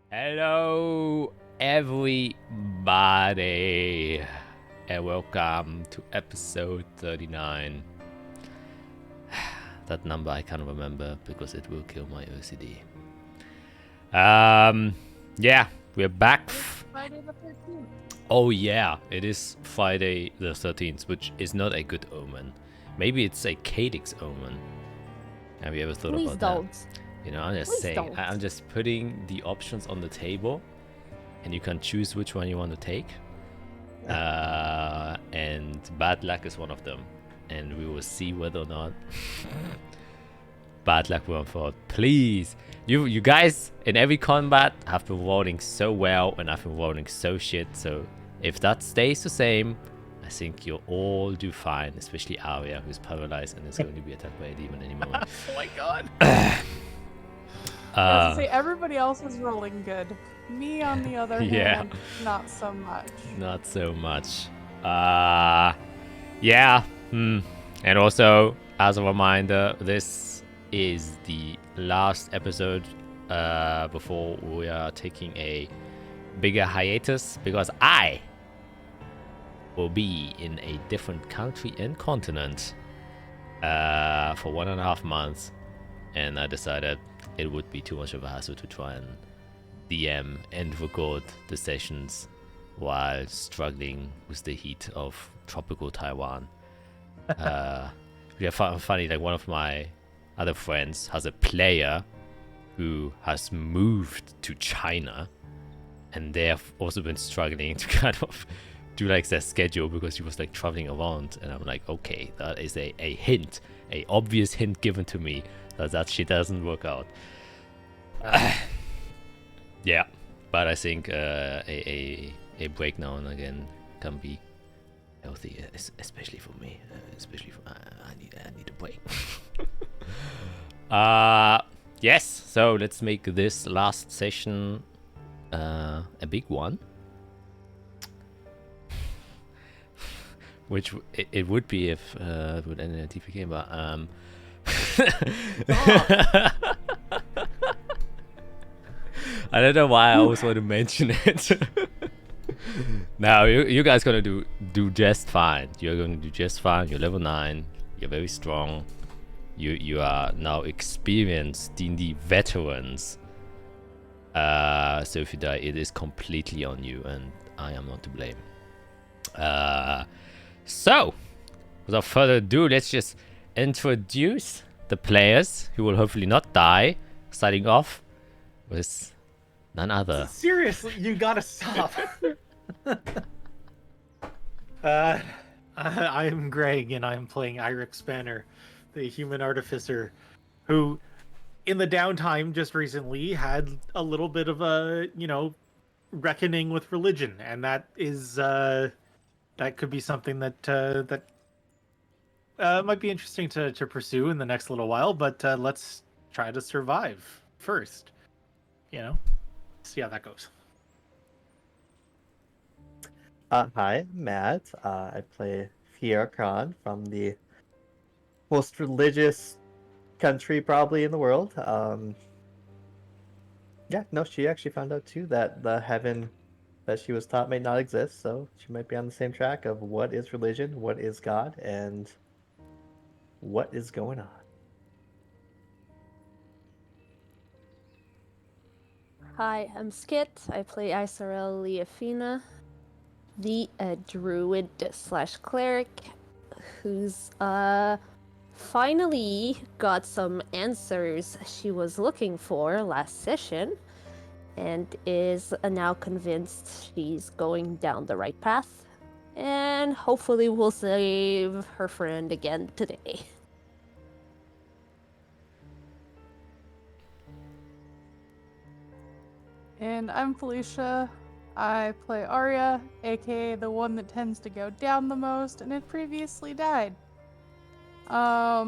Hello, everybody, and welcome to episode 39. That number I can't remember because it will kill my OCD. Yeah, we're back. Friday the 13th. Oh yeah, it is Friday the 13th, which is not a good omen. Maybe it's a Cadix omen. Have you ever thought Please about don't. that? You know, I'm just Please saying, don't. I'm just putting the options on the table, and you can choose which one you want to take. And bad luck is one of them, and we will see whether or not bad luck will unfold. Please, you guys in every combat have been rolling so well, and I've been rolling so shit. So if that stays the same, I think you'll all do fine, especially Arya, who's paralyzed and is going to be attacked by a demon any moment. Oh my god. I was gonna say everybody else is rolling good. Me, on the other Yeah. hand, not so much. Not so much. Yeah. And also, as a reminder, this is the last episode before we are taking a bigger hiatus, because I will be in a different country and continent for 1.5 months, and I decided it would be too much of a hassle to try and DM and record the sessions while struggling with the heat of tropical Taiwan. Yeah, funny, like one of my other friends has a player who has moved to China, and they have also been struggling to kind of do like their schedule because he was like traveling around, and I'm like, okay, that is a hint, a obvious hint given to me that shit doesn't work out. Yeah, but I think a break now and again can be healthy, especially for me. Especially for I need a break. Yes. So let's make this last session a big one. Which it would be if it would end in a TPK, but I don't know why I always want to mention it. Now you guys gonna do just fine. You're going to do just fine. You're level 9. You're very strong. You are now experienced D&D veterans. So if you die, it is completely on you, and I am not to blame. So without further ado, let's just introduce the players who will hopefully not die. Starting off with none other. Seriously, you gotta stop. I am Greg, and I am playing Irix Banner, the human artificer, who, in the downtime just recently, had a little bit of a, reckoning with religion, and that is that could be something that might be interesting to pursue in the next little while. But let's try to survive first. See how that goes. Hi, Matt. I play Fiera Khan from the most religious country probably in the world. Yeah, no, she actually found out too that the heaven that she was taught may not exist, so she might be on the same track of what is religion, what is God, and what is going on. Hi, I'm Skit. I play Isarel Leafina, the druid / cleric, who's finally got some answers she was looking for last session, and is now convinced she's going down the right path, and hopefully will save her friend again today. And I'm Felicia. I play Arya, aka the one that tends to go down the most and had previously died. I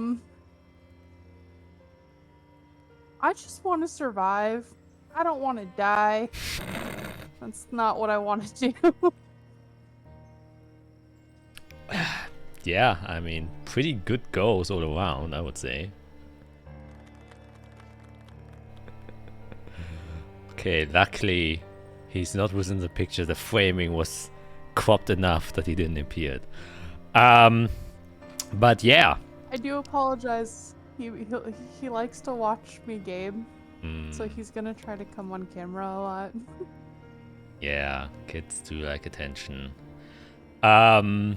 just want to survive. I don't want to die. That's not what I want to do. Yeah, I mean, pretty good goals all around, I would say. Okay, luckily he's not within the picture. The framing was cropped enough that he didn't appear. But yeah. I do apologize. He likes to watch me game, so he's gonna try to come on camera a lot. Yeah, kids do like attention. Yeah,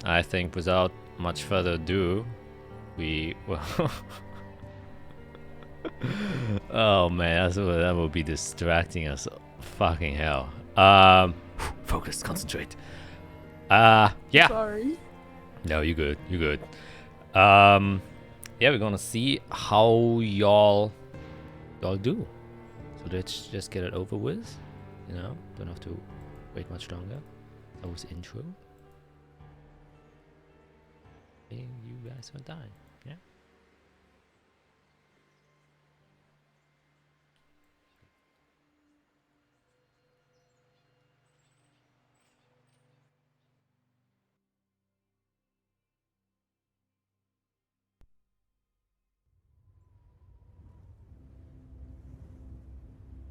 I think without much further ado, we will. Oh man, that will be distracting us. Fucking hell. Focus, concentrate. Yeah. Sorry. No, you're good. You're good. Yeah, we're gonna see how y'all do. So let's just get it over with. You know, don't have to wait much longer. That was intro. And you guys are dying. Yeah.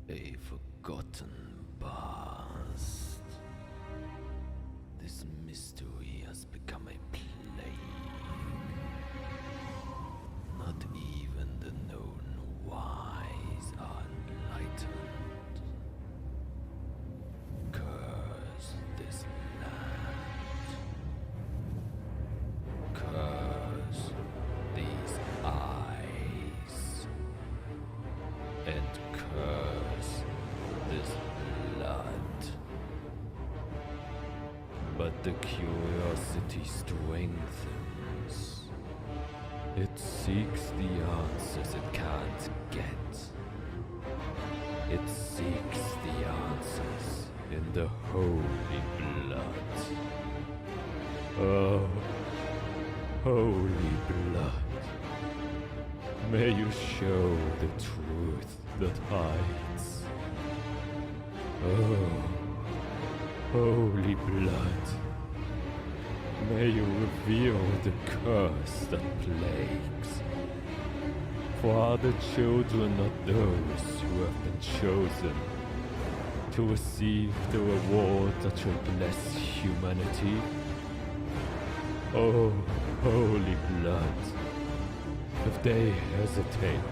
A forgotten past. This mystery has become a plague. Not even the known wise are enlightened. Curse this land. Curse these eyes. And curse this blood. But the curiosity strengthens. It seeks the answers it can't get. It seeks the answers in the holy blood. Oh, holy blood. May you show the truth that hides. Oh, holy blood. May you reveal the curse that plagues. For are the children not those who have been chosen to receive the reward that shall bless humanity? Oh, holy blood. If they hesitate,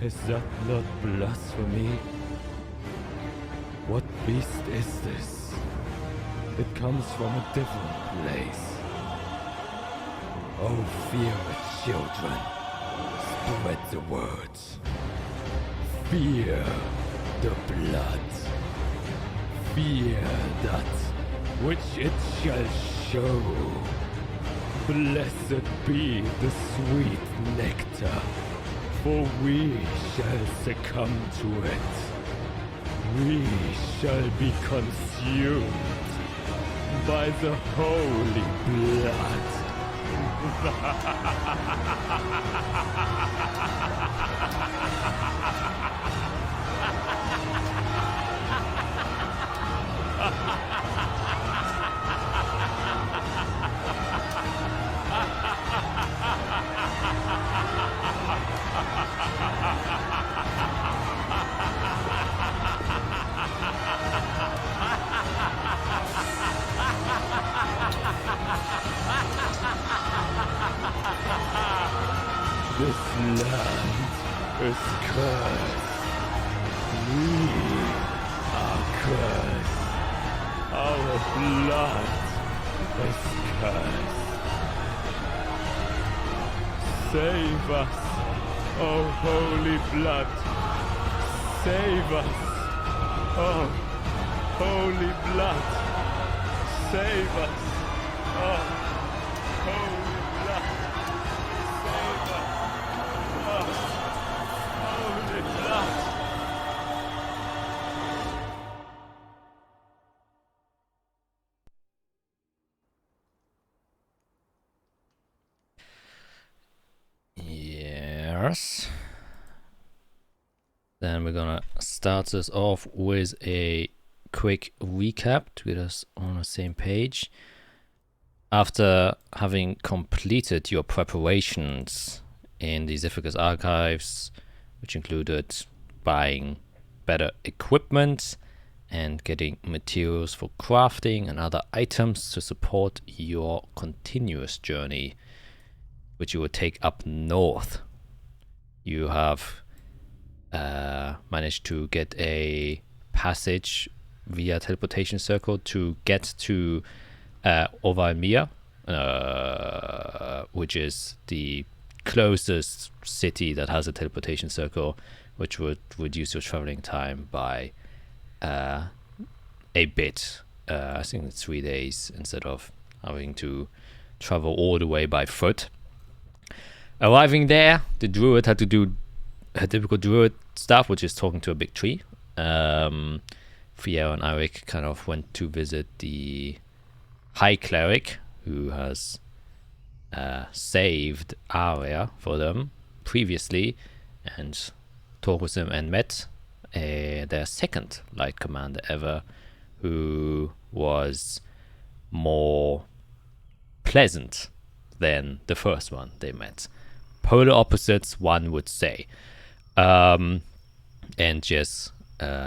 is that not blasphemy? What beast is this? It comes from a different place. Oh, fear it, children. Spread the word. Fear the blood. Fear that which it shall show. Blessed be the sweet nectar, for we shall succumb to it. We shall be consumed by the holy blood. This land is cursed. We are cursed. Our blood is cursed. Save us, oh holy blood. Save us, oh holy blood. Save us, oh holy blood. Save us, oh holy blood. Yes. Then we're gonna start this off with a quick recap to get us on the same page. After having completed your preparations in the Ziphycus archives, which included buying better equipment and getting materials for crafting and other items to support your continuous journey, which you will take up north. You have managed to get a passage via teleportation circle to get to Overmir, which is the closest city that has a teleportation circle, which would reduce your traveling time by a bit. I think it's 3 days instead of having to travel all the way by foot. Arriving there, the druid had to do her typical druid stuff, which is talking to a big tree. Fiera and Eirik kind of went to visit the High Cleric, who has saved Arya for them previously, and talked with him and met their second light commander ever, who was more pleasant than the first one they met. Polar opposites, one would say. And just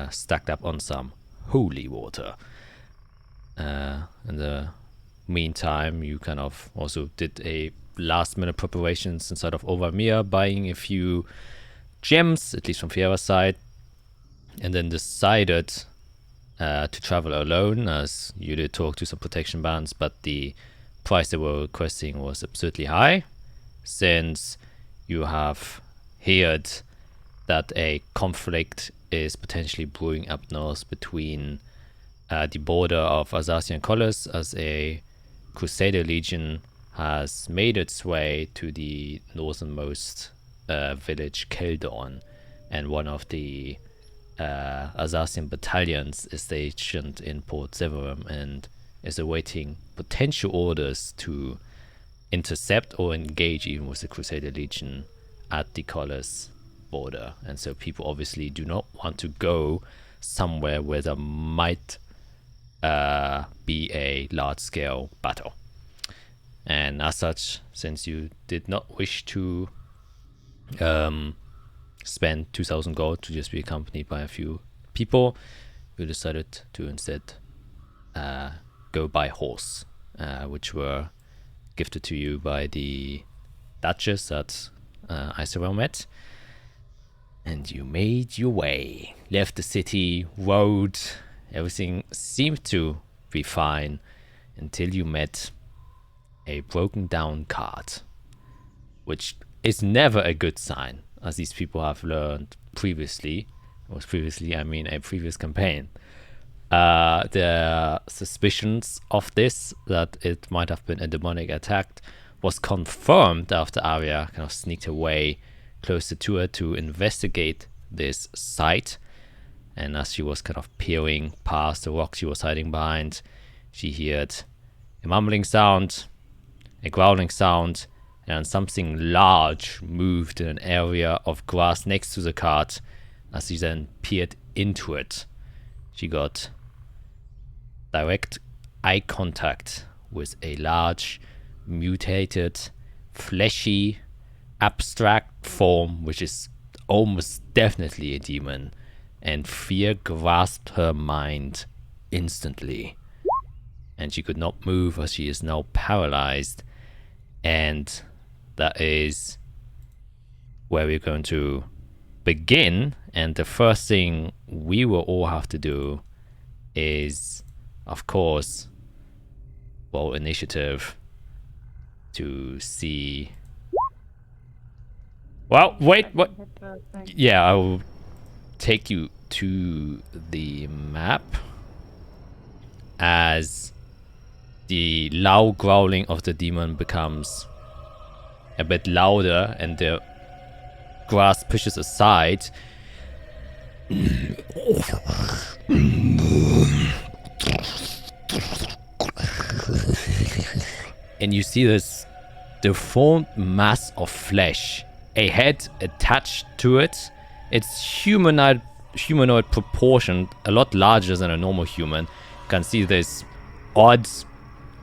stacked up on some holy water. In the meantime, you kind of also did a last minute preparations inside of Overmir, buying a few gems, at least from Fiera's side, and then decided to travel alone, as you did talk to some protection bands, but the price they were requesting was absurdly high, since you have heard that a conflict is potentially brewing up north between the border of Azathia and Collis, as a Crusader Legion has made its way to the northernmost village, Keldorn, and one of the Azathian battalions is stationed in Port Severum and is awaiting potential orders to intercept or engage even with the Crusader Legion at the Collis border. And so people obviously do not want to go somewhere where there might be a large-scale battle. And as such, since you did not wish to spend 2,000 gold to just be accompanied by a few people, you decided to instead go by horse, which were gifted to you by the Duchess that Isabel met. And you made your way, left the city, rode, everything seemed to be fine until you met a broken down cart, which is never a good sign, as these people have learned previously. I mean a previous campaign. The suspicions of this, that it might have been a demonic attack, was confirmed after Arya kind of sneaked away closer to her to investigate this site. And as she was kind of peering past the rock she was hiding behind, she heard a mumbling sound, a growling sound, and something large moved in an area of grass next to the cart. As she then peered into it, she got direct eye contact with a large, mutated, fleshy, abstract form, which is almost definitely a demon, and fear grasped her mind instantly. And she could not move, as she is now paralyzed. And that is where we're going to begin. And the first thing we will all have to do is, of course, roll initiative to see. Well, wait, what? Yeah, I will take you to the map as the loud growling of the demon becomes a bit louder and the grass pushes aside. And you see this deformed mass of flesh, a head attached to it. It's humanoid proportioned, a lot larger than a normal human. You can see this odd,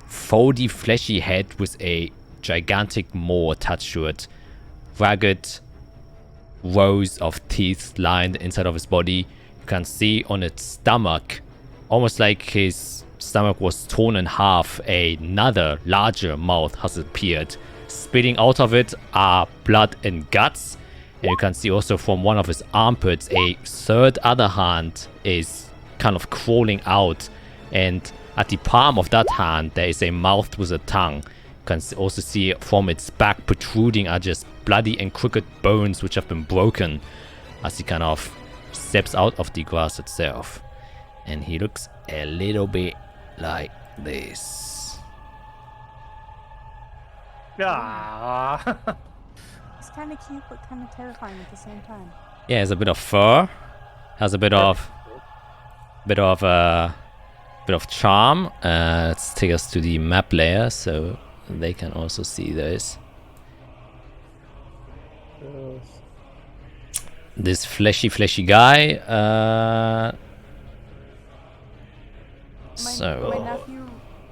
foldy, fleshy head with a gigantic maw attached to it. Ragged rows of teeth lined inside of his body. You can see on its stomach, almost like his stomach was torn in half, another larger mouth has appeared. Spitting out of it are blood and guts. And you can see also from one of his armpits, a third other hand is kind of crawling out. And at the palm of that hand, there is a mouth with a tongue. You can also see from its back protruding are just bloody and crooked bones which have been broken as he kind of steps out of the grass itself. And he looks a little bit like this. Ah. It's kind of cute, but kind of terrifying at the same time. Yeah, has a bit of fur, has a bit of charm. Let's take us to the map layer so they can also see this. This fleshy guy.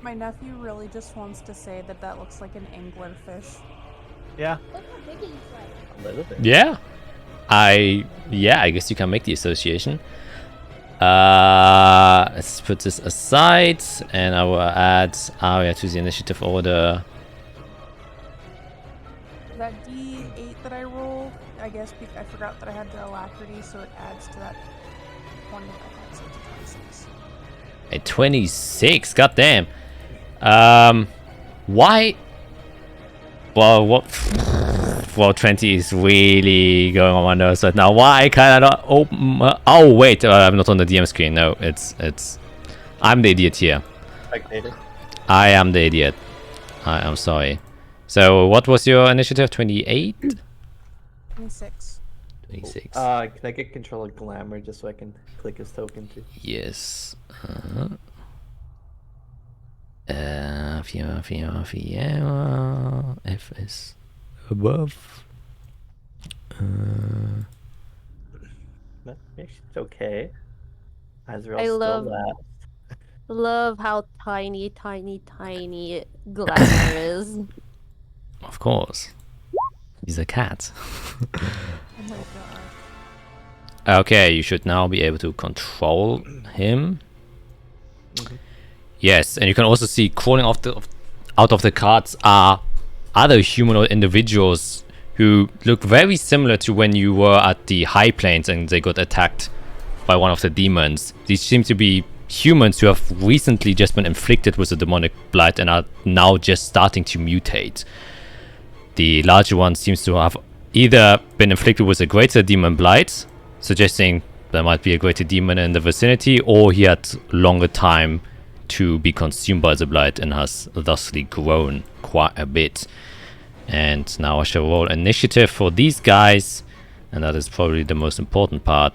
My nephew really just wants to say that looks like an anglerfish. Yeah. Look how big he's like. A little bit. Yeah, I guess you can make the association. Let's put this aside, and I will add Arya to the initiative order. That D8 that I rolled, I guess I forgot that I had the alacrity, so it adds to that 20 that I had, so it's 26. A 26, goddamn. Why? Well, well, 20 is really going on my nerves right now. Why can I not open? Oh wait, I'm not on the DM screen. No, it's. I'm the idiot here. Spectator. I am the idiot. I am sorry. So, what was your initiative? 28? 26. 26. Can I get control of Glamour just so I can click his token too? Yes. F is above. But it's okay. Azrael I still love- laughs. Love how tiny Glamour is. Of course. He's a cat. Oh my god. Okay, you should now be able to control him. Yes, and you can also see crawling out of the carts are other humanoid individuals who look very similar to when you were at the High Plains and they got attacked by one of the demons. These seem to be humans who have recently just been inflicted with a demonic blight and are now just starting to mutate. The larger one seems to have either been inflicted with a greater demon blight, suggesting there might be a greater demon in the vicinity, or he had longer time to be consumed by the blight and has thusly grown quite a bit. And now I shall roll initiative for these guys, and that is probably the most important part.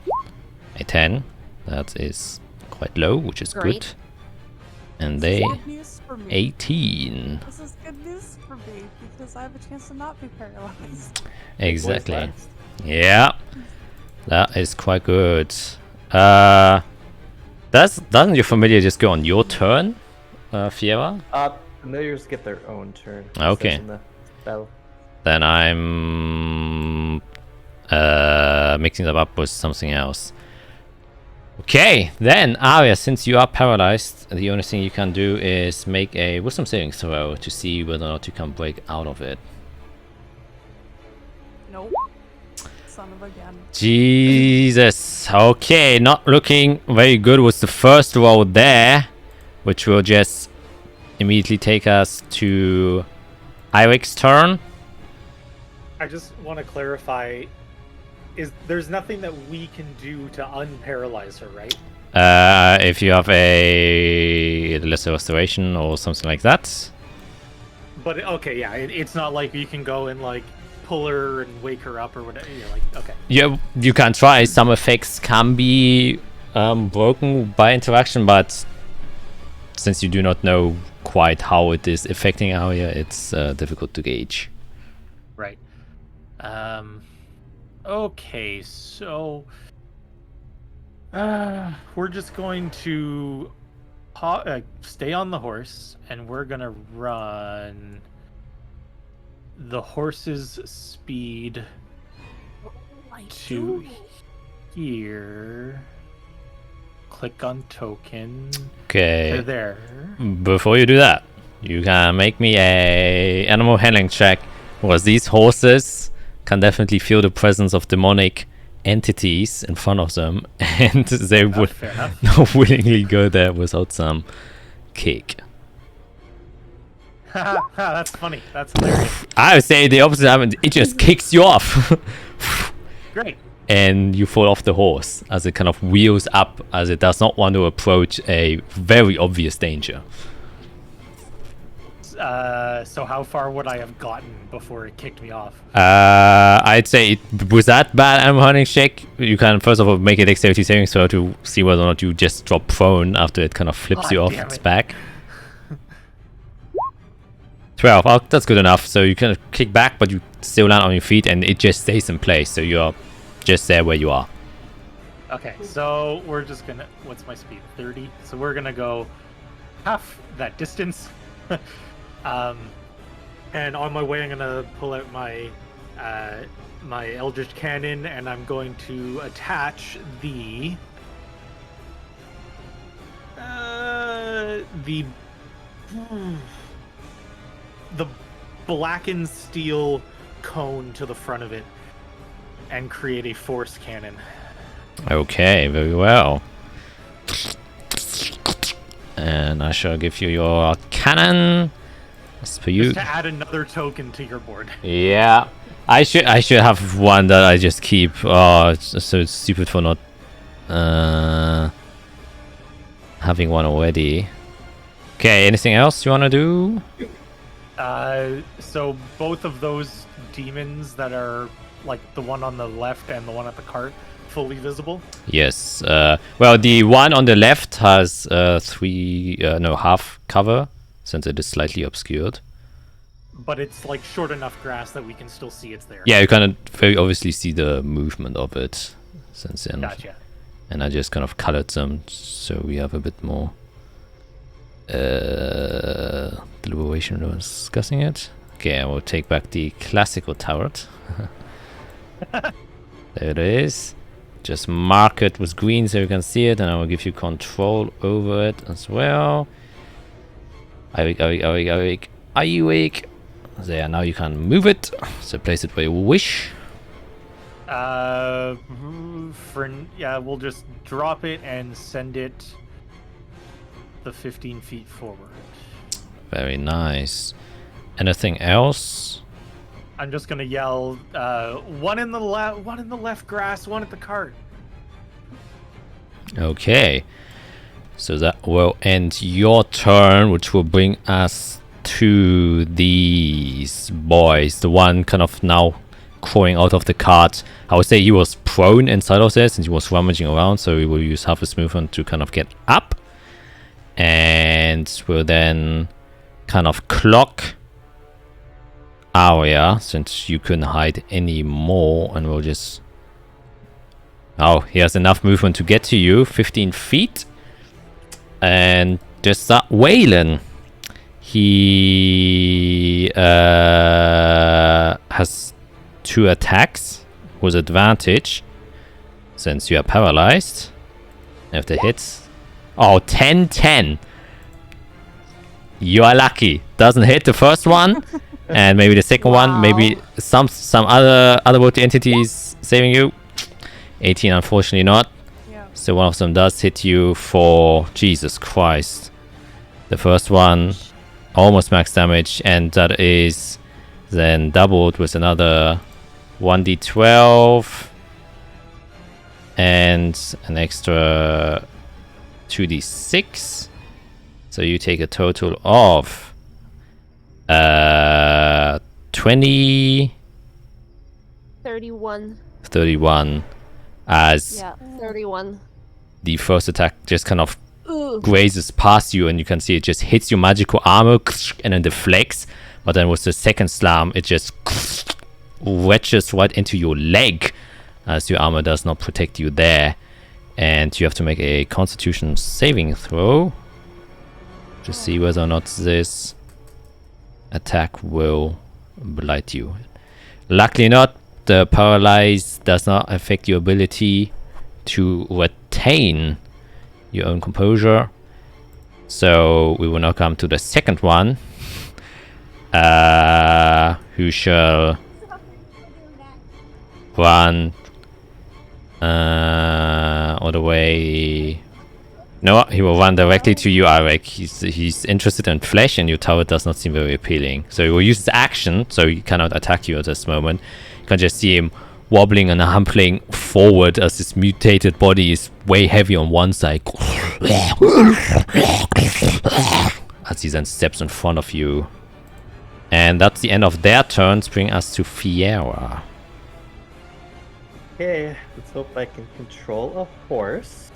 A 10, that is quite low, which is Great. good. And This they is good news for me. 18. This is good news for me because I have a chance to not be paralyzed. Exactly. last. Yeah, that is quite good. Doesn't your familiar just go on your turn, Fiera? Familiars get their own turn. it Okay. says in the spell. Then I'm mixing them up with something else. Okay, then Arya, since you are paralyzed, the only thing you can do is make a wisdom saving throw to see whether or not you can break out of it. Nope. Son of a gun. Jesus. Okay, not looking very good with the first roll there, which will just immediately take us to Irik's turn. I just want to clarify: there's nothing that we can do to unparalyze her, right? If you have a lesser restoration or something like that. But okay, yeah, it's not like you can go and like pull her and wake her up or whatever. You're like, okay. Yeah, you can try. Some effects can be broken by interaction, but since you do not know quite how it is affecting Arya, it's difficult to gauge. Right. Okay, so we're just going to stay on the horse, and we're gonna run the horse's speed to here. Click on token. Okay. To there. Before you do that, you can make me a animal handling check, because these horses can definitely feel the presence of demonic entities in front of them, and they would Fair enough. not willingly go there without some kick. That's funny. That's hilarious. I would say the opposite happens. It just kicks you off. Great. And you fall off the horse as it kind of wheels up, as it does not want to approach a very obvious danger. So how far would I have gotten before it kicked me off? I'd say with that bad animal handling check, you can first of all make a dexterity saving throw to see whether or not you just drop prone after it kind of flips you off damn its it. back. 12. Oh, that's good enough. So you kind of kick back, but you still land on your feet, and it just stays in place. So you're just there where you are. Okay, so we're just gonna. What's my speed? 30. So we're gonna go half that distance. And on my way, I'm gonna pull out my my Eldritch Cannon, and I'm going to attach the blackened steel cone to the front of it, and create a force cannon. Okay, very well. And I shall give you your cannon. As per you. Just to add another token to your board. Yeah, I should have one that I just keep. Oh, it's so stupid for not having one already. Okay, anything else you wanna do? So both of those demons that are like the one on the left and the one at the cart, fully visible. Yes. Well, the one on the left has half cover, since it is slightly obscured. But it's like short enough grass that we can still see it's there. Yeah, you can very obviously see the movement of it since then. Gotcha. And I just kind of colored them so we have a bit more deliberation when discussing it. Okay, I will take back the classical turret. There it is. Just mark it with green so you can see it, and I will give you control over it as well. Are you weak? There, now you can move it. So place it where you wish. We'll just drop it and send it the 15 feet forward. Very nice. Anything else? I'm just gonna yell, one in the left grass, one at the cart. Okay. So that will end your turn, which will bring us to these boys. The one kind of now crawling out of the cart. I would say he was prone inside of there since he was rummaging around, so we will use half his movement to kind of get up. And we'll then kind of clock Arya, since you couldn't hide anymore, and we'll just... Oh, he has enough movement to get to you, 15 feet. And just start wailing. He has 2 attacks with advantage, since you are paralyzed. If they hit... Oh, 10-10. You are lucky. Doesn't hit the first one. And maybe the second one, maybe some other would entities saving you. 18, unfortunately not. Yeah. So one of them does hit you for Jesus Christ. The first one almost max damage, and that is then doubled with another 1d12 and an extra 2d6. So you take a total of 20 31. 31 as Yeah, 31. the first attack just kind of Ooh. grazes past you, and you can see it just hits your magical armor and then deflects, but then with the second slam it just wedges right into your leg, as your armor does not protect you there, and you have to make a constitution saving throw to see whether or not this attack will blight you. Luckily not. The paralyzed does not affect your ability to retain your own composure. So we will now come to the second one. Who shall run all the way. No, he will run directly to you, Arek. He's interested in flesh, and your tower does not seem very appealing. So he will use his action, so he cannot attack you at this moment. You can just see him wobbling and humpling forward as his mutated body is way heavy on one side. As he then steps in front of you. And that's the end of their turns, bring us to Fiera. Okay, let's hope I can control a horse.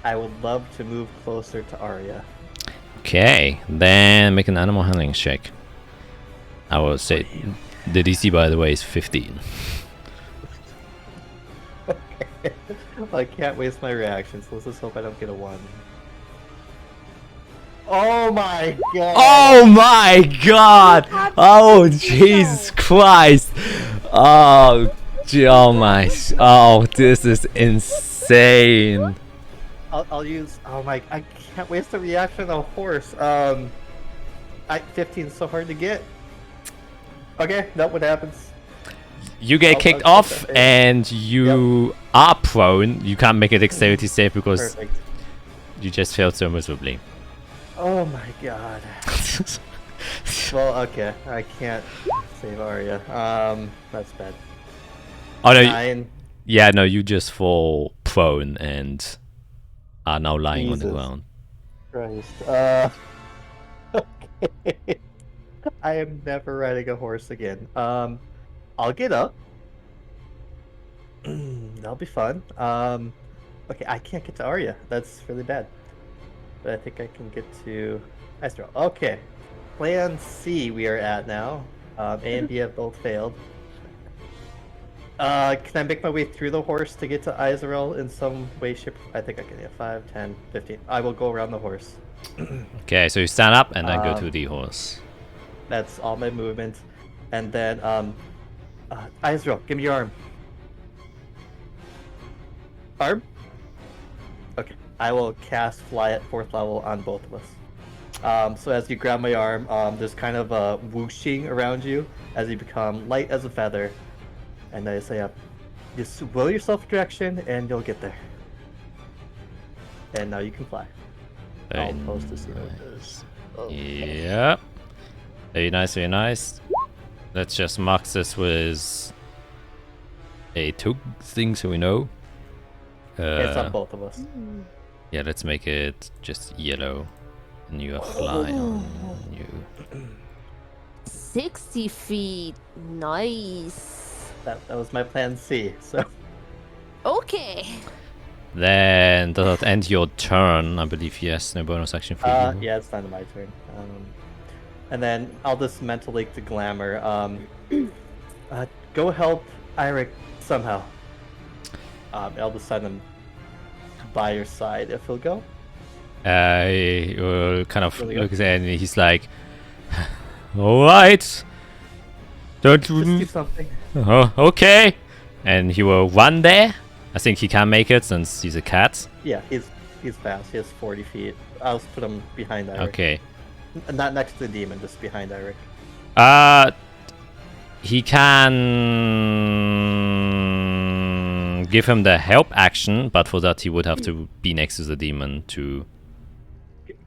I would love to move closer to Arya. Okay, then make an animal handling check. I will say the DC, by the way, is 15. I can't waste my reactions. Let's just hope I don't get a 1. Oh my god! Oh my god! Oh Jesus Christ! Oh my! Oh, this is insane! I'll use. Oh my! I can't waste a reaction on a horse. 15 is so hard to get. Okay, that's what happens. You get kicked off, and you are prone. You can't make a dexterity save because Perfect. you just failed so miserably. Oh my god. Well, okay, I can't save Arya. That's bad. Oh no! 9. Yeah, no, you just fall prone and are now lying on the Jesus ground. Christ. Okay. I am never riding a horse again. I'll get up. That'll be fun. Okay, I can't get to Arya. That's really bad. But I think I can get to Istral. Okay. Plan C we are at now. A and B have both failed. Can I make my way through the horse to get to Izrael in some way, shape? I think I can. Yeah, 5, 10, 15. I will go around the horse. Okay, so you stand up and then go to the horse. That's all my movement. And then, Izrael, give me your arm. Arm? Okay. I will cast Fly at 4th level on both of us. So as you grab my arm, there's kind of a whooshing around you as you become light as a feather. And I say, just will yourself a direction and you'll get there. And now you can fly. I'll post this here. Oh. Yep. Very nice, very nice. Let's just mark this with a token thing so we know. It's on both of us. Yeah, let's make it just yellow. And you are flying on you. 60 feet. Nice. That was my plan C, so. Okay. Then does that end your turn? I believe yes. No bonus action for you. Yeah, it's not my turn. And then I'll just mental link to Glamour. Go help Eirik somehow. I'll just send him by your side if he'll go. He will kind of Really look at it and he's like, alright. Don't Just do something. Oh, okay. And he will run there. I think he can make it since he's a cat. Yeah, he's fast. He has 40 feet. I'll just put him behind Eirik. Okay. Not next to the demon, just behind Eirik. He can give him the help action, but for that he would have to be next to the demon to...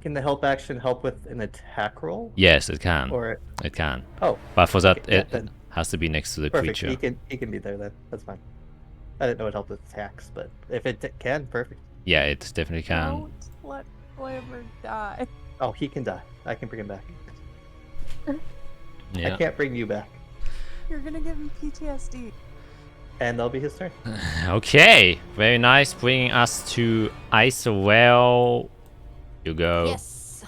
Can the help action help with an attack roll? Yes, it can. Or It can. oh, But for that, okay, yeah, it then has to be next to the perfect. creature. He can be there then. That's fine. I didn't know it helped with attacks, but if it can, perfect. Yeah, it definitely can. Don't let Glamour die. Oh, he can die. I can bring him back. Yeah. I can't bring you back. You're gonna give him PTSD. And that'll be his turn. Okay, very nice. Bringing us to Isorel. You go. Yes.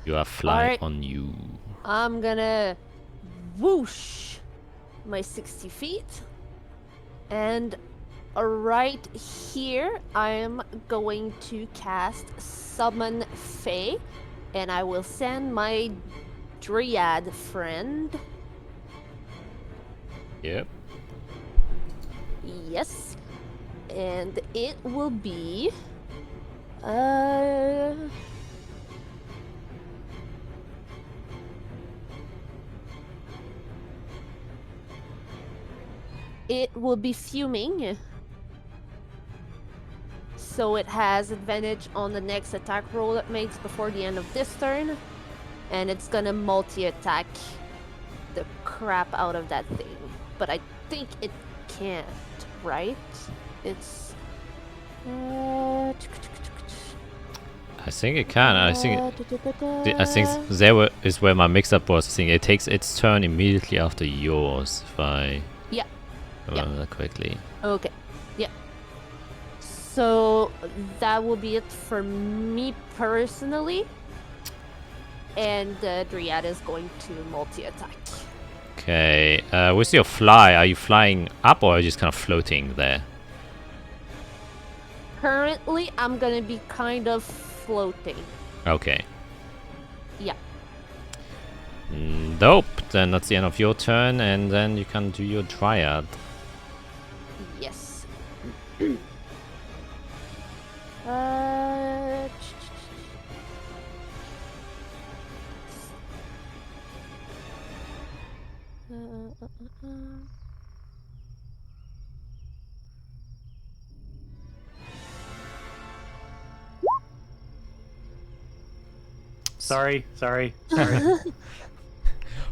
You are fly Alright. on you. I'm gonna whoosh my 60 feet. And right here, I am going to cast Summon Fae. And I will send my Dryad friend. Yep. Yes. And it will be... It will be fuming. So it has advantage on the next attack roll it makes before the end of this turn. And it's gonna multi-attack the crap out of that thing. But I think it can't, right? It's... I think it can. I think there is where my mix-up was. I think it takes its turn immediately after yours, if I remember that correctly. Okay. Yeah. So that will be it for me personally. And Dryad is going to multi-attack. Okay. With your fly, are you flying up or are you just kind of floating there? Currently, I'm gonna be kind of floating. Okay. Yeah. Dope. Then that's the end of your turn, and then you can do your Dryad. Yes. Sorry.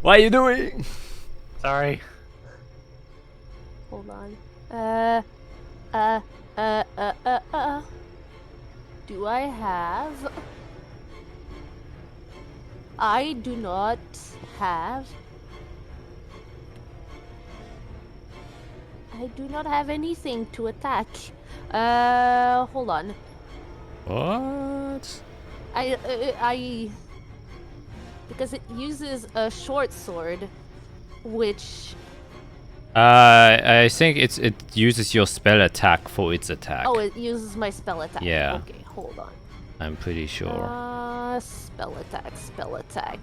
What are you doing? Sorry. Hold on. Do I have... I do not have... I do not have anything to attack. Hold on. What? Because it uses a short sword, which... I think it uses your spell attack for its attack. Oh, it uses my spell attack. Yeah. Okay, hold on. I'm pretty sure. Spell attack.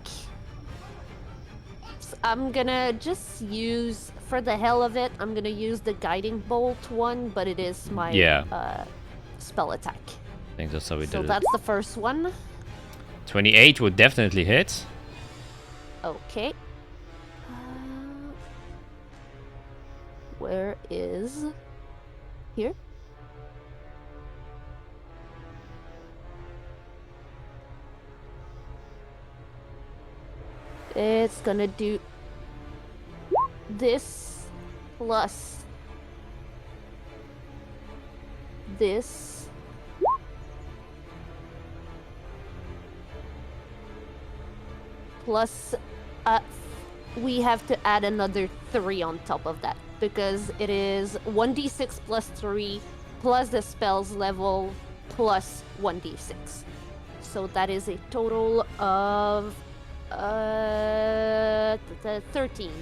I'm gonna just use, for the hell of it, I'm gonna use the guiding bolt one, but it is my spell attack. I think that's how we So did it. that's the first one. 28 would definitely hit. Okay. Where is... Here? It's gonna do this plus this plus we have to add another 3 on top of that because it is 1d6 plus 3 plus the spell's level plus 1d6. So that is a total of 13.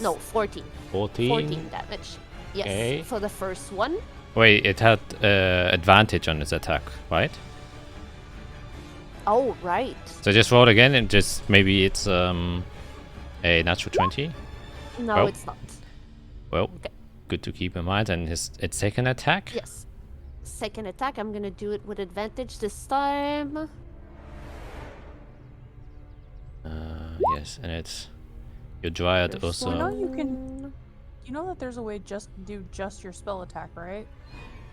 No, 14. 14. 14 damage. Yes, Okay. for the first one. Wait, it had advantage on its attack, right? Oh, right. So just roll again and just maybe it's a natural 20. No, Oh. it's not. Well, Okay. good to keep in mind. And its second attack? Yes. Second attack, I'm gonna do it with advantage this time. Yes, and it's your Dryad There's also. Well, I know you can. You know that there's a way just to do just your spell attack, right?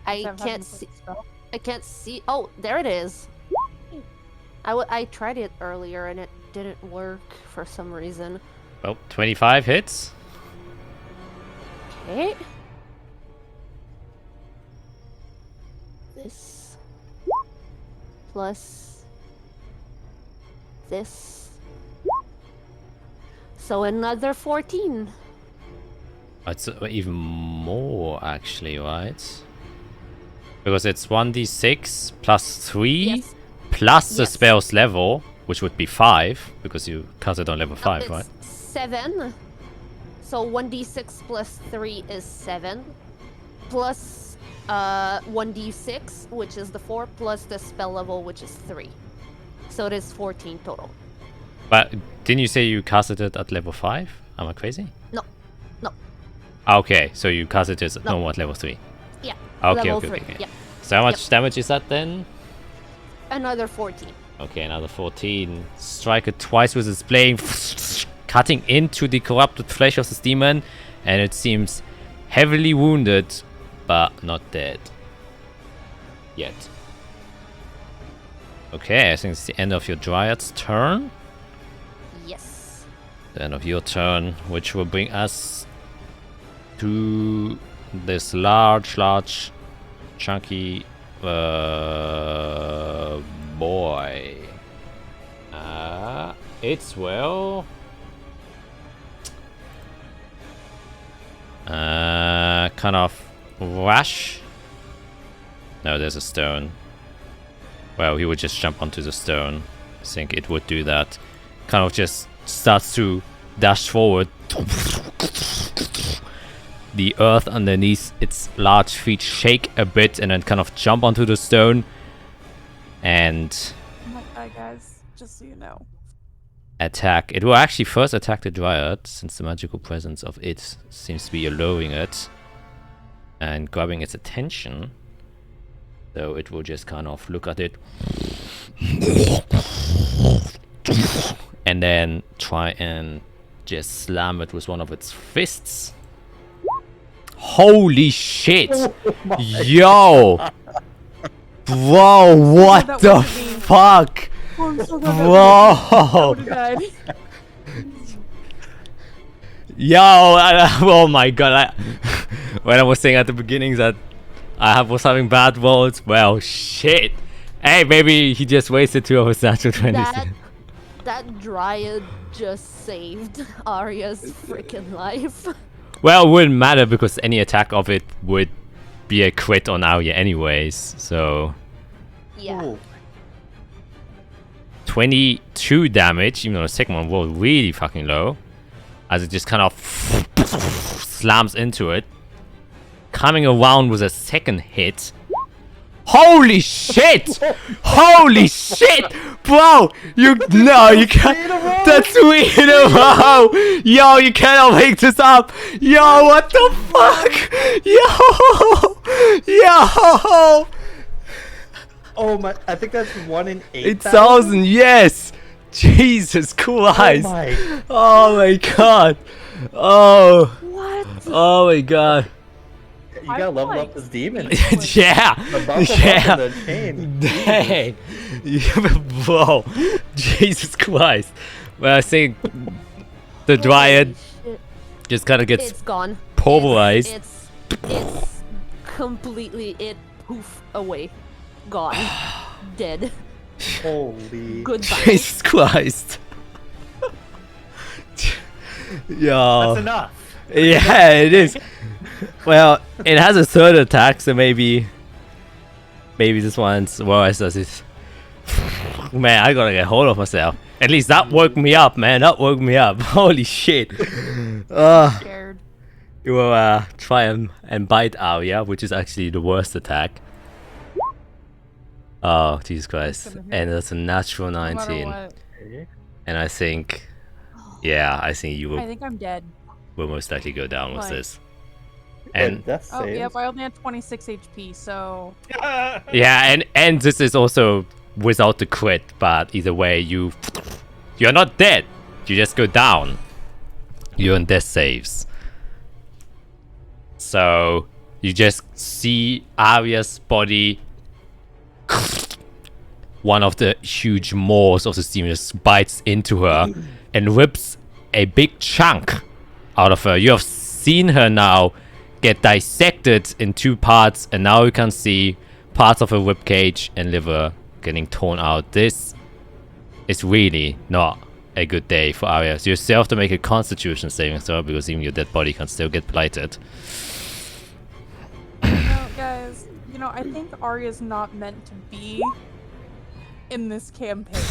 I Instead of having can't to put see. the spell? I can't see. Oh, there it is. I tried it earlier and it didn't work for some reason. Well, 25 hits. Okay. This plus this. So another 14. It's even more actually, right? Because it's 1d6 plus 3 Yes. plus the Yes. spell's level, which would be 5 because you cast it on level 5, It's right? 7. So 1d6 plus 3 is 7. Plus 1d6, which is the 4, plus the spell level, which is 3. So it is 14 total. But didn't you say you casted it at level 5? Am I crazy? No. Okay, so you cast it as normal at level 3. Yeah. Okay, level okay, 3. okay. Yeah. So how much damage is that then? Another 14. Okay, another 14. Strike it twice with its blade, cutting into the corrupted flesh of this demon, and it seems heavily wounded, but not dead. Yet. Okay, I think it's the end of your Dryad's turn. Yes. The end of your turn, which will bring us to this large, chunky boy. It's well. Kind of rush. No, there's a stone. Well, he would just jump onto the stone. I think it would do that. Kind of just starts to dash forward. The earth underneath its large feet shake a bit and then kind of jump onto the stone. And Oh my god, guys, just so you know. attack. It will actually first attack the Dryad, since the magical presence of it seems to be alluring it and grabbing its attention. So it will just kind of look at it and then try and just slam it with one of its fists. Holy shit! Yo! Bro, what that the wasn't me. fuck? Oh, I'm so glad Bro! that died. Yo! Oh my god! When I was saying at the beginning that I was having bad rolls, well, shit. Hey, maybe he just wasted 2 of his natural 20s. That Dryad just saved Arya's freaking life. Well, it wouldn't matter because any attack of it would be a crit on Arya anyways, so... Yeah. Ooh. 22 damage, even though the second one rolled really fucking low. As it just kind of slams into it. Coming around with a second hit. Holy shit! Holy shit! Bro! You can't. That's 3 in a row! Yo, you cannot make this up! Yo, what the fuck? Yo! Oh my! I think that's 1 in 8,000. 8,000, yes! Jesus Oh Christ! my! Oh my god! Oh! What? Oh my god! You gotta level up this demon. Yeah! The bump Yeah! up in the chain. Dang! Yeah, bro! Jesus Christ! Well, I think the Dryad Holy shit. just kind of gets It's gone. pulverized. It's completely poof away. Gone. Dead. Holy. Goodbye. Jesus Christ! Yo. That's enough. Yeah, it is. Well, it has a third attack, so maybe this one's worse as it. Man, I gotta get hold of myself. At least that woke me up, man. That woke me up. Holy shit. Scared. You will try and bite Arya, which is actually the worst attack. Oh, Jesus Christ. And that's a natural No matter 19. what. And I think, yeah, I think you I think I'm dead. will most likely go down with Fine. this. And And death Oh, save. yep, I only had 26 HP, so... yeah, and this is also without the crit, but either way, you're not dead. You just go down. You're on death saves. So you just see Arya's body. One of the huge maws of the demon just bites into her and rips a big chunk out of her. You have seen her now get dissected in 2 parts, and now you can see parts of her ribcage and liver getting torn out. This is really not a good day for Arya. So you still have to make a constitution saving throw because even your dead body can still get blighted. Guys, I think Arya's not meant to be in this campaign.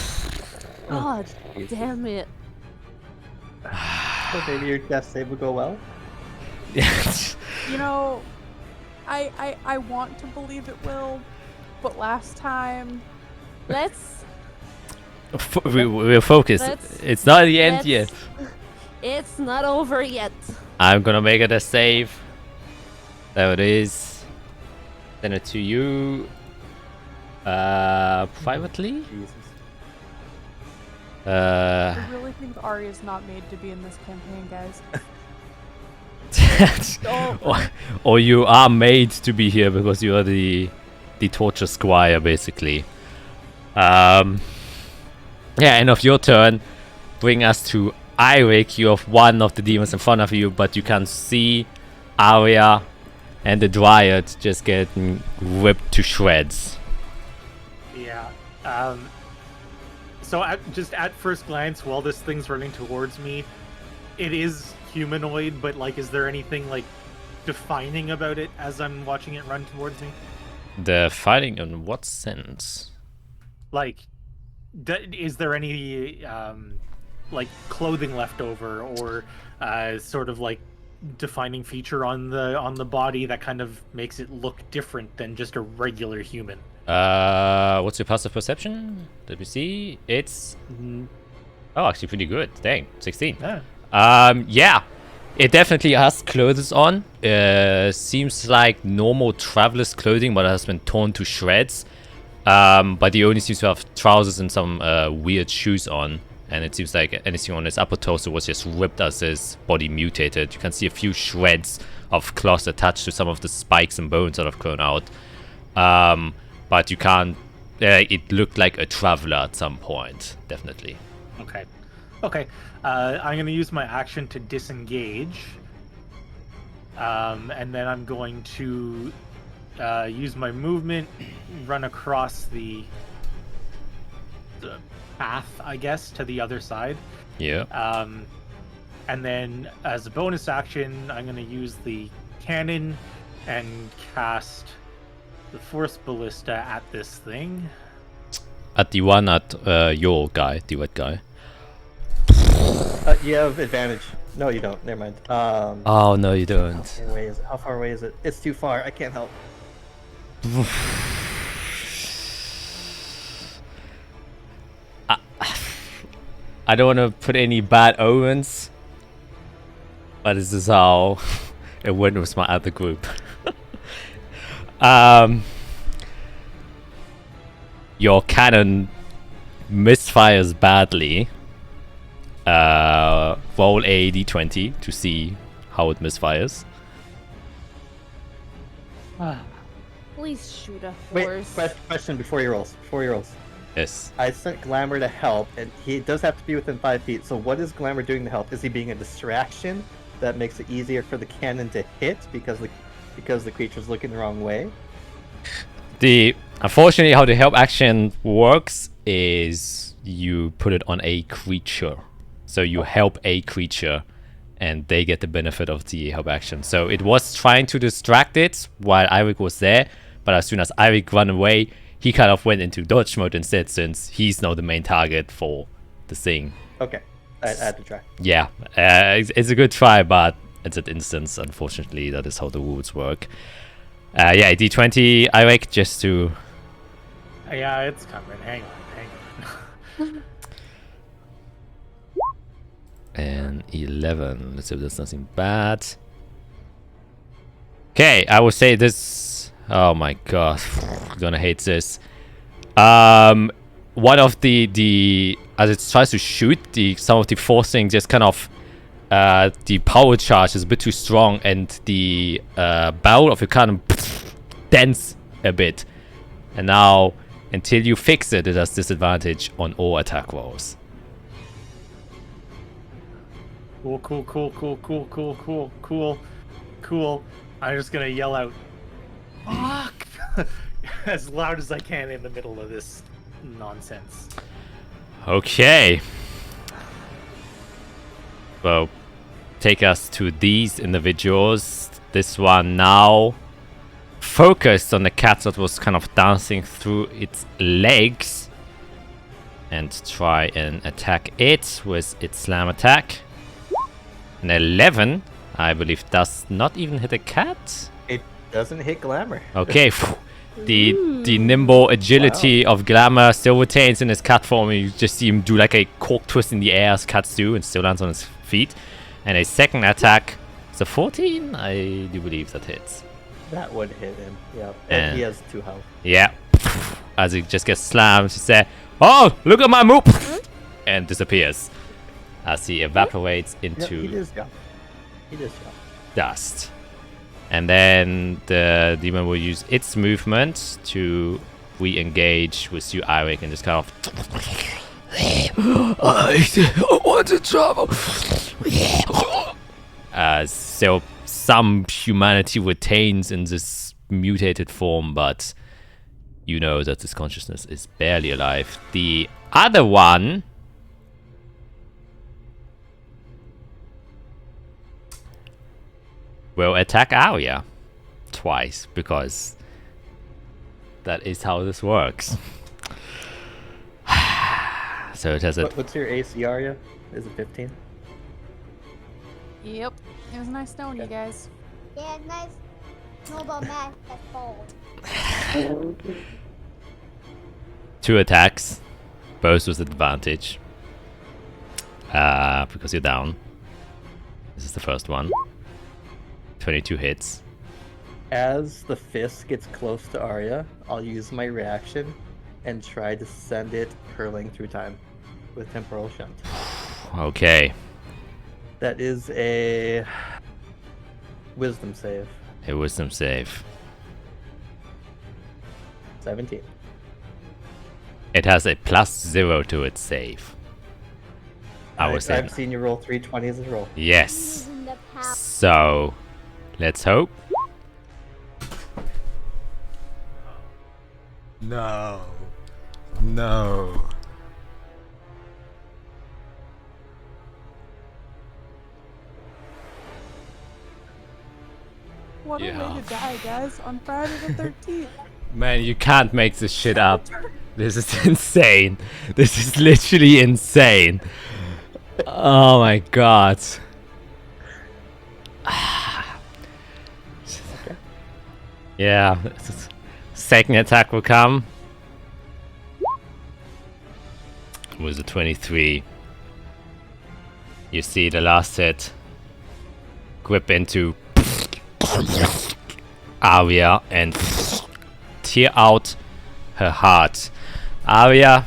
God damn it. So maybe your death save will go well. I want to believe it will, but last time... Let's We're focused. Let's- It's not the end yet. It's not over yet. I'm gonna make it a save. There it is. Send it to you. Privately. Jesus. I really think Arya's not made to be in this campaign, guys. or you are made to be here because you are the torture squire, basically. Yeah, end of your turn. Bring us to Eirik. You have one of the demons in front of you, but you can see Arya and the Dryad just getting ripped to shreds. Yeah. So at first glance, while this thing's running towards me, it is humanoid, but like, is there anything like defining about it as I'm watching it run towards me? The fighting in what sense? Like, is there any like clothing left over, or sort of like defining feature on the body that kind of makes it look different than just a regular human? What's your passive perception? Let me see. It's actually pretty good. Dang, 16. Yeah. Yeah, it definitely has clothes on. Seems like normal traveler's clothing, but it has been torn to shreds. But he only seems to have trousers and some weird shoes on. And it seems like anything on his upper torso was just ripped as his body mutated. You can see a few shreds of cloth attached to some of the spikes and bones that have grown out. But you can't... it looked like a traveler at some point, definitely. Okay. Okay. I'm going to use my action to disengage. And then I'm going to use my movement, run across the path, I guess, to the other side. Yeah. And then as a bonus action, I'm going to use the cannon and cast the Force Ballista at this thing. At the one at your guy, the red guy. You have advantage. No, you don't. Never mind. Oh, no, you don't. How far away is it? It's too far. I can't help. I don't want to put any bad omens, but this is how it went with my other group. Your cannon misfires badly. Roll a d20 to see how it misfires. Please shoot a Wait, horse. question before he rolls. Yes. I sent Glamour to help, and he does have to be within 5 feet. So what is Glamour doing to help? Is he being a distraction that makes it easier for the cannon to hit because the creature's looking the wrong way? Unfortunately, how the help action works is you put it on a creature. So you help a creature, and they get the benefit of the help action. So it was trying to distract it while Eirik was there, but as soon as Eirik ran away, he kind of went into dodge mode instead, since he's now the main target for the thing. Okay, I had to try. Yeah, it's a good try, but it's an instance. Unfortunately, that is how the rules work. Yeah, d20, Eirik, just to... Yeah, it's coming. Hang on. And 11. Let's see if there's nothing bad. Okay, I would say this... Oh my god, I'm gonna hate this. One of the as it tries to shoot, some of the forcing just kind of the power charge is a bit too strong, and the barrel of your cannon dents a bit. And now, until you fix it, it has disadvantage on all attack rolls. Cool. I'm just gonna yell out, "Fuck!" as loud as I can in the middle of this nonsense. Okay. Well, take us to these individuals. This one now focused on the cat that was kind of dancing through its legs, and try and attack it with its slam attack. An 11, I believe, does not even hit a cat. It doesn't hit Glamour. Okay, the nimble agility of Glamour still retains in his cat form. You just see him do like a cork twist in the air as cats do, and still lands on his feet. And a second attack So 14, I do believe that hits. That would hit him. Yeah. And- And he has 2 health. Yeah. As he just gets slammed, he says, "Oh, look at my move!" and disappears as he evaporates Yep, into he does jump. He does jump. dust. And then the demon will use its movement to re-engage with you, Eirik, and just kind of I want to travel. So some humanity retains in this mutated form, but you know that this consciousness is barely alive. The other one will attack Arya twice, because that is how this works. So it has a What's your AC, Arya? Is it 15? Yep. It was nice knowing you guys. Yeah, nice. Mobile math, that's bold. 2 attacks, both with advantage. Because you're down. This is the first one. 22 hits. As the fist gets close to Arya, I'll use my reaction and try to send it hurling through time with temporal shunt. Okay, That is a wisdom save. a wisdom save. 17. It has a +0 to its save. I've seen you roll 3 20s in a roll. Yes. Using the power. So, let's hope. No. No. What a Yeah. way to die, guys, on Friday the 13th. Man, you can't make this shit up. This is insane. This is literally insane. Oh my god. Yeah. Second attack will come. With a 23. You see the last hit. Grip into Arya and tear out her heart. Arya,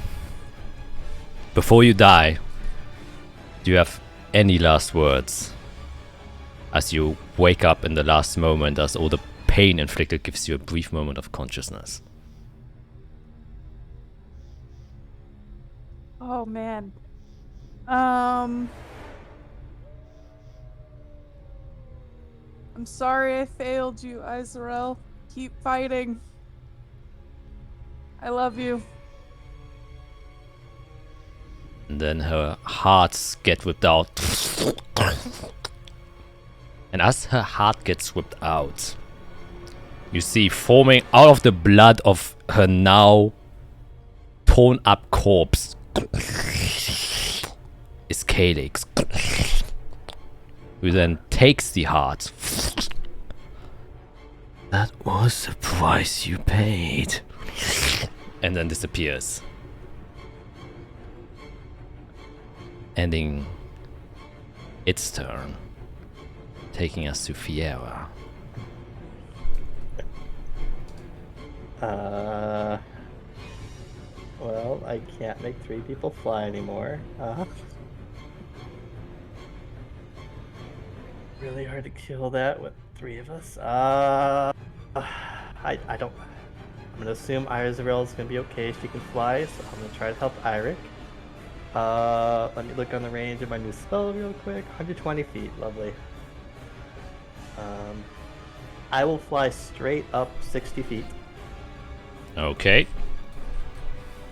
before you die, do you have any last words? As you wake up in the last moment, as all the pain inflicted gives you a brief moment of consciousness. Oh man. I'm sorry I failed you, Izrael. Keep fighting. I love you. And then her hearts get whipped out. And as her heart gets whipped out, you see forming out of the blood of her now torn up corpse is Calyx, who then takes the heart. That was the price you paid. And then disappears. Ending its turn. Taking us to Fiera. Well, I can't make 3 people fly anymore. Really hard to kill that with 3 of us. I don't. I'm gonna assume Izrael is gonna be okay. She can fly, so I'm gonna try to help Eirik. Let me look on the range of my new spell real quick. 120 feet, lovely. I will fly straight up 60 feet. Okay.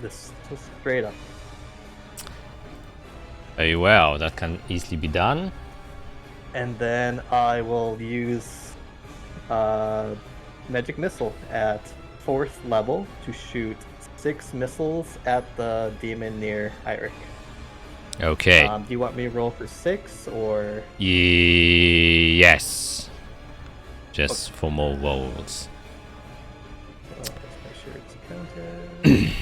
Just straight up. Very well. That can easily be done. And then I will use magic missile at 4th level to shoot 6 missiles at the demon near Eirik. Okay. Do you want me to roll for 6 or? Yes. Just for more rolls. Let's make sure it's counted.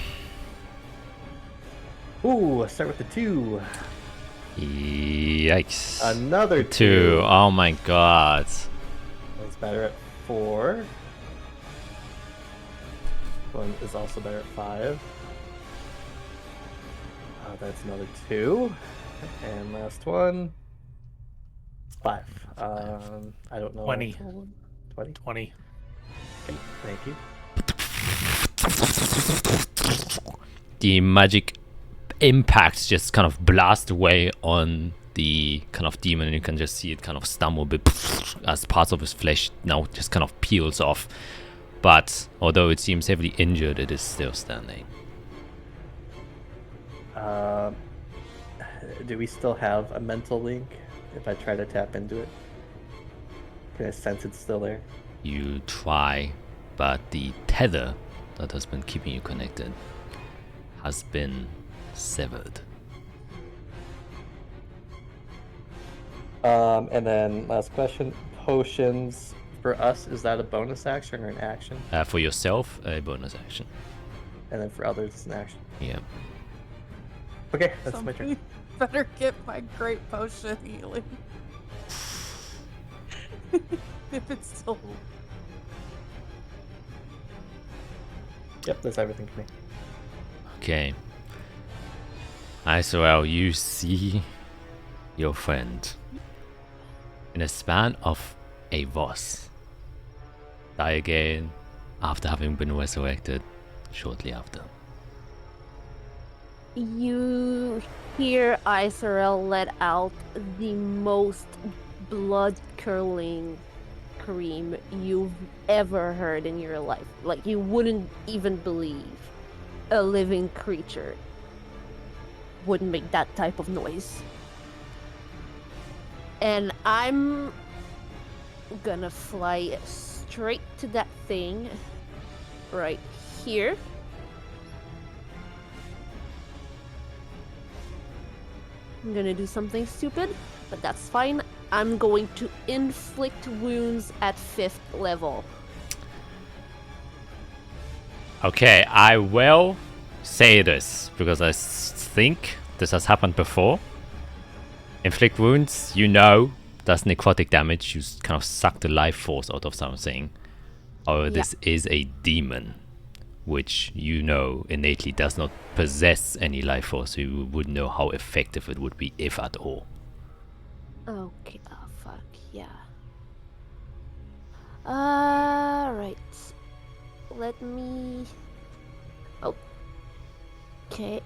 Ooh, I start with the 2. Yikes. Another 2. Oh my god. One's better at 4. One is also better at 5. That's another 2. And last one. 5. I don't know. 20. 20? 20. Okay, thank you. The magic impacts just kind of blast away on the kind of demon, and you can just see it kind of stumble a bit as parts of his flesh now just kind of peels off. But although it seems heavily injured, it is still standing. Do we still have a mental link if I try to tap into it? Can I sense it's still there? You try, but the tether that has been keeping you connected has been severed. And then last question, potions for us, is that a bonus action or an action? For yourself, a bonus action. And then for others, it's an action. Yeah. Okay, that's my Somebody turn. better get my great potion healing. If it's still. Yep, that's everything for me. Okay. Israel, you see your friend in a span of a Voss die again after having been resurrected shortly after. You hear Iserel let out the most blood-curdling scream you've ever heard in your life. Like, you wouldn't even believe a living creature wouldn't make that type of noise. And I'm gonna fly straight to that thing right here. I'm gonna do something stupid, but that's fine. I'm going to inflict wounds at 5th level. Okay, I will say this because I think this has happened before. Inflict wounds, you know, does necrotic damage. You kind of suck the life force out of something. However, this is a demon, which you know innately does not possess any life force, so you would know how effective it would be, if at all. Okay, oh fuck, yeah. Right. Let me... Okay,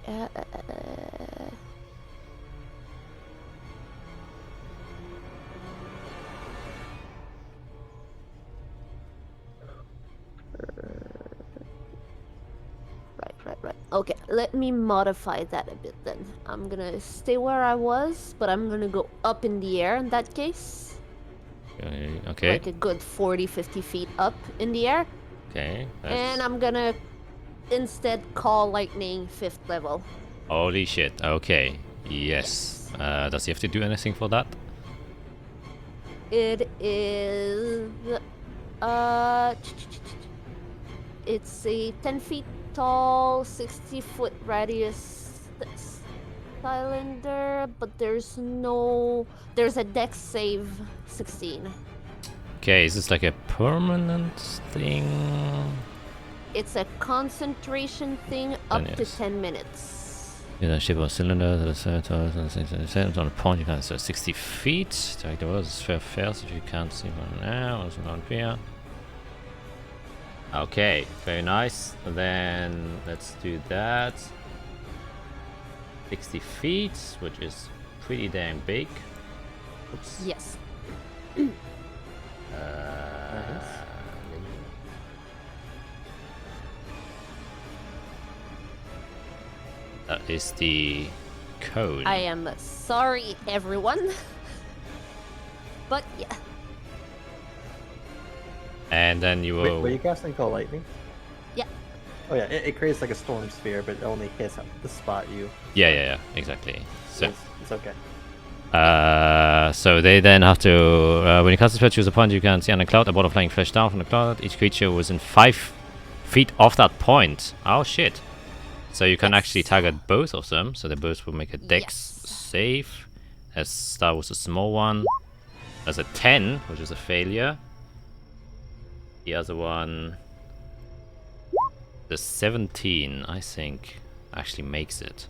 Right. Okay, let me modify that a bit then. I'm gonna stay where I was, but I'm gonna go up in the air in that case. Okay. Like a good 40-50 feet up in the air. Okay. And I'm gonna instead call lightning 5th level. Holy shit. Okay. Yes. Does he have to do anything for that? It is... It's a 10 feet tall, 60-foot radius cylinder, but there's a dex save 16. Okay, is this like a permanent thing? It's a concentration thing up Then to yes. 10 minutes. In a ship or cylinder, on a point, you can so 60 feet. Direct the words fair fails if you can't see one now. Also not here. Okay, very nice. Then let's do that. 60 feet, which is pretty damn big. Oops. Yes. That is the code. I am sorry, everyone. But yeah. And then you will. Wait, were you casting Call Lightning? Yeah. Oh yeah, it creates like a storm sphere, but it only hits the spot you. Yeah, exactly. So. It's okay. So they then have to, when you cast a spell, choose a point you can see on the cloud, a ball of flying flesh down from the cloud. Each creature within 5 feet of that point. Oh shit. So you can actually target both of them, so they both will make a dex save. Let's start with a small one. There's a 10, which is a failure. The other one, the 17, I think, actually makes it.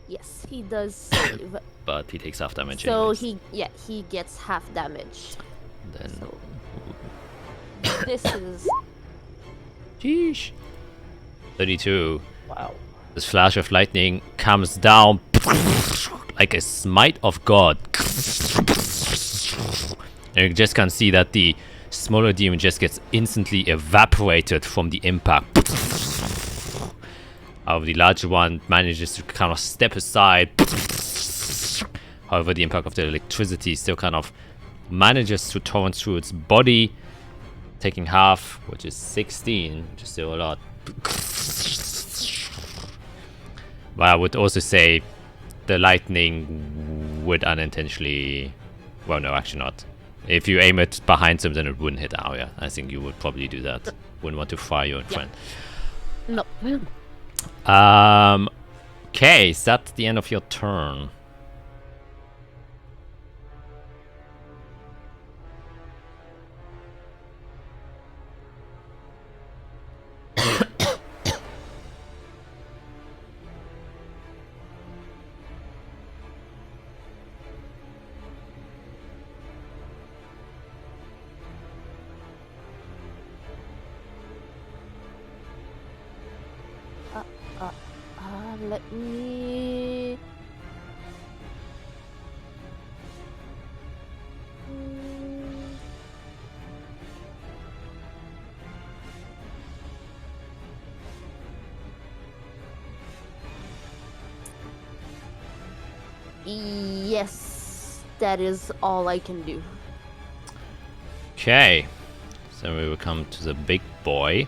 Yes, he does save. But he takes half damage. So anyways. he gets half damage. Then, So this is sheesh. 32. Wow. This flash of lightning comes down like a smite of God. And you just can see that the smaller demon just gets instantly evaporated from the impact. However, the larger one manages to kind of step aside. However, the impact of the electricity still kind of manages to torrent through its body, taking half, which is 16, which is still a lot. But I would also say the lightning would unintentionally... Well, no, actually not. If you aim it behind them, then it wouldn't hit Arya. I think you would probably do that. Wouldn't want to fire your own friend. no. Okay, is that the end of your turn? Let me. Yes, that is all I can do. Okay, so we will come to the big boy.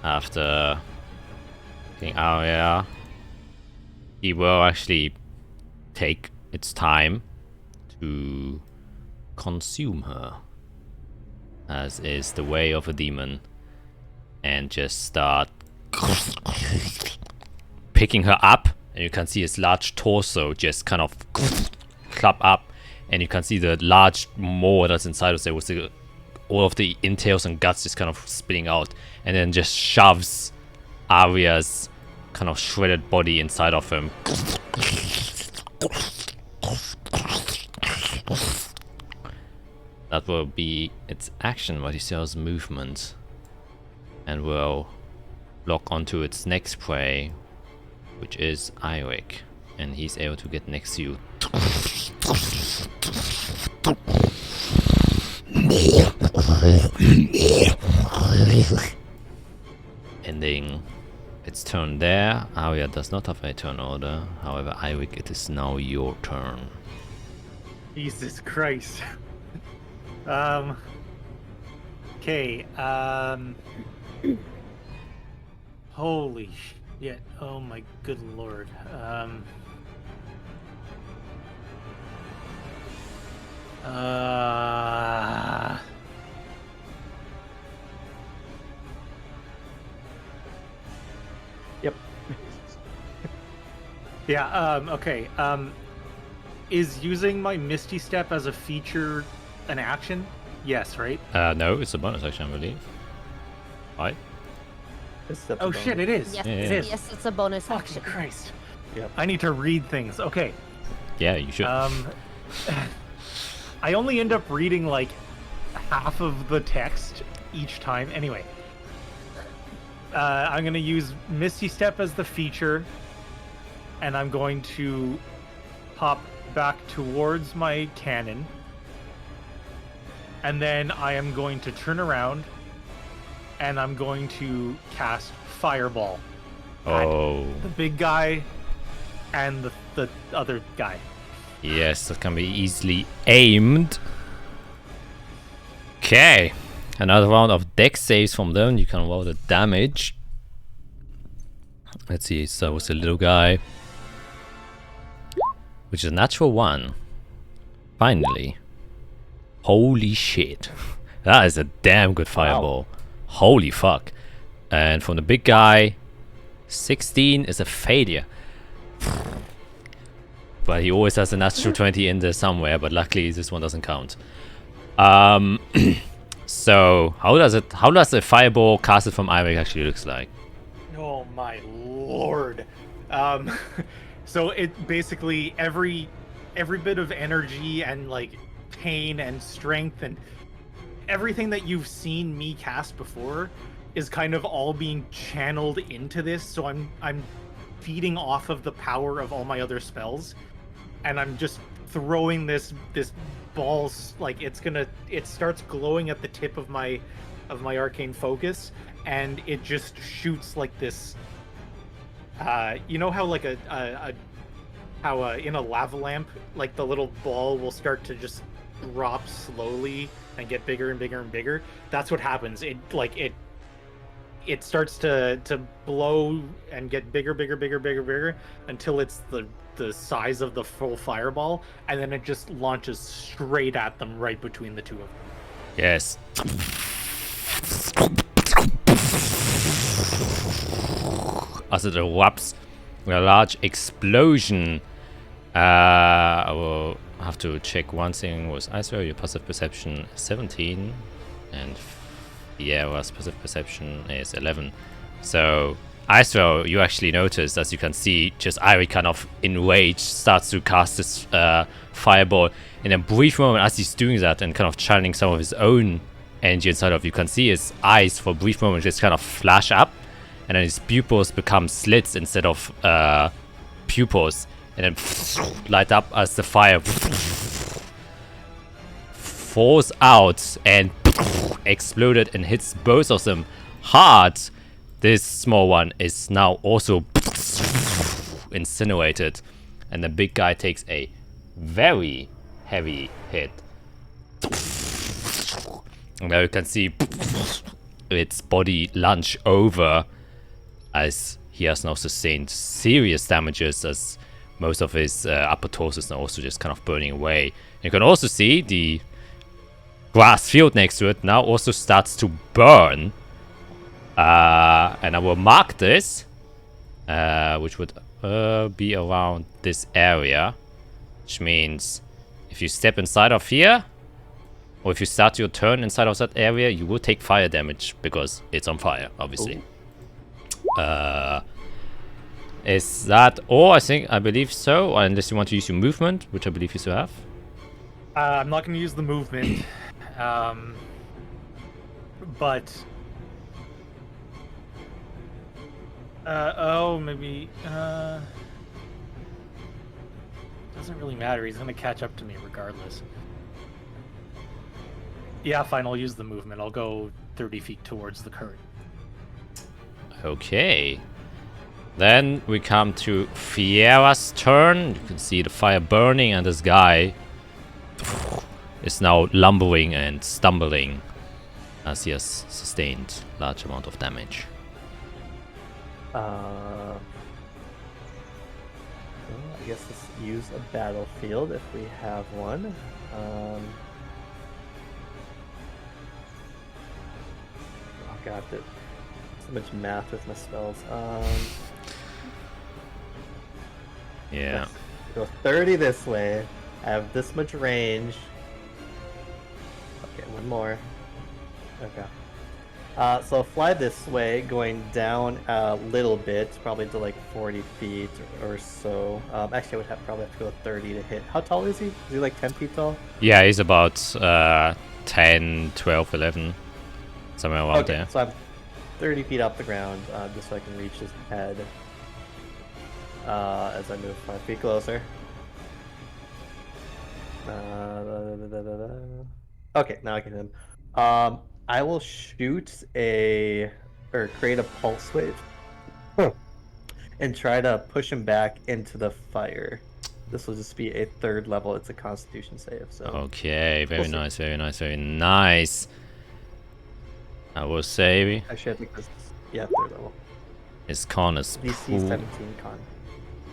After getting Arya, he will actually take its time to consume her, as is the way of a demon, and just start picking her up. And you can see his large torso just kind of club up, and you can see the large maw that's inside of there with all of the entails and guts just kind of spilling out, and then just shoves Arya's kind of shredded body inside of him. That will be its action, but he still has movement, and will lock onto its next prey, which is Eirik, and he's able to get next to you. Ending its turn there. Arya does not have a turn order. However, Eirik, it is now your turn. Jesus Christ. Okay. Holy shit. Oh my good lord. Yep. Yeah, okay. Is using my Misty Step as a feature an action? Yes, right? No, it's a bonus action, I believe. Right? Oh shit, it is. Yes, Yeah. yes, it's a bonus Fucking action. Christ. Yep. I need to read things. Okay. Yeah, you should. I only end up reading like half of the text each time. Anyway, I'm going to use Misty Step as the feature, and I'm going to pop back towards my cannon, and then I am going to turn around, and I'm going to cast Fireball at Oh, the big guy and the other guy. yes, that can be easily aimed. Okay, another round of dex saves from them. You can roll the damage. Let's see, so with the little guy, which is a natural 1. Finally. Holy shit. That is a damn good fireball. Holy fuck. And from the big guy, 16 is a failure. but he always has a natural 20 in there somewhere, but luckily this one doesn't count. So how does a fireball casted from Irik actually looks like? Oh my lord. So it basically every bit of energy and like pain and strength and everything that you've seen me cast before is kind of all being channeled into this. So I'm feeding off of the power of all my other spells, and I'm just throwing this ball, like it starts glowing at the tip of my arcane focus, and it just shoots like this. You know how like in a lava lamp, like the little ball will start to just drop slowly and get bigger and bigger and bigger. That's what happens. It starts to blow and get bigger until it's the size of the full fireball, and then it just launches straight at them right between the two of them. Yes. As it erupts with a large explosion. I will have to check one thing. Was Icewear your passive perception 17, and Fiera's passive perception is 11. So Icewear, you actually notice, as you can see, just Irik kind of enraged starts to cast this fireball. In a brief moment, as he's doing that and kind of channeling some of his own energy inside of, you can see his eyes for a brief moment just kind of flash up, and then his pupils become slits instead of pupils, and then light up as the fire falls out and exploded and hits both of them hard. This small one is now also incinerated, and the big guy takes a very heavy hit. And now you can see its body lunge over, as he has now sustained serious damages, as most of his upper torso is now also just kind of burning away. You can also see the grass field next to it now also starts to burn. And I will mark this, which would be around this area, which means if you step inside of here, or if you start your turn inside of that area, you will take fire damage because it's on fire, obviously. Is that all? I believe so, unless you want to use your movement, which I believe you still have. I'm not going to use the movement, but maybe doesn't really matter. He's going to catch up to me regardless. Yeah, fine. I'll use the movement. I'll go 30 feet towards the current. Okay. Then we come to Fiera's turn. You can see the fire burning, and this guy is now lumbering and stumbling as he has sustained a large amount of damage. I guess let's use a battlefield if we have one. Oh god, so much math with my spells. Yeah. Go 30 this way. I have this much range. Okay, one more. Okay. So fly this way, going down a little bit, probably to like 40 feet or so. Actually, I would probably have to go 30 to hit. How tall is he? Is he like 10 feet tall? Yeah, he's about 10, 12, 11. Somewhere around there. So I'm 30 feet off the ground, just so I can reach his head as I move 5 feet closer. Okay, now I can hit him. I will shoot create a pulse wave and try to push him back into the fire. This will just be a 3rd level. It's a Constitution save. So okay, very nice, very nice, very nice. I will say. Actually, I think this is 3rd level. His con is DC 17 con.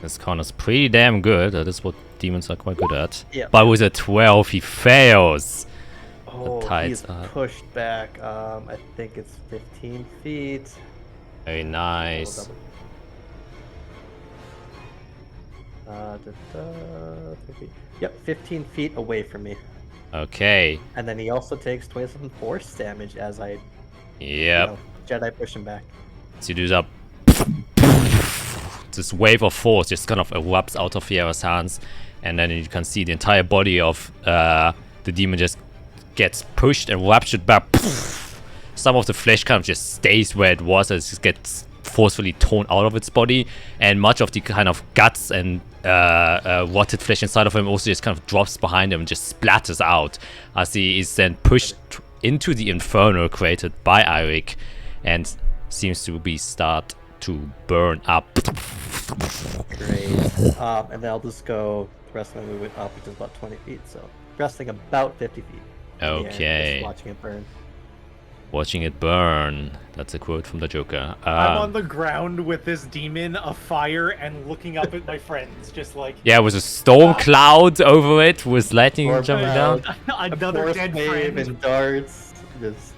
His con is pretty damn good. That is what demons are quite good at. Yeah. But with a 12, he fails. Oh, he's pushed back. I think it's 15 feet. Very nice. Yep, 15 feet away from me. Okay. And then he also takes 27 force damage as I Yep. Jedi push him back. So you do that. This wave of force just kind of erupts out of Fiera's hands, and then you can see the entire body of the demon just gets pushed and raptured back. Some of the flesh kind of just stays where it was as it just gets forcefully torn out of its body, and much of the kind of guts and rotted flesh inside of him also just kind of drops behind him and just splatters out as he is then pushed into the inferno created by Eirik and seems to be start to burn up. Great. And then I'll just go the rest of my movement up, which is about 20 feet, so resting about 50 feet. Okay. Just watching it burn. Watching it burn. That's a quote from the Joker. I'm on the ground with this demon of fire and looking up at my friends, just like... Yeah, with a storm cloud over it, with lightning jumping down. Another dead friend. And darts. Just...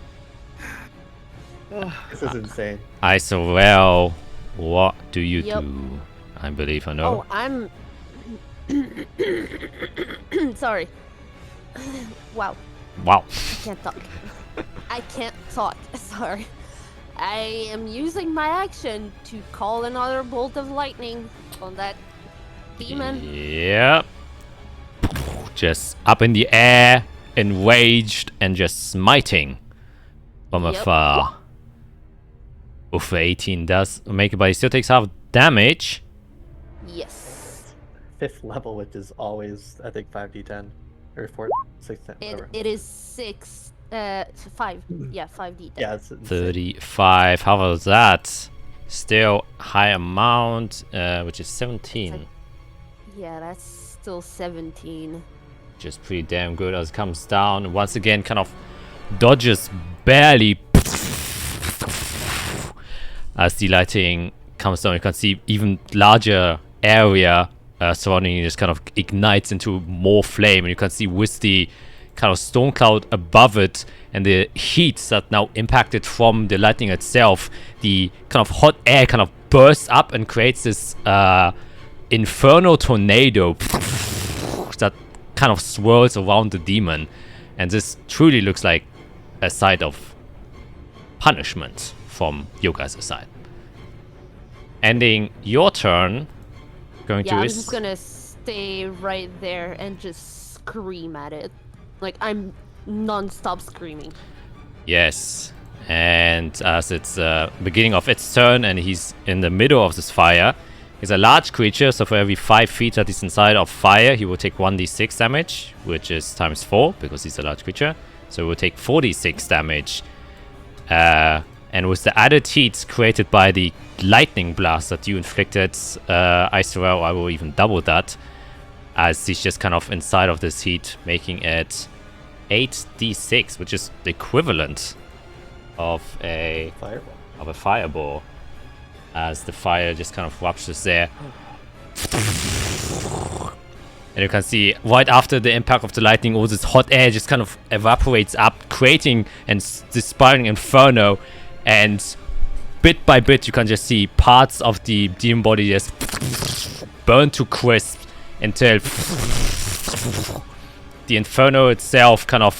This is insane. I swear, what do you do? I believe I know. Oh, I'm... Sorry. Wow. Wow. I can't talk. I can't talk. Sorry. I am using my action to call another bolt of lightning on that demon. Yep. Just up in the air, enraged, and just smiting from afar. Oof, 18 does make it, but he still takes half damage. Yes. 5th level, which is always, I think, 5d10. Or 4, 6, 10, whatever. It is 5. Yeah, 5d10. Yeah, it's insane. 35. How about that? Still high amount, which is 17. Yeah, that's still 17. Just pretty damn good as it comes down. Once again, kind of dodges barely as the lighting comes down. You can see even larger area surrounding you just kind of ignites into more flame, and you can see with the kind of storm cloud above it and the heat that now impacted from the lightning itself, the kind of hot air kind of bursts up and creates this inferno tornado that kind of swirls around the demon, and this truly looks like a side of punishment from your guys' side. Ending your turn, going to I'm just gonna stay right there and just scream at it. Like, I'm non-stop screaming. Yes, and as it's beginning of its turn and he's in the middle of this fire, he's a large creature, so for every 5 feet that he's inside of fire, he will take 1d6 damage, which is times 4 because he's a large creature. So he will take 46 damage. And with the added heat created by the lightning blast that you inflicted, I swear I will even double that, as he's just kind of inside of this heat, making it 8d6, which is the equivalent of a fireball, as the fire just kind of ruptures there. And you can see right after the impact of the lightning, all this hot air just kind of evaporates up, creating and this spiraling inferno. And bit by bit, you can just see parts of the demon body just burn to crisp until the inferno itself kind of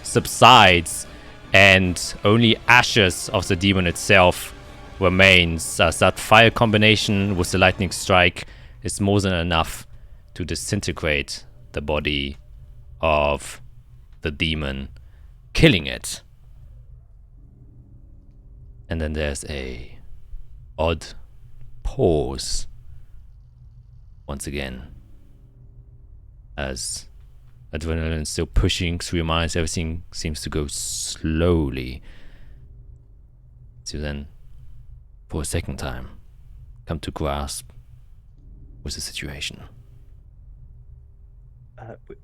subsides, and only ashes of the demon itself remains, as that fire combination with the lightning strike is more than enough to disintegrate the body of the demon, killing it. And then there's a odd pause once again, as adrenaline is still pushing through your minds. Everything seems to go slowly. So then, for a second time, come to grasp with the situation.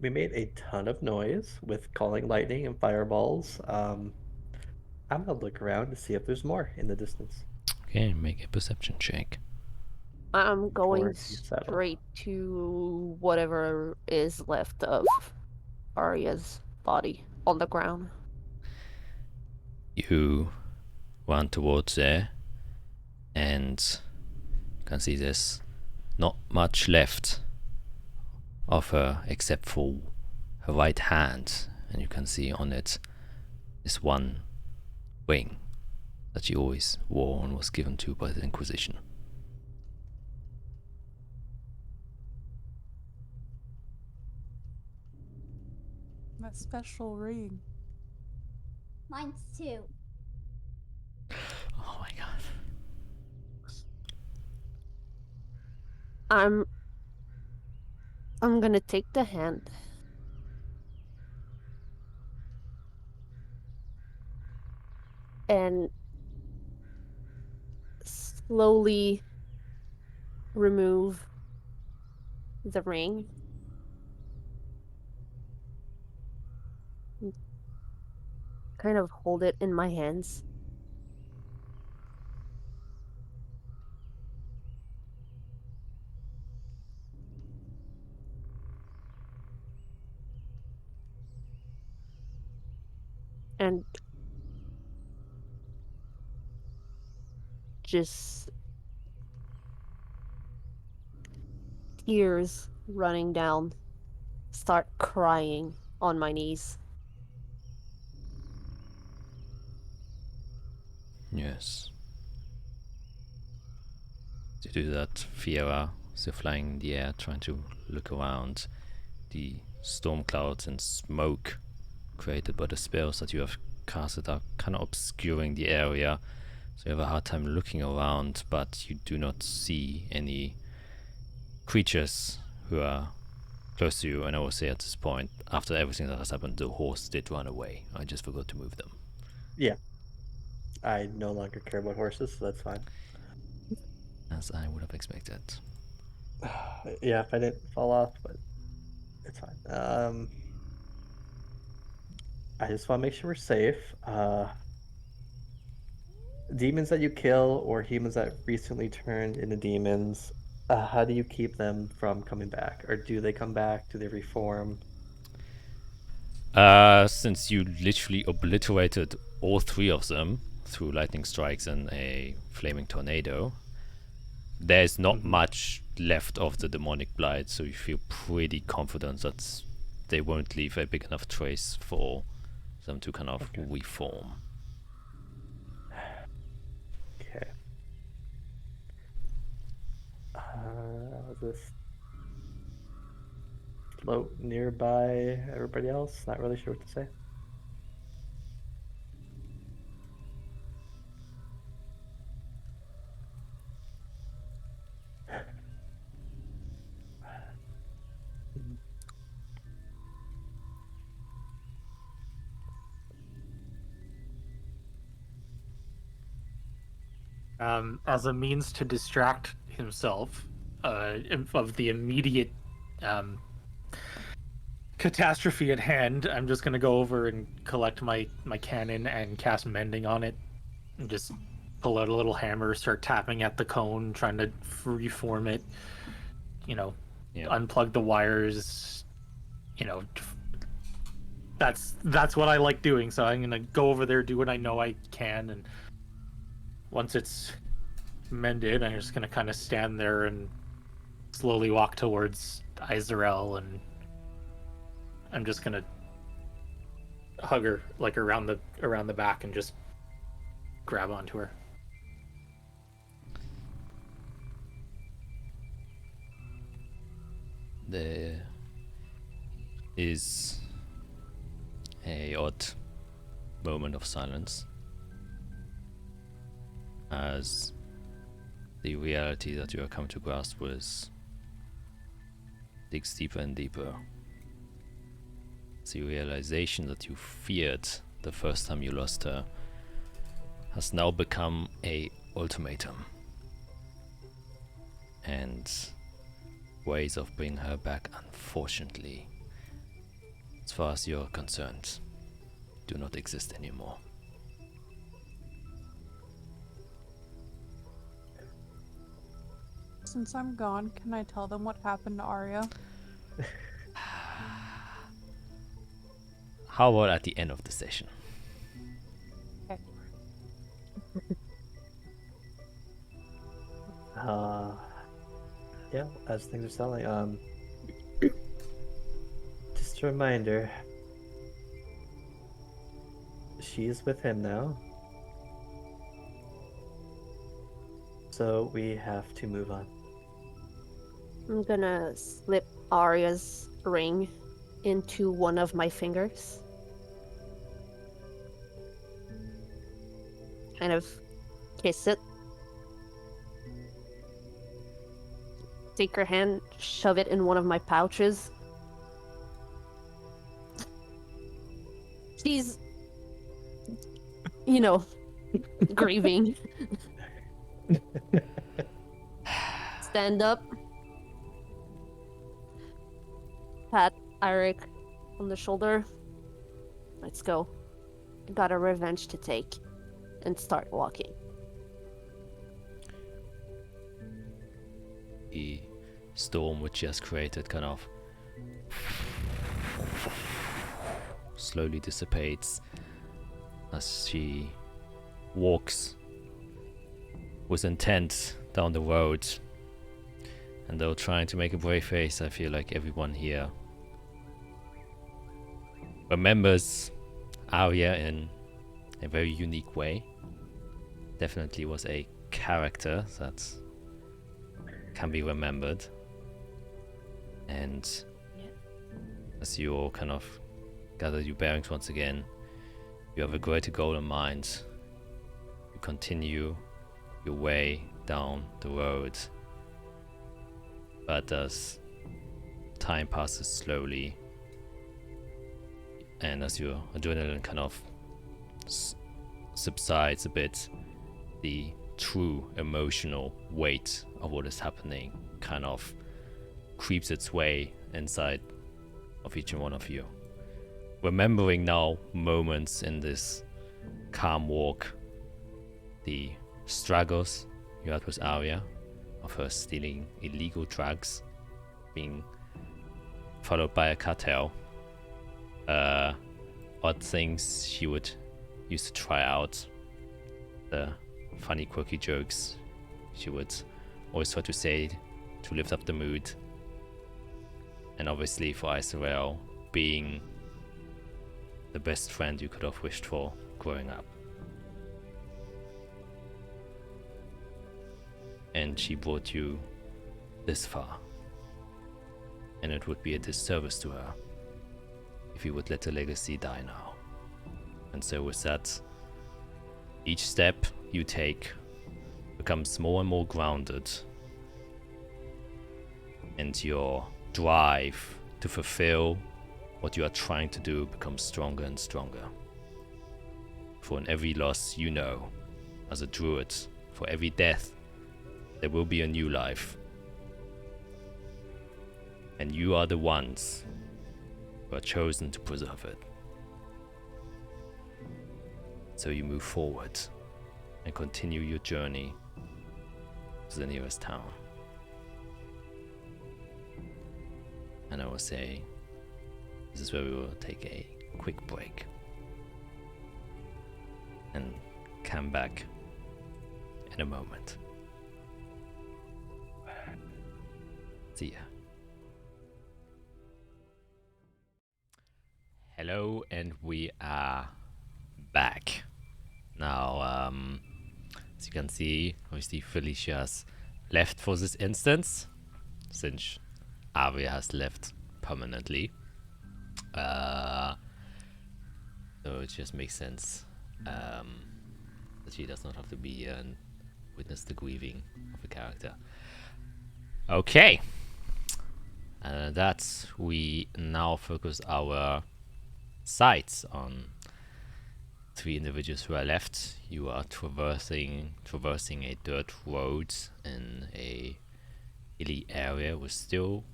We made a ton of noise with calling lightning and fireballs. I'm gonna look around to see if there's more in the distance. Okay, make a perception check. I'm going Towards the saddle. straight to whatever is left of Arya's body on the ground. You run towards there, and you can see this not much left of her except for her right hand, and you can see on it is one ring that she always wore and was given to by the Inquisition. That special ring. Mine's too. Oh my god. I'm gonna take the hand. And slowly remove the ring. Kind of hold it in my hands. And just tears running down, start crying on my knees. Yes. To do that, Fiera is flying in the air, trying to look around. The storm clouds and smoke created by the spells that you have casted are kind of obscuring the area, so you have a hard time looking around, but you do not see any creatures who are close to you. And I will say at this point, after everything that has happened, the horse did run away. I just forgot to move them. Yeah. I no longer care about horses, so that's fine. As I would have expected. Yeah, if I didn't fall off, but it's fine. I just want to make sure we're safe. Demons that you kill or humans that recently turned into demons, how do you keep them from coming back? Or do they come back? Do they reform? Since you literally obliterated all three of them through lightning strikes and a flaming tornado, there's not much left of the demonic blight, so you feel pretty confident that they won't leave a big enough trace for them to kind of reform. Okay. I'll just float nearby everybody else. Not really sure what to say. As a means to distract himself of the immediate catastrophe at hand, I'm just gonna go over and collect my cannon and cast mending on it, and just pull out a little hammer, start tapping at the cone, trying to reform it. You know, unplug the wires. You know, that's what I like doing. So I'm gonna go over there, do what I know I can, and once it's mended, I'm just gonna kind of stand there and slowly walk towards Izarel, and I'm just gonna hug her like around the back and just grab onto her. There is a odd moment of silence as the reality that you have come to grasp with digs deeper and deeper. The realization that you feared the first time you lost her has now become a ultimatum, and ways of bringing her back, unfortunately, as far as you're concerned, do not exist anymore. Since I'm gone, can I tell them what happened to Arya? How about at the end of the session? Okay. Yeah, as things are selling, just a reminder, she's with him now. So we have to move on. I'm gonna slip Arya's ring into one of my fingers. Kind of kiss it. Take her hand, shove it in one of my pouches. She's, grieving. Stand up. Pat Eirik on the shoulder. Let's go. I got a revenge to take. And start walking. The storm which she has created kind of slowly dissipates as she walks with intent down the road. And though trying to make a brave face, I feel like everyone here remembers Arya in a very unique way. Definitely was a character that can be remembered. And as you all kind of gather your bearings once again, you have a greater goal in mind. You continue your way down the road. But as time passes slowly, and as your adrenaline kind of subsides a bit, the true emotional weight of what is happening kind of creeps its way inside of each and one of you. Remembering now moments in this calm walk, the struggles you had with Arya, of her stealing illegal drugs, being followed by a cartel, odd things she would used to try out, the funny quirky jokes she would always try to say to lift up the mood, and obviously for Israel being the best friend you could have wished for growing up. And she brought you this far, and it would be a disservice to her if you would let the legacy die now. And so with that, each step you take becomes more and more grounded, and your drive to fulfill what you are trying to do becomes stronger and stronger. For in every loss, you know, as a druid, for every death, there will be a new life. And you are the ones who are chosen to preserve it. So you move forward and continue your journey to the nearest town. And I will say, this is where we will take a quick break and come back in a moment. See ya. Hello, and we are back. Now, as you can see, obviously Felicia has left for this instance, since Arya has left permanently. So it just makes sense that she does not have to be here and witness the grieving of a character. Okay. That we now focus our sights on three individuals who are left. You are traversing a dirt road in a hilly area with still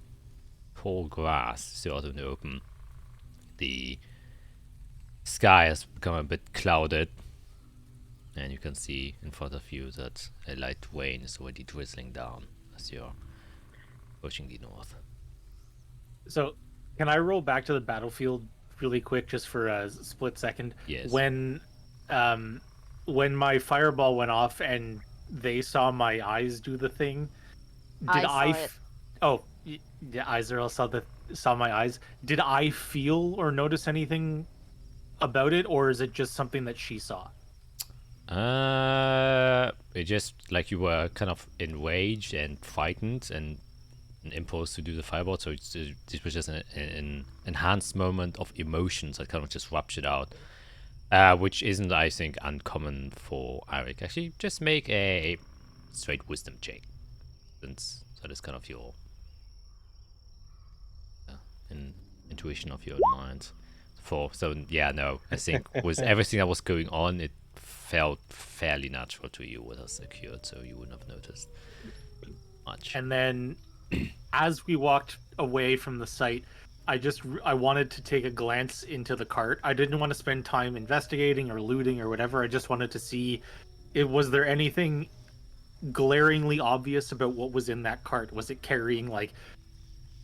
tall grass, still out in the open. The sky has become a bit clouded, and you can see in front of you that a light rain is already drizzling down as you're approaching the north. So, can I roll back to the battlefield really quick, just for a split second? Yes. When my fireball went off and they saw my eyes do the thing, did I saw it. Oh, yeah, Izrael saw my eyes. Did I feel or notice anything about it, or is it just something that she saw? It just like you were kind of enraged and frightened and an impulse to do the fireball. So this was just an enhanced moment of emotions that kind of just ruptured out, which isn't, I think, uncommon for Eric. Actually, just make a straight wisdom check, since that is kind of your intuition of your own mind. So yeah, no, I think with everything that was going on, it felt fairly natural to you what has occurred, so you wouldn't have noticed much. And then, as we walked away from the site, I wanted to take a glance into the cart. I didn't want to spend time investigating or looting or whatever. I just wanted to see, was there anything glaringly obvious about what was in that cart? Was it carrying like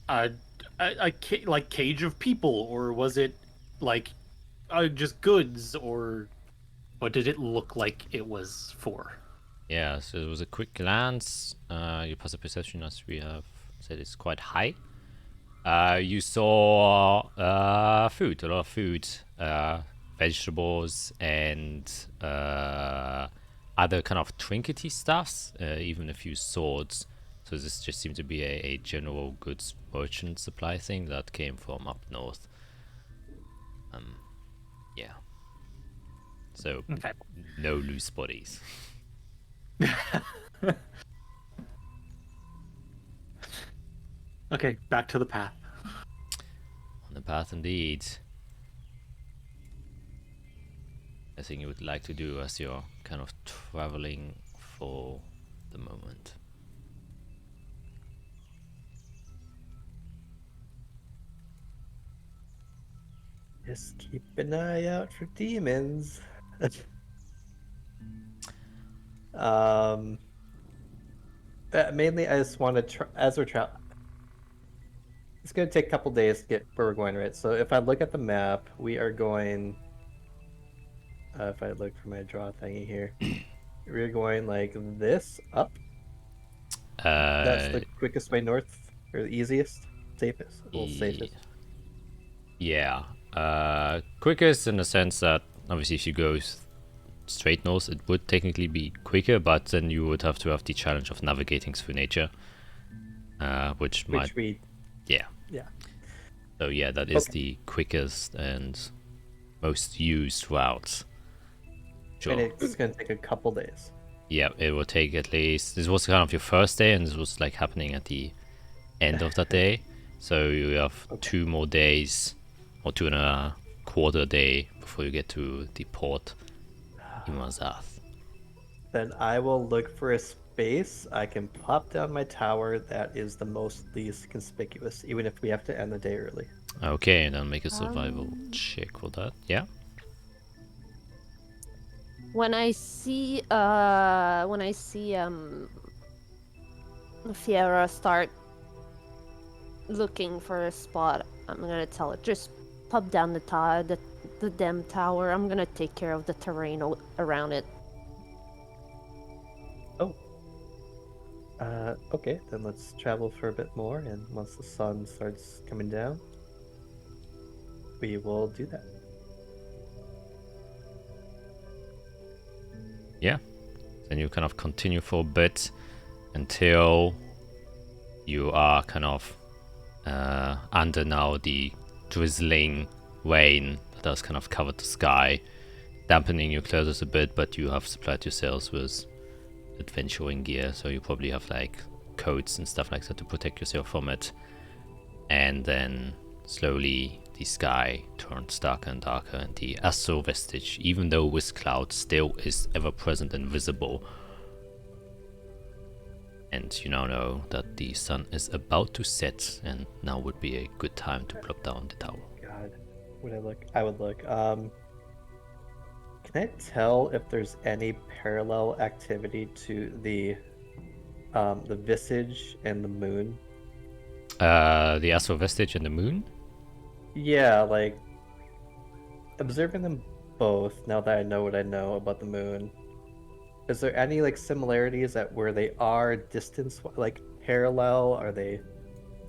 like cage of people, or was it like just goods, or what did it look like it was for? Yeah, so it was a quick glance. Your passive perception, as we have said, is quite high. You saw food, a lot of food, vegetables, and other kind of trinkety stuffs, even a few swords. So this just seemed to be a general goods merchant supply thing that came from up north. Yeah. So, Okay. no loose bodies. Okay, back to the path. On the path indeed. I think you would like to do as you're kind of traveling for the moment. Just keep an eye out for demons. Mainly I just want to try, as we're traveling. It's going to take a couple days to get where we're going, right? So if I look at the map, we are going. If I look for my draw thingy here, we're going like this up. That's the quickest way north, or the easiest, safest, safest. Yeah. Quickest in the sense that obviously if you go straight north, it would technically be quicker, but then you would have to have the challenge of navigating through nature, which might. Yeah. Yeah. So yeah, that is the quickest and most used route. Sure. And it's going to take a couple days. Yeah, it will take at least. This was kind of your first day, and this was like happening at the end of that day. So you have 2 more days, or 2.25 day before you get to the port in Azath. Then I will look for a space I can pop down my tower that is the most least conspicuous, even if we have to end the day early. Okay, and then make a survival check for that. Yeah. When I see Fiera start looking for a spot, I'm gonna tell it, just pop down the damn tower. I'm gonna take care of the terrain around it. Oh. Okay, then let's travel for a bit more, and once the sun starts coming down, we will do that. Yeah. Then you kind of continue for a bit until you are kind of under now the drizzling rain that has kind of covered the sky, dampening your clothes a bit, but you have supplied yourselves with adventuring gear, so you probably have like coats and stuff like that to protect yourself from it. And then slowly the sky turns darker and darker, and the astral vestige, even though with clouds, still is ever present and visible. And you now know that the sun is about to set, and now would be a good time to plop down the tower. God, would I look? I would look. Can I tell if there's any parallel activity to the visage and the moon? The astral vestige and the moon? Yeah, like observing them both. Now that I know what I know about the moon, is there any like similarities at where they are distance, like parallel? Are they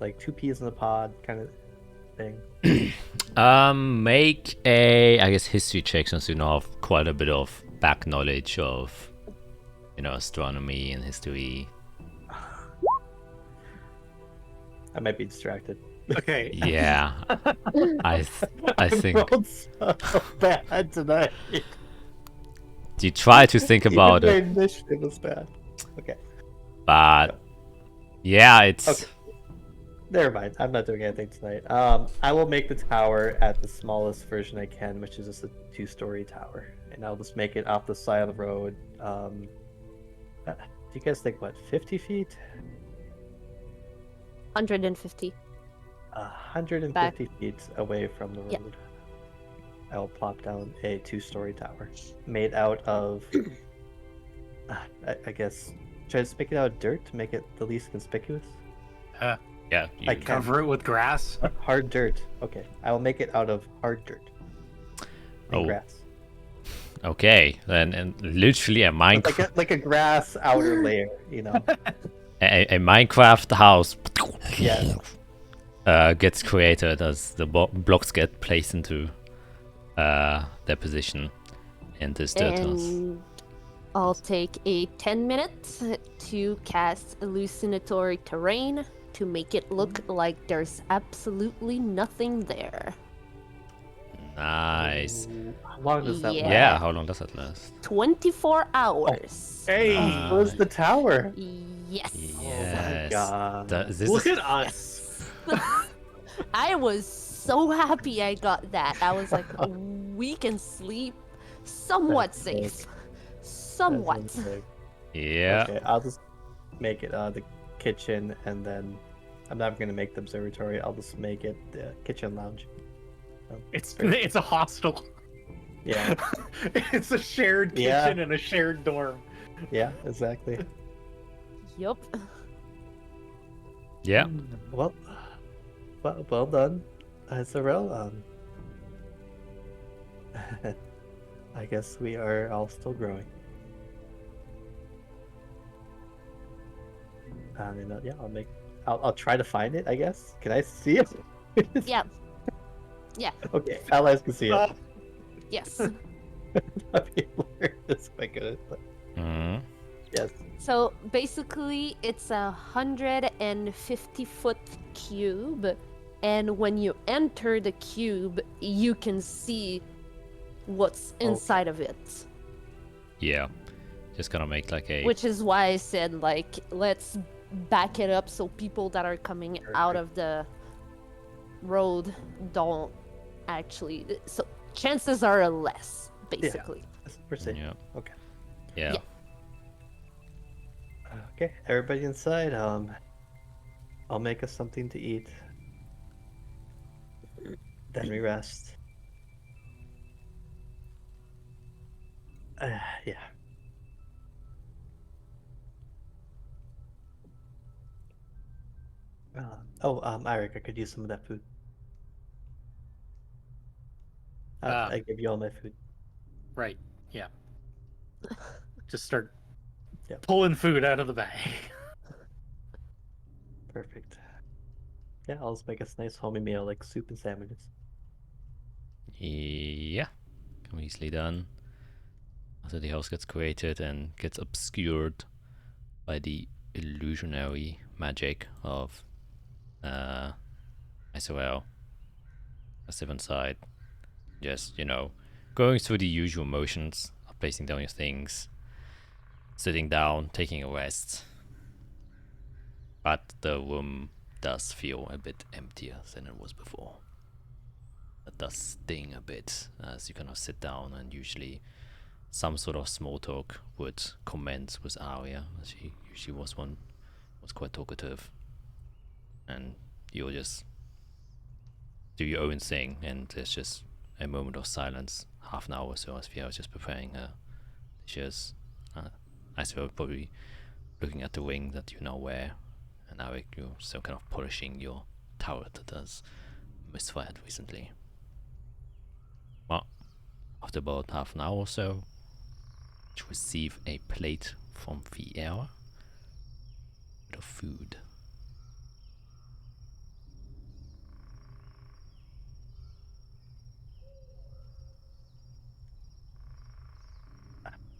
like 2 peas in a pod kind of thing. Make a, I guess, history check since you know have quite a bit of back knowledge of, astronomy and history. I might be distracted. Okay. Yeah, I think rolled so bad tonight. you try to think about Even it, my initiative was bad. Okay. but yeah, it's Okay. Never mind. I'm not doing anything tonight. I will make the tower at the smallest version I can, which is just a 2-story tower, and I'll just make it off the side of the road. Do you guys think 50 feet? 150. 150 feet away from the road. Yeah. I will plop down a 2-story tower made out of. I guess. Should I just make it out of dirt to make it the least conspicuous? yeah. I You, can. Cover it with grass. Hard dirt. Okay, I will make it out of hard dirt and Oh. grass. okay, then and literally a Minecraft, Like a grass outer layer, you know. a Minecraft house Yeah. gets created as the blocks get placed into their position in this dirt house. And I'll take a 10 minutes to cast hallucinatory terrain to make it look like there's absolutely nothing there. Nice. How long does that Yeah. last? Yeah, how long does that last? 24 hours. Hey, Where's the tower? Yes. Yes. God. This look is, at us. I was so happy I got that. I was like, we can sleep somewhat That's safe. sick. Somewhat. That's sick. yeah. Okay, I'll just make it the kitchen, and then I'm not gonna make the observatory. I'll just make it the kitchen lounge. It's a hostel. Yeah, It's a shared kitchen Yeah. and a shared dorm. yeah, exactly. Yup. Yeah. Well done, Zarel. I guess we are all still growing. And yeah, I'll try to find it. I guess. Can I see it? Yeah. Yeah. Okay, allies can see it. Yes. That'd be hilarious if I could. But Mhm. yes. So basically, it's 150-foot cube, and when you enter the cube, you can see what's inside of it. Yeah. Just gonna make like a Which is why I said, like, let's back it up so people that are coming out of the road don't actually. So chances are less, basically. We're safe. yeah. Okay. Yeah. Yeah. Okay, everybody inside. I'll make us something to eat. Then we rest. Yeah. Eric, I could use some of that food. I give you all my food. Right. Yeah. Just start Yep. pulling food out of the bag. Perfect. Yeah, I'll just make us a nice homey meal like soup and sandwiches. Yeah. Can be easily done. After the house gets created and gets obscured by the illusionary magic of SOL, passive inside. Just, going through the usual motions of placing down your things, sitting down, taking a rest. But the room does feel a bit emptier than it was before. It does sting a bit as you kind of sit down, and usually some sort of small talk would commence with Arya, as she usually was quite talkative. And you'll just do your own thing, and there's just a moment of silence, half an hour or so, as Fia was just preparing her dishes. I suppose probably looking at the ring that you now wear, and Eric, you're still kind of polishing your tower that has misfired recently. Well, after about half an hour or so, you receive a plate from the air of food.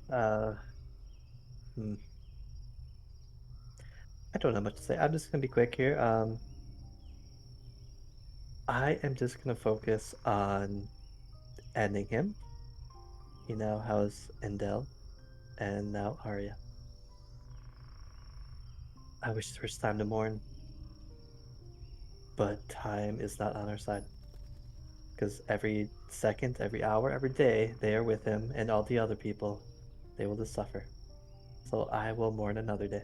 Hmm. I don't have much to say. I'm just gonna be quick here. I am just gonna focus on ending him. You know, how's Endel, and now Arya. I wish there was time to mourn, but time is not on our side. Because every second, every hour, every day, they are with him, and all the other people, they will just suffer. So I will mourn another day.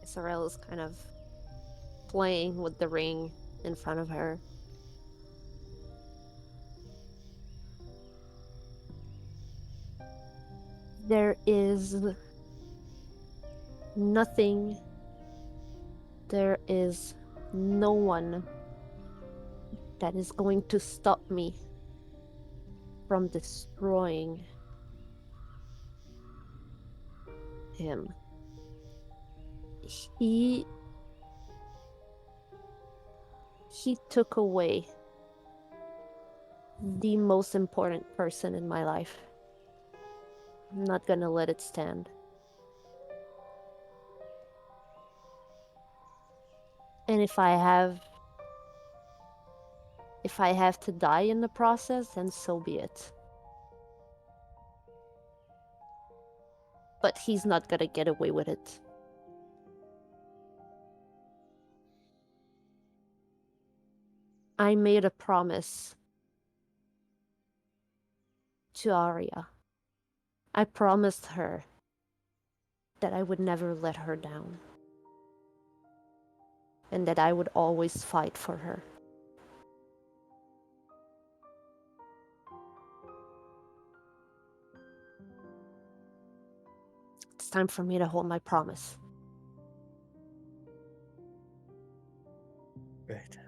Sorel is kind of playing with the ring in front of her. There is nothing, there is no one that is going to stop me from destroying him. He took away the most important person in my life. I'm not gonna let it stand. And if I have to die in the process, then so be it. But he's not gonna get away with it. I made a promise to Arya. I promised her that I would never let her down. And that I would always fight for her. It's time for me to hold my promise. Right.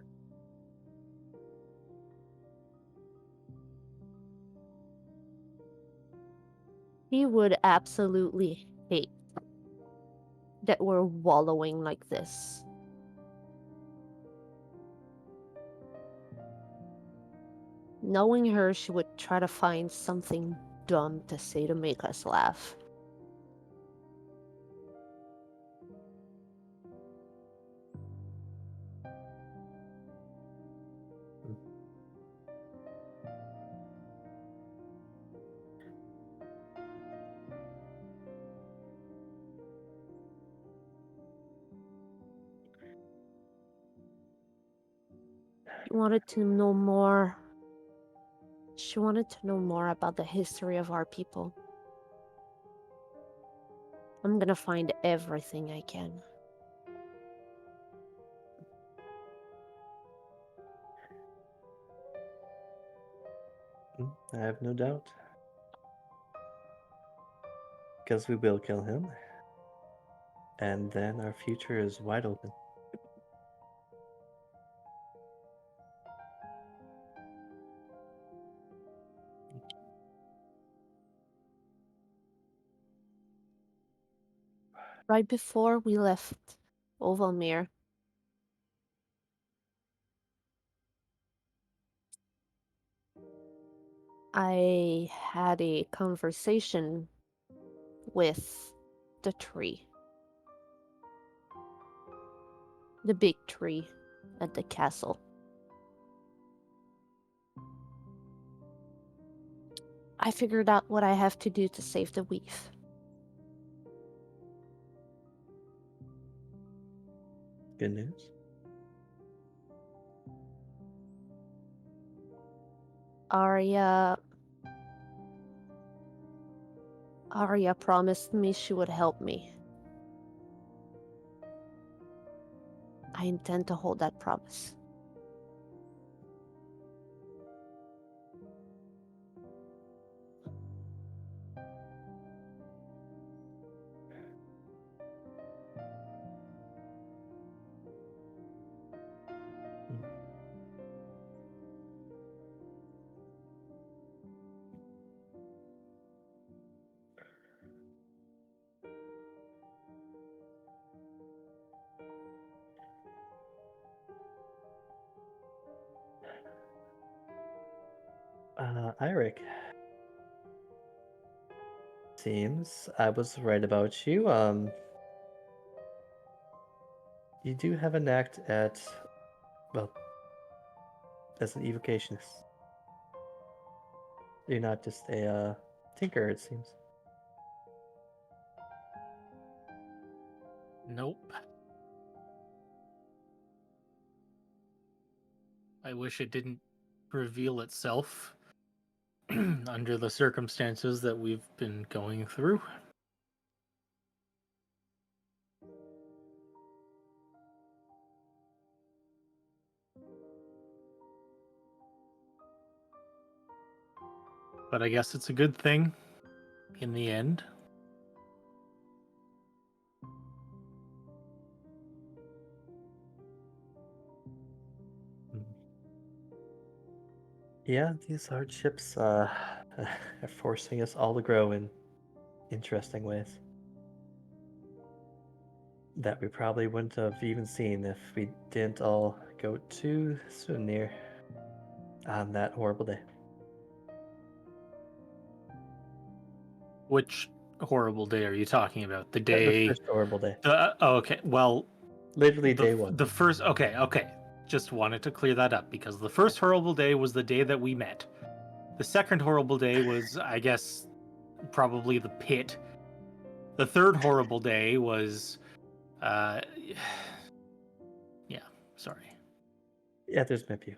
He would absolutely hate that we're wallowing like this. Knowing her, she would try to find something dumb to say to make us laugh. She wanted to know more. She wanted to know more about the history of our people. I'm gonna find everything I can. I have no doubt. Because we will kill him. And then our future is wide open. Right before we left Ovalmere, I had a conversation with the tree. The big tree at the castle. I figured out what I have to do to save the weave. Good news. Arya promised me she would help me. I intend to hold that promise. Eirik. Seems I was right about you. You do have an act at, well, as an evocationist. You're not just a tinker, it seems. Nope. I wish it didn't reveal itself under the circumstances that we've been going through. But I guess it's a good thing in the end. Yeah, these hardships are forcing us all to grow in interesting ways that we probably wouldn't have even seen if we didn't all go too soon near on that horrible day. Which horrible day are you talking about? The The day. first horrible day. Oh, okay. Well, Literally the, day one. The first. Okay. Just wanted to clear that up because the first horrible day was the day that we met. The second horrible day was, I guess, probably the pit. The third horrible day was, yeah. Sorry. Yeah, there's been a few.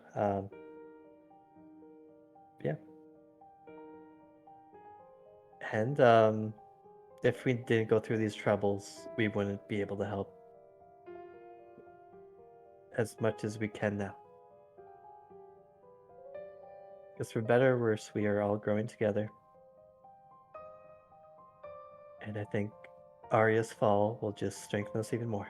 Yeah. And if we didn't go through these troubles, we wouldn't be able to help as much as we can now. Because for better or worse, we are all growing together. And I think Arya's fall will just strengthen us even more.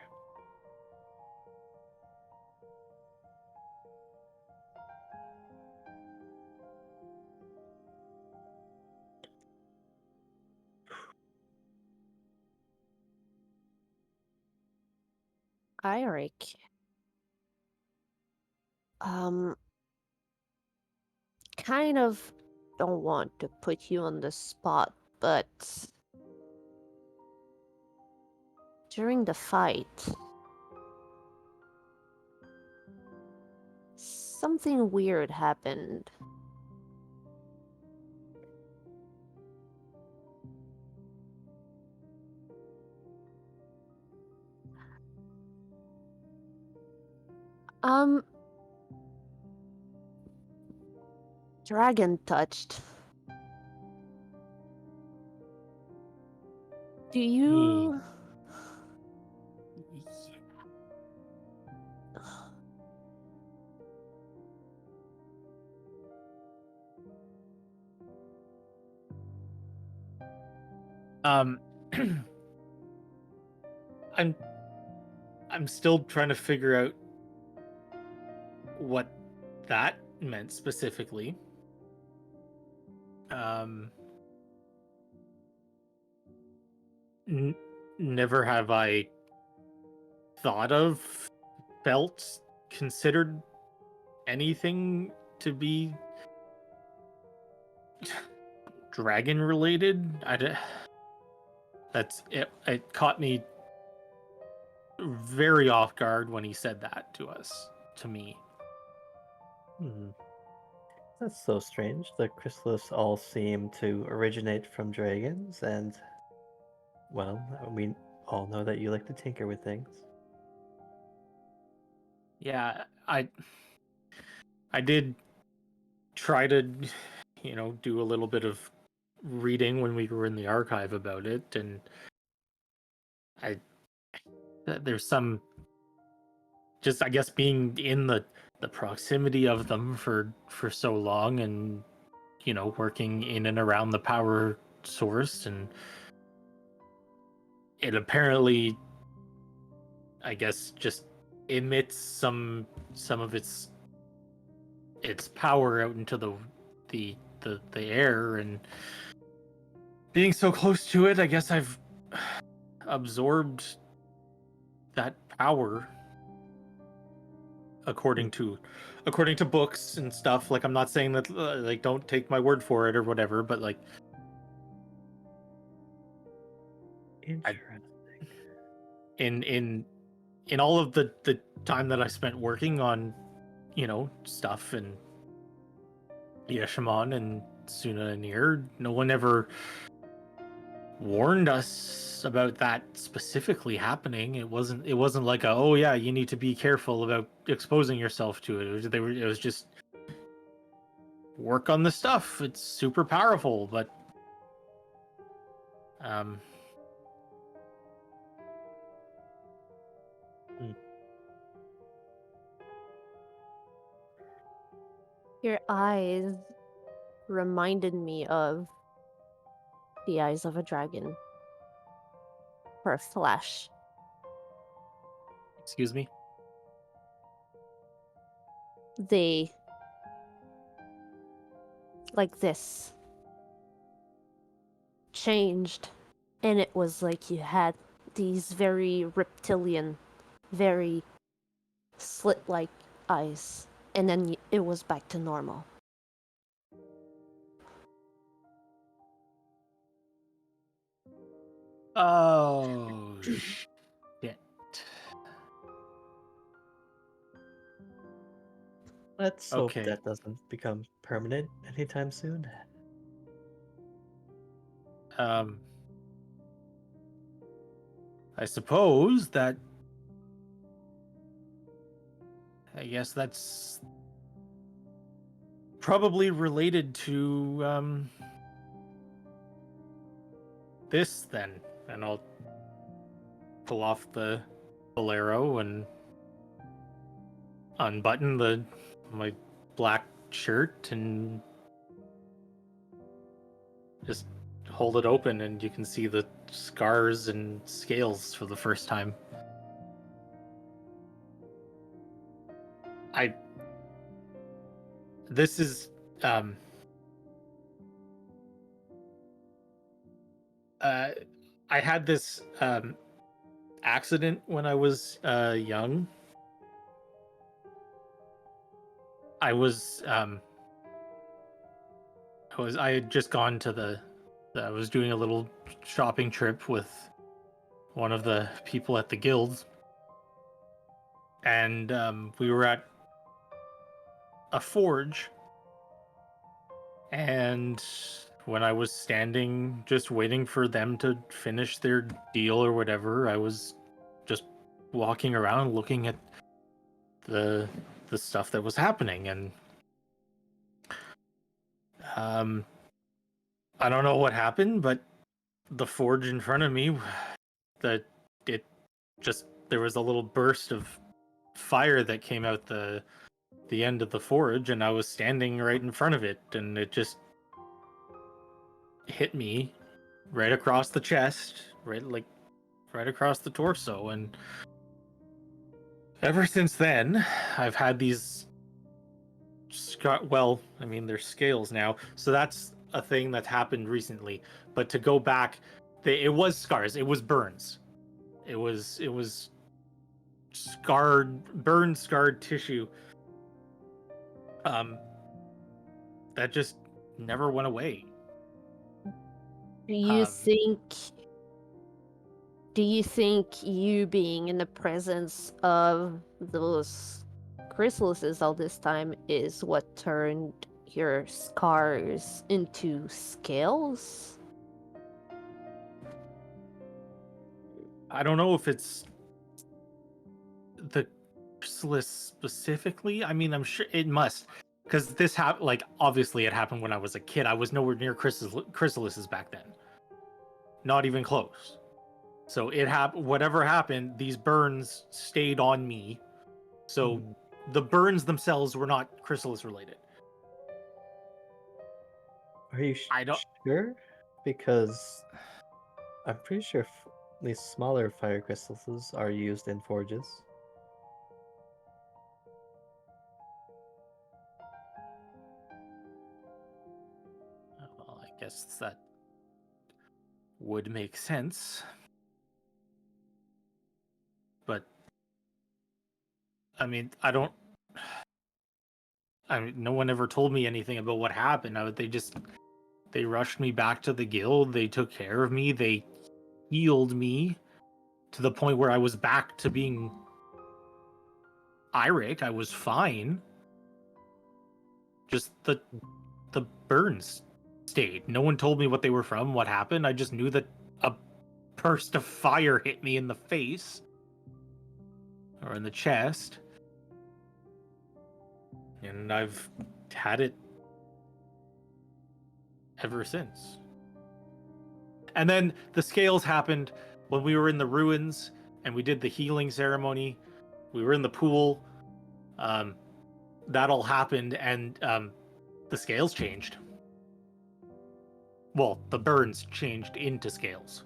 Eirik. Kind of don't want to put you on the spot, but during the fight, something weird happened. Dragon touched. Do you... I'm still trying to figure out what that meant specifically. Never have I thought of, felt, considered anything to be dragon related. That's it. It caught me very off guard when he said that to me. That's so strange. The chrysalis all seem to originate from dragons, and well, we all know that you like to tinker with things. Yeah, I did try to, do a little bit of reading when we were in the archive about it, and there's some, just I guess being in the proximity of them for so long, and working in and around the power source, and it apparently, I guess, just emits some of its power out into the air, and being so close to it, I guess I've absorbed that power. according to books and stuff. Like, I'm not saying that like, don't take my word for it or whatever, but like, Interesting. in all of the time that I spent working on, stuff and Yeshaman and Suna and Nier, no one ever warned us about that specifically happening. It wasn't like oh yeah, you need to be careful about exposing yourself to it. It was just work on the stuff. It's super powerful, but Your eyes reminded me of the eyes of a dragon. For a flash. excuse me. They... like this. Changed. And it was like you had these very reptilian, very slit-like eyes. And then it was back to normal. Oh shit. Let's Okay. hope that doesn't become permanent anytime soon. I suppose that I guess that's probably related to this then. And I'll pull off the bolero and unbutton my black shirt and just hold it open, and you can see the scars and scales for the first time. This is I had this accident when I was young. I had just gone to I was doing a little shopping trip with one of the people at the guild, and we were at a forge, and when I was standing just waiting for them to finish their deal or whatever, I was just walking around looking at the stuff that was happening, and I don't know what happened, but the forge in front of me, there was a little burst of fire that came out the end of the forge, and I was standing right in front of it, and it just hit me right across the chest, right across the torso, and ever since then, I've had these they're scales now, so that's a thing that's happened recently. But to go back, it was scars, it was burns, it was scarred tissue that just never went away. Do you think you being in the presence of those chrysalises all this time is what turned your scars into scales? I don't know if it's the chrysalis specifically. I mean, I'm sure it must, because this happened. Like, obviously, it happened when I was a kid. I was nowhere near chrysalises back then. Not even close. So it happened. Whatever happened, these burns stayed on me. So the burns themselves were not chrysalis related. Are you sure? Because I'm pretty sure these smaller fire crystals are used in forges. Well, I guess that would make sense. But I mean, I don't no one ever told me anything about what happened. They rushed me back to the guild. They took care of me. They healed me to the point where I was back to being Iric. I was fine. Just the burns stayed. No one told me what they were from, what happened. I just knew that a burst of fire hit me in the face or in the chest. And I've had it ever since. And then the scales happened when we were in the ruins and we did the healing ceremony. We were in the pool. That all happened, and the scales changed. Well, the burns changed into scales.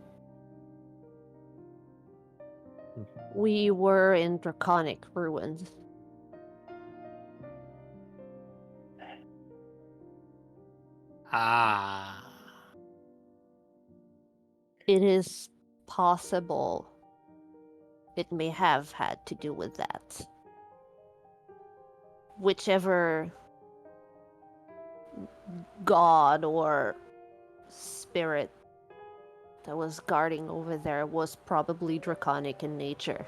We were in Draconic ruins. Ah. It is possible it may have had to do with that. Whichever god or spirit that was guarding over there was probably draconic in nature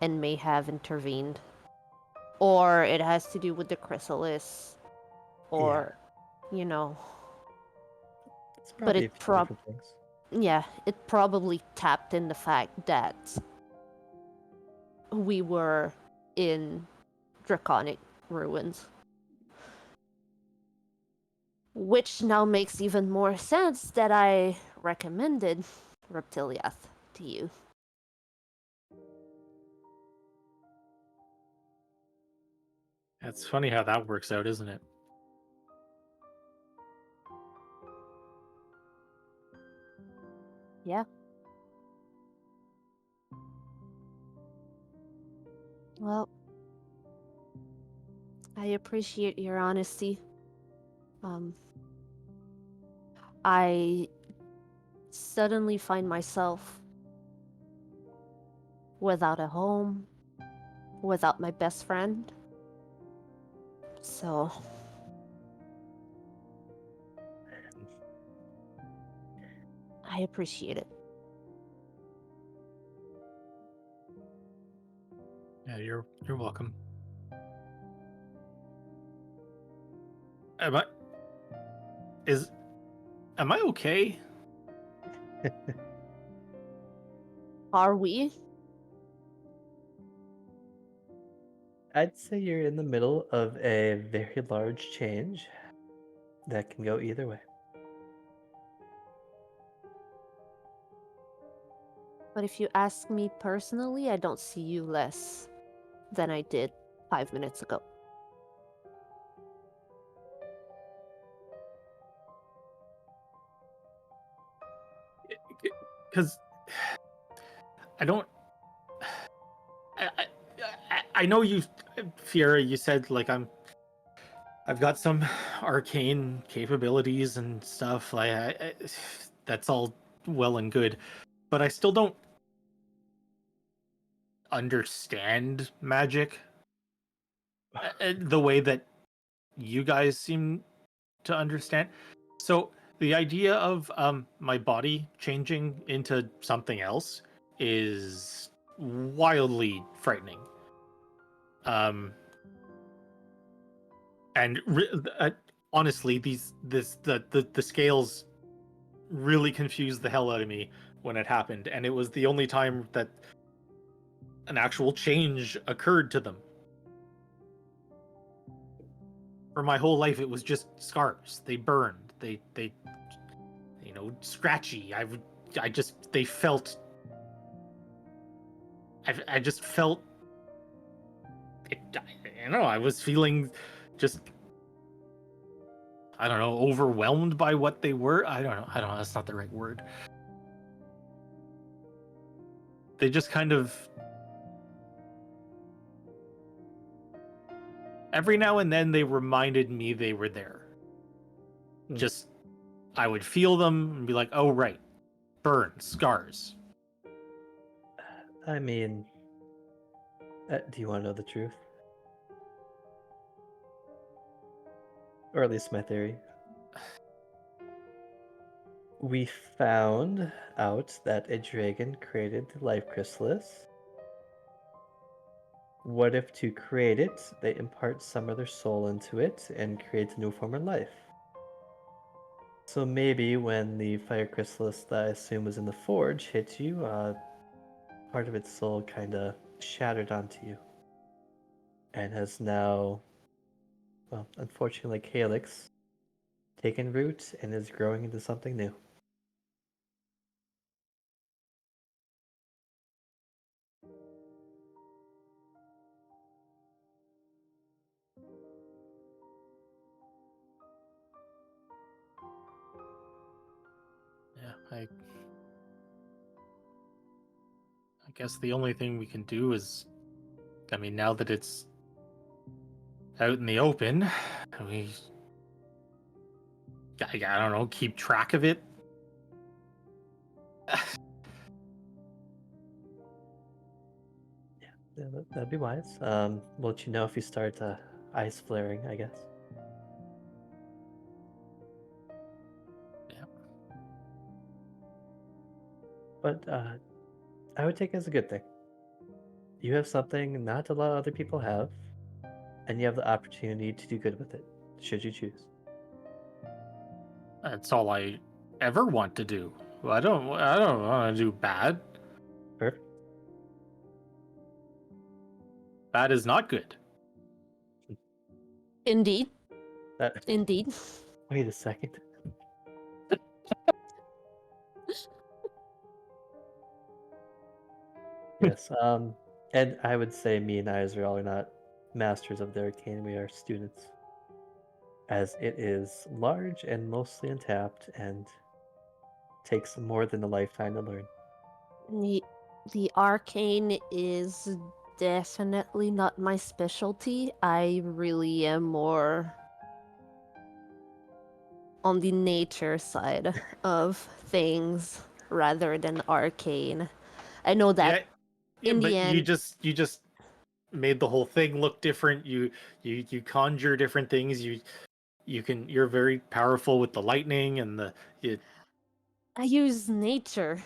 and may have intervened. Or it has to do with the chrysalis, or, you know. It's But probably it a few different things. Yeah, it probably tapped in the fact that we were in draconic ruins. Which now makes even more sense that I recommended Reptiliath to you. That's funny how that works out, isn't it? Yeah. Well, I appreciate your honesty. I suddenly find myself without a home, without my best friend. So, I appreciate it. Yeah, you're welcome. Am I okay? Are we? I'd say you're in the middle of a very large change that can go either way. But if you ask me personally, I don't see you less than I did 5 minutes ago. Because I don't. I know you, Fiera. You said like I've got some arcane capabilities and stuff. That's all well and good, but I still don't understand magic the way that you guys seem to understand. So the idea of my body changing into something else is wildly frightening. And honestly, the scales really confused the hell out of me when it happened, and it was the only time that an actual change occurred to them. For my whole life, it was just scars. They burned. They scratchy. They felt. I just felt. I was feeling just. I don't know, overwhelmed by what they were. I don't know. That's not the right word. They just kind of. Every now and then, they reminded me they were there. Just, I would feel them and be like, "Oh right, burns, scars." I mean, do you want to know the truth? or at least my theory. We found out that a dragon created the life chrysalis. What if to create it, they impart some of their soul into it and create a new form of life? So maybe when the fire chrysalis that I assume was in the forge hit you, part of its soul kind of shattered onto you. And has now, well, unfortunately, Calyx taken root and is growing into something new. Yeah, I guess the only thing we can do is, I mean, now that it's out in the open, we, I don't know, keep track of it. Yeah, that'd be wise. We'll let you know if you start ice flaring, I guess. Yeah. But I would take it as a good thing. You have something not a lot of other people have, and you have the opportunity to do good with it, should you choose. That's all I ever want to do. I don't want to do bad. Perfect. Bad is not good. Indeed. That, Indeed. wait a second. Yes, and I would say me and Israel are not masters of the arcane, we are students. As it is large and mostly untapped and takes more than a lifetime to learn. The arcane is definitely not my specialty. I really am more on the nature side of things rather than arcane. I know that Yeah, in but the end, you just made the whole thing look different. You conjure different things. You're very powerful with the lightning and the I use nature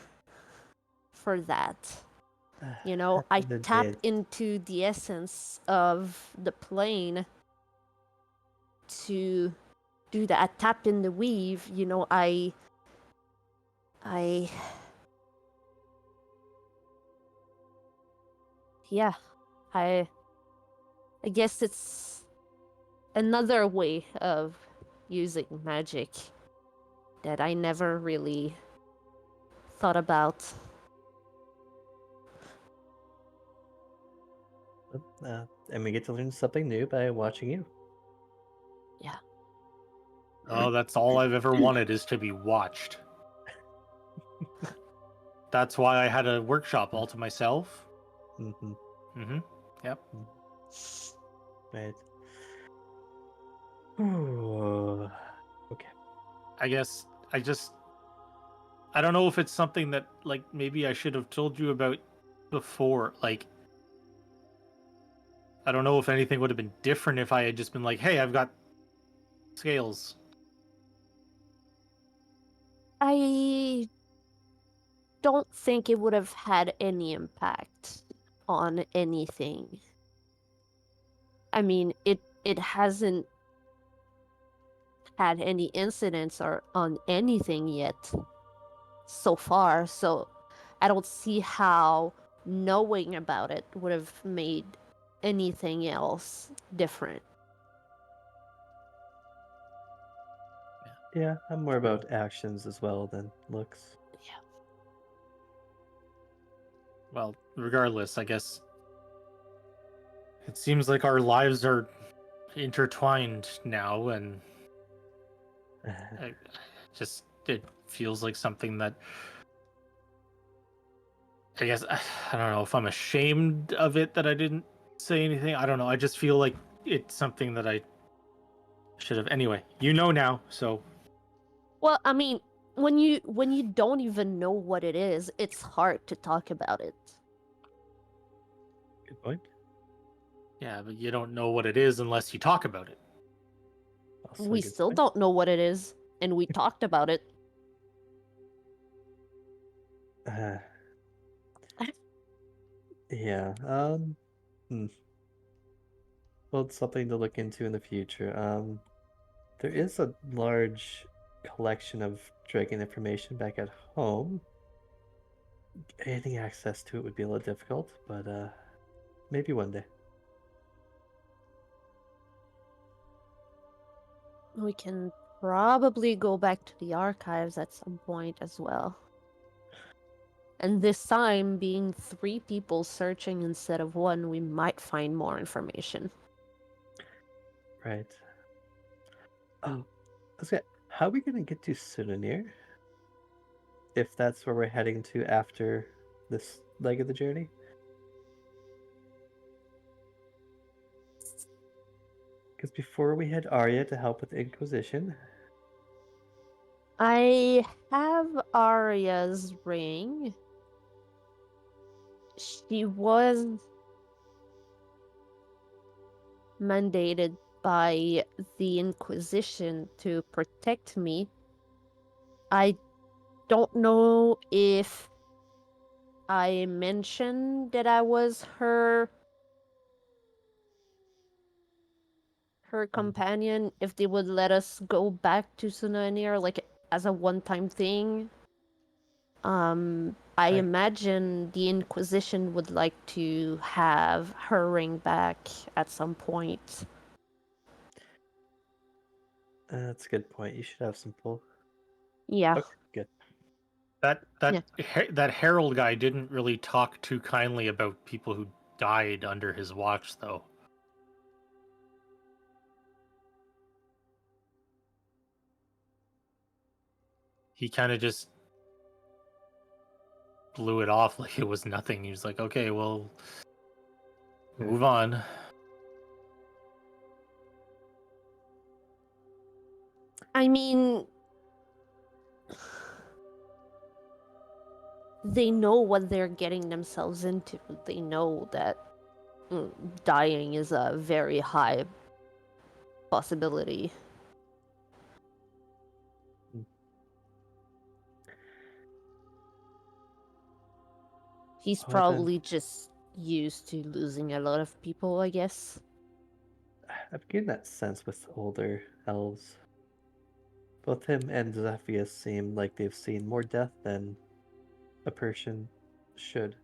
for that. You know, At the I end of the tap day, into the essence of the plane to do that. I tap in the weave, you know, I yeah, I guess it's another way of using magic that I never really thought about. and we get to learn something new by watching you. Yeah. oh, that's all I've ever wanted is to be watched. That's why I had a workshop all to myself. Mm-hmm. Mm-hmm. Yep. Right. Ooh. Okay. I guess I don't know if it's something that like maybe I should have told you about before. Like I don't know if anything would have been different if I had just been like, "Hey, I've got scales." I don't think it would have had any impact on anything. I mean, it hasn't had any incidents or on anything yet so far, so I don't see how knowing about it would have made anything else different. Yeah, I'm more about actions as well than looks. Yeah. Well, regardless, I guess it seems like our lives are intertwined now, and I just it feels like something that I guess I don't know if I'm ashamed of it that I didn't say anything. I don't know. I just feel like it's something that I should have. Anyway, you know now, so Well, I mean, when you don't even know what it is, it's hard to talk about it. Good point. yeah, but you don't know what it is unless you talk about it. Also a We good still point. don't know what it is, and we talked about it. Yeah. Hmm. Well, it's something to look into in the future. There is a large collection of dragon information back at home. Getting access to it would be a little difficult, but maybe one day. We can probably go back to the archives at some point as well. And this time, being 3 people searching instead of 1, we might find more information. Right. Oh, how are we gonna get to Sudanir? If that's where we're heading to after this leg of the journey? Because before we had Arya to help with the Inquisition. I have Arya's ring. She was mandated by the Inquisition to protect me. I don't know if I mentioned that I was her companion, if they would let us go back to Sunanir, like as a one-time thing. I imagine the Inquisition would like to have her ring back at some point. That's a good point. You should have some pull. Yeah. Okay, good. That Herald guy didn't really talk too kindly about people who died under his watch, though. He kind of just blew it off like it was nothing. He was like, "Okay, well, move on." I mean, they know what they're getting themselves into. They know that dying is a very high possibility. He's Well, then, probably just used to losing a lot of people, I guess. I'm getting that sense with older elves. Both him and Azathia seem like they've seen more death than a person should.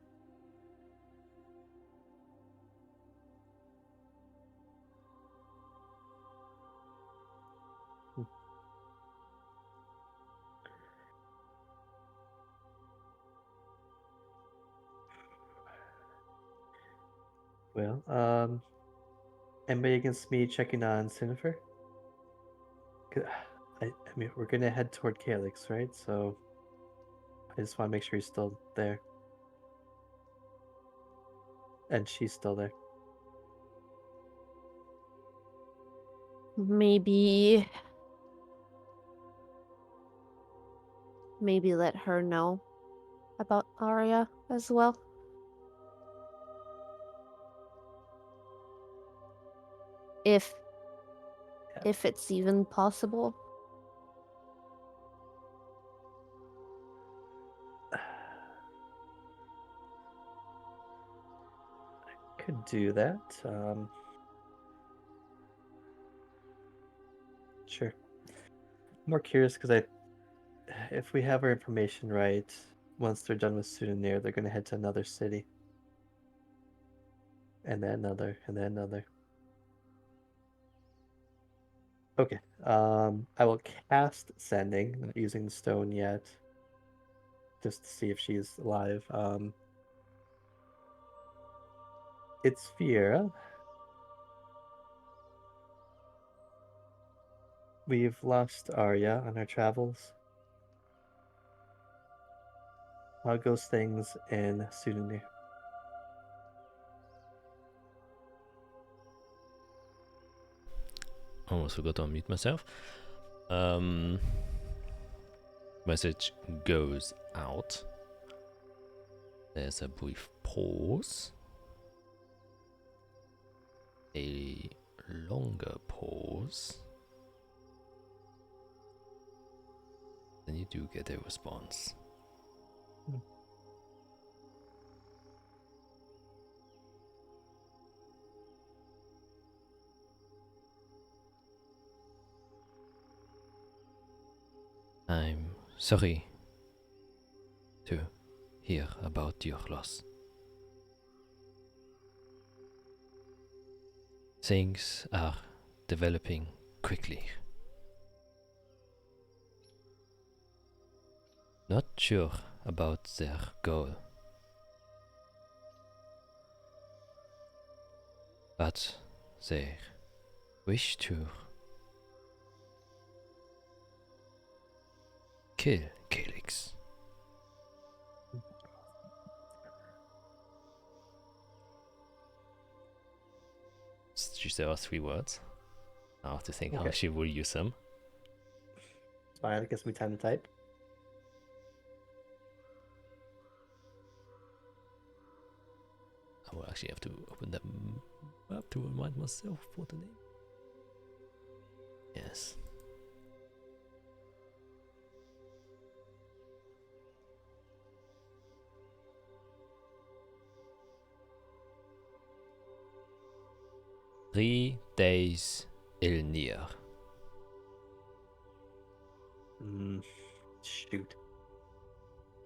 Well, anybody against me checking on Cinnifer? I mean, we're gonna head toward Calyx, right? So I just want to make sure he's still there. And she's still there. Maybe let her know about Arya as well. If it's even possible. I could do that. Sure. I'm more curious because if we have our information right, once they're done with Sudanir, they're gonna head to another city. And then another, and then another. Okay. I will cast Sending, not using the stone yet. Just to see if she's alive. It's Fiera. We've lost Arya on our travels. How goes things in Sudanir? Almost forgot to unmute myself. Message goes out. There's a brief pause. A longer pause. you do get a response. I'm sorry to hear about your loss. Things are developing quickly. Not sure about their goal, but they wish to kill Calyx. She said 3 words. I have to think how Okay. she will use them. Fine, it gives me time to type. I will actually have to open them up to remind myself what the name. Yes. Three days Ilnir. Shoot.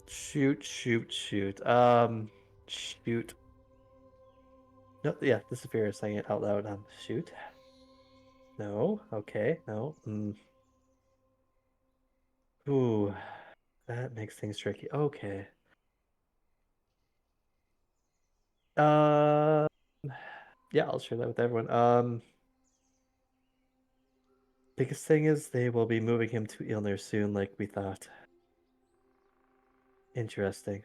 Shoot. Shoot. No, yeah, disappear is saying it out loud. Shoot. No, okay, no. Ooh, that makes things tricky. Okay. Yeah, I'll share that with everyone. Biggest thing is they will be moving him to Ilnir soon, like we thought. Interesting.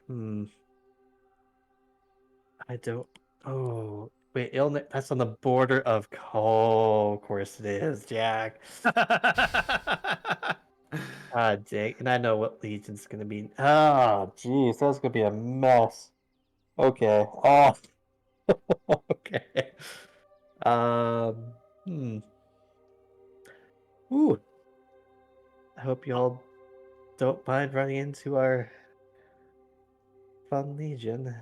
I don't. Oh, wait, Ilnir. That's on the border of. Oh, of course it is, Jack. Ah, dang. And I know what Legion's gonna be. Oh, jeez, that's gonna be a mess. Okay. Oh. Okay. Hmm. Ooh. I hope y'all don't mind running into our fun Legion.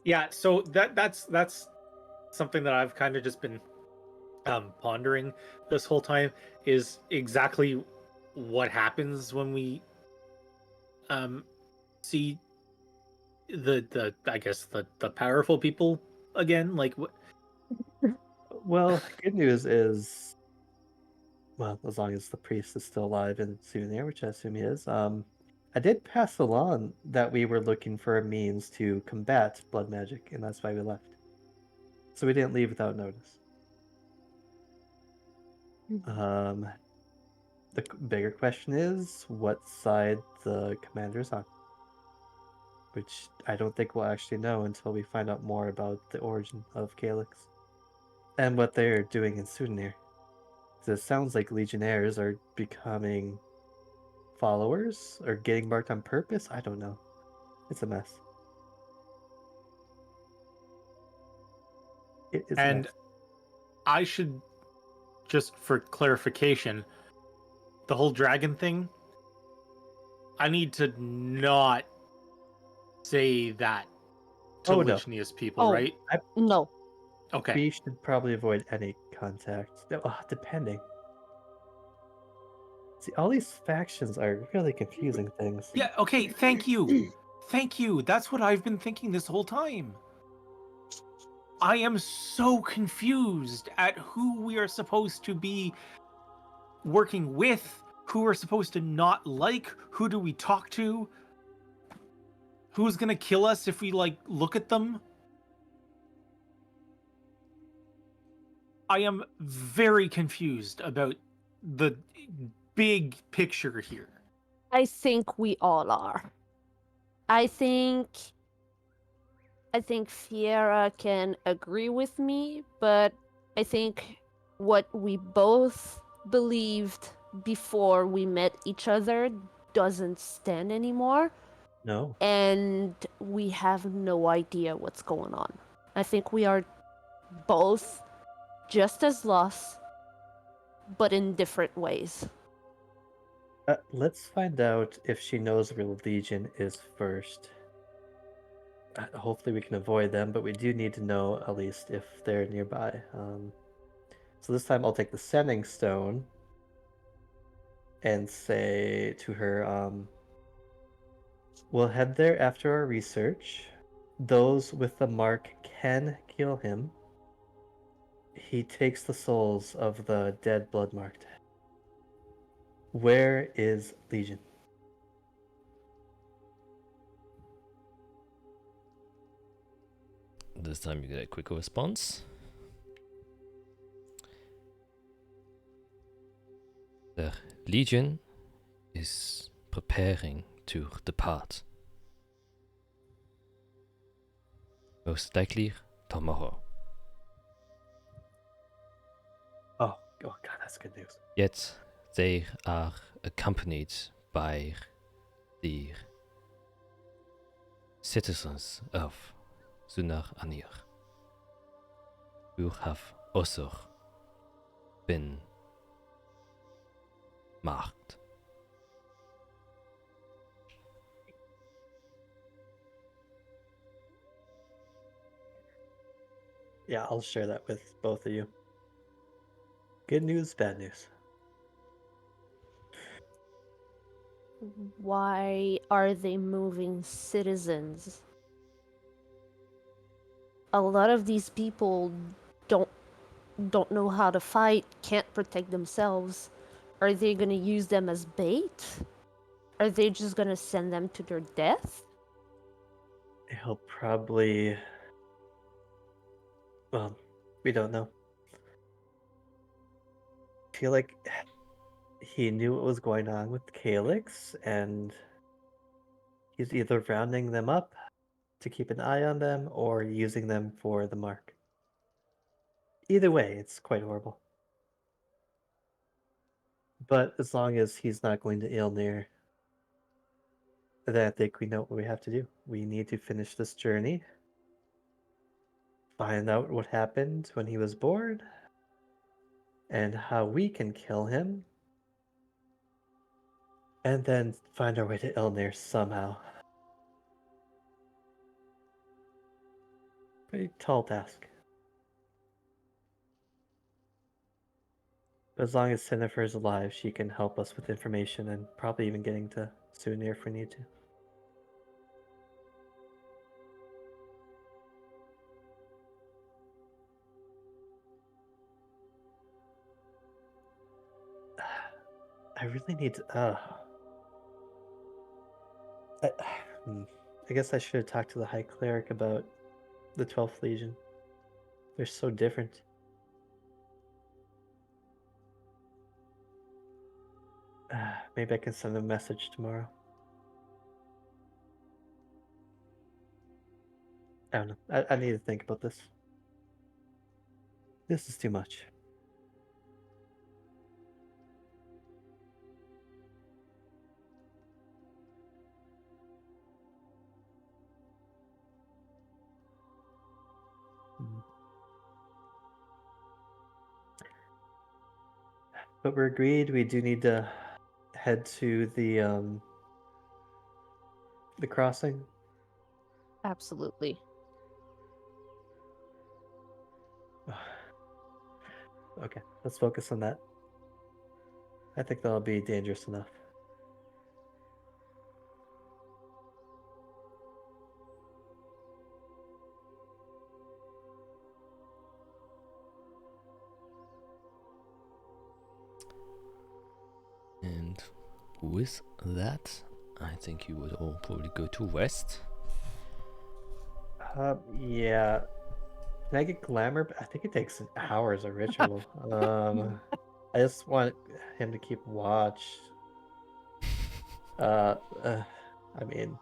Yeah, so that's something that I've kind of just been pondering this whole time, is exactly what happens when we see the I guess the powerful people again. Like what? Well, good news is, well, as long as the priest is still alive and soon there, which I assume he is, I did pass along that we were looking for a means to combat blood magic, and that's why we left. So we didn't leave without notice. The bigger question is what side the commander's on, which I don't think we'll actually know until we find out more about the origin of Calyx and what they're doing in Sudanir. It sounds like legionnaires are becoming followers or getting marked on purpose. I don't know. It's a mess. It is a And mess. I should, just for clarification, the whole dragon thing, I need to not say that to Oh, no. Lichnia's people, Oh. right? No. Okay. We should probably avoid any contact. Depending. See, all these factions are really confusing things. Yeah, okay, thank you. Thank you. That's what I've been thinking this whole time. I am so confused at who we are supposed to be working with, who we're supposed to not like, who do we talk to, who's gonna kill us if we, like, look at them. I am very confused about the big picture here. I think we all are. I think Fiera can agree with me, but I think what we both believed before we met each other doesn't stand anymore, No. and we have no idea what's going on. I think we are both just as lost, but in different ways. Let's find out if she knows where the Legion is first. Hopefully we can avoid them, but we do need to know at least if they're nearby. So this time I'll take the Sending Stone and say to her, we'll head there after our research. Those with the mark can kill him. He takes the souls of the dead blood-marked. Where is Legion? This time you get a quicker response. The Legion is preparing to depart. Most likely tomorrow. Oh God, that's good news. Yet they are accompanied by the citizens of Sunar Anir, who have also been marked. Yeah, I'll share that with both of you. Good news, bad news. Why are they moving citizens? A lot of these people don't know how to fight, can't protect themselves. Are they gonna use them as bait? Are they just gonna send them to their death? He'll probably... Well, we don't know. I feel like he knew what was going on with Calyx, and he's either rounding them up to keep an eye on them or using them for the mark. Either way, it's quite horrible. But as long as he's not going to Ilnir, then I think we know what we have to do. We need to finish this journey, find out what happened when he was born, and how we can kill him, and then find our way to Ilnir somehow. Pretty tall task. But as long as Cinnifer is alive, she can help us with information and probably even getting to Sunir if we need to. I really need to... I guess I should have talked to the High Cleric about the 12th Legion. They're so different. Maybe I can send a message tomorrow. I don't know. I need to think about this. This is too much. But we're agreed we do need to head to the crossing. Absolutely. Okay, let's focus on that. I think that'll be dangerous enough. And with that, I think you would all probably go to rest. Yeah. Can I get glamour? I think it takes an hour as a ritual. I just want him to keep watch. I mean,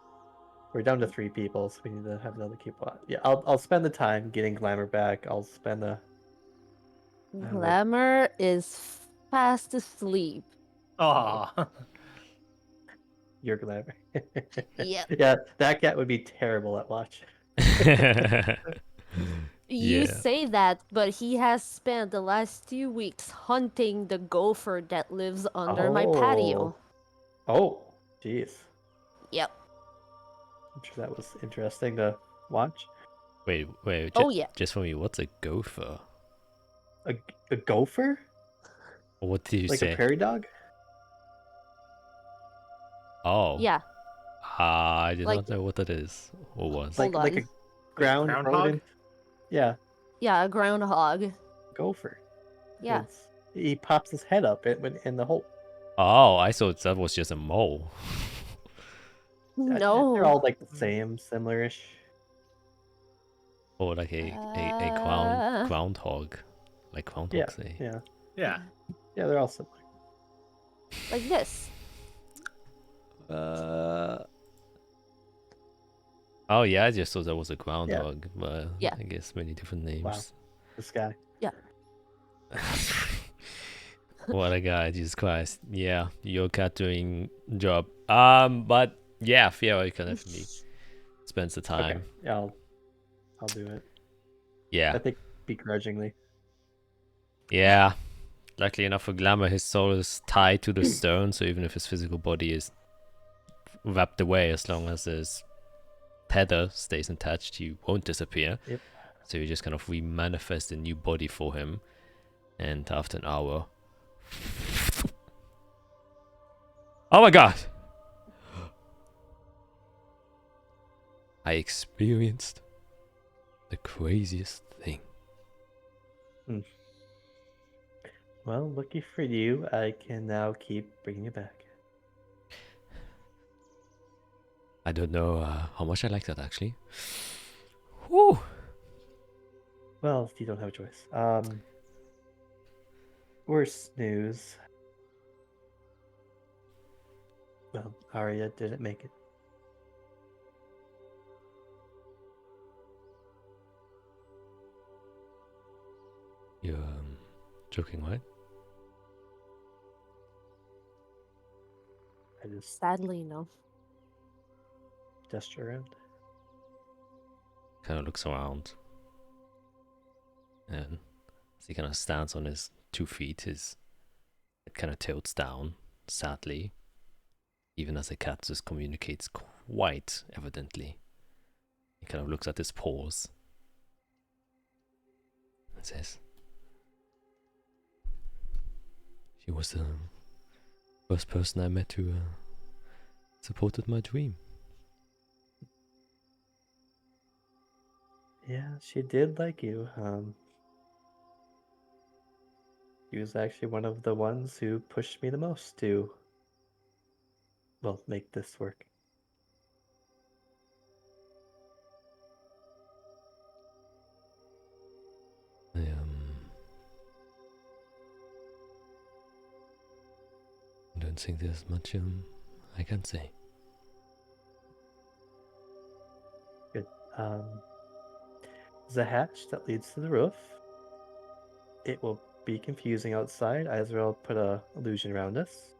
we're down to 3 people, so we need to have another keep watch. Yeah, I'll spend the time getting glamour back. I'll spend the... Glamour is fast asleep. Aw. Your glamour. Yep. Yeah, that cat would be terrible at watch. You Yeah. say that, but he has spent the last 2 weeks hunting the gopher that lives under my patio. Oh, jeez. Yep. I'm sure that was interesting to watch. Wait. Oh, yeah. Just for me, what's a gopher? A gopher? Or what did you Like say? a prairie dog? Oh. Yeah. I did Like- not know what that is or was. Hold Like on. a ground groundhog? rodent? Yeah, Yeah, a groundhog. gopher. Yeah. He pops his head up in the hole. Oh, I thought that was just a mole. They're No. all like the same, similar-ish. Or like a groundhog. Like groundhog Yeah, say. yeah, Yeah. yeah. They're all similar. Like this. Oh yeah, I just thought that was a groundhog, but Yeah. I guess many different names. Wow. This guy. What a guy, Jesus Christ. Yeah, your cat doing job. But yeah, Fiora can definitely spends the time. Okay. Yeah, I'll do it. Yeah. I think begrudgingly. Yeah. Luckily enough for Glamour, his soul is tied to the stone, so even if his physical body is wrapped away, as long as his tether stays attached, he won't disappear. Yep. So you just kind of remanifest a new body for him, and after an hour... Oh my god! I experienced the craziest thing. Well, lucky for you, I can now keep bringing it back. I don't know how much I like that, actually. Whew! Well, you don't have a choice. Worse news. Well, Arya didn't make it. You're joking, right? I just Sadly, no. gesture around. Kind of looks around. And as he kind of stands on his 2 feet, it kind of tilts down, sadly. Even as the cat just communicates quite evidently. He kind of looks at his paws. And says, she was the first person I met who supported my dream. Yeah, she did like you. She was actually one of the ones who pushed me the most to, well, make this work. I don't think there's much I can say. Good. There's a hatch that leads to the roof. It will be confusing outside. Azrael put a illusion around us.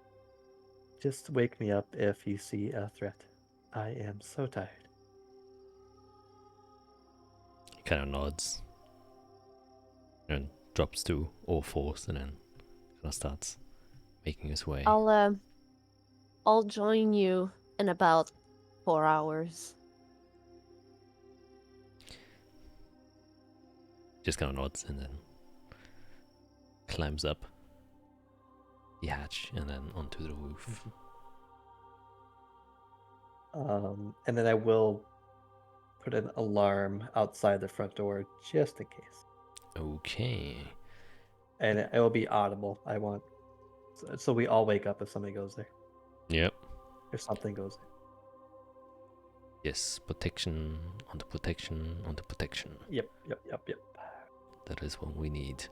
Just wake me up if you see a threat. I am so tired. He kind of nods and drops to all fours and then kind of starts making his way. I'll join you in about 4 hours. Just kind of nods and then climbs up the hatch and then onto the roof. And then I will put an alarm outside the front door just in case. Okay. And it will be audible. I want so we all wake up if somebody goes there. Yep. If something goes there. Yes, protection on the protection on the protection. Yep. That is what we need.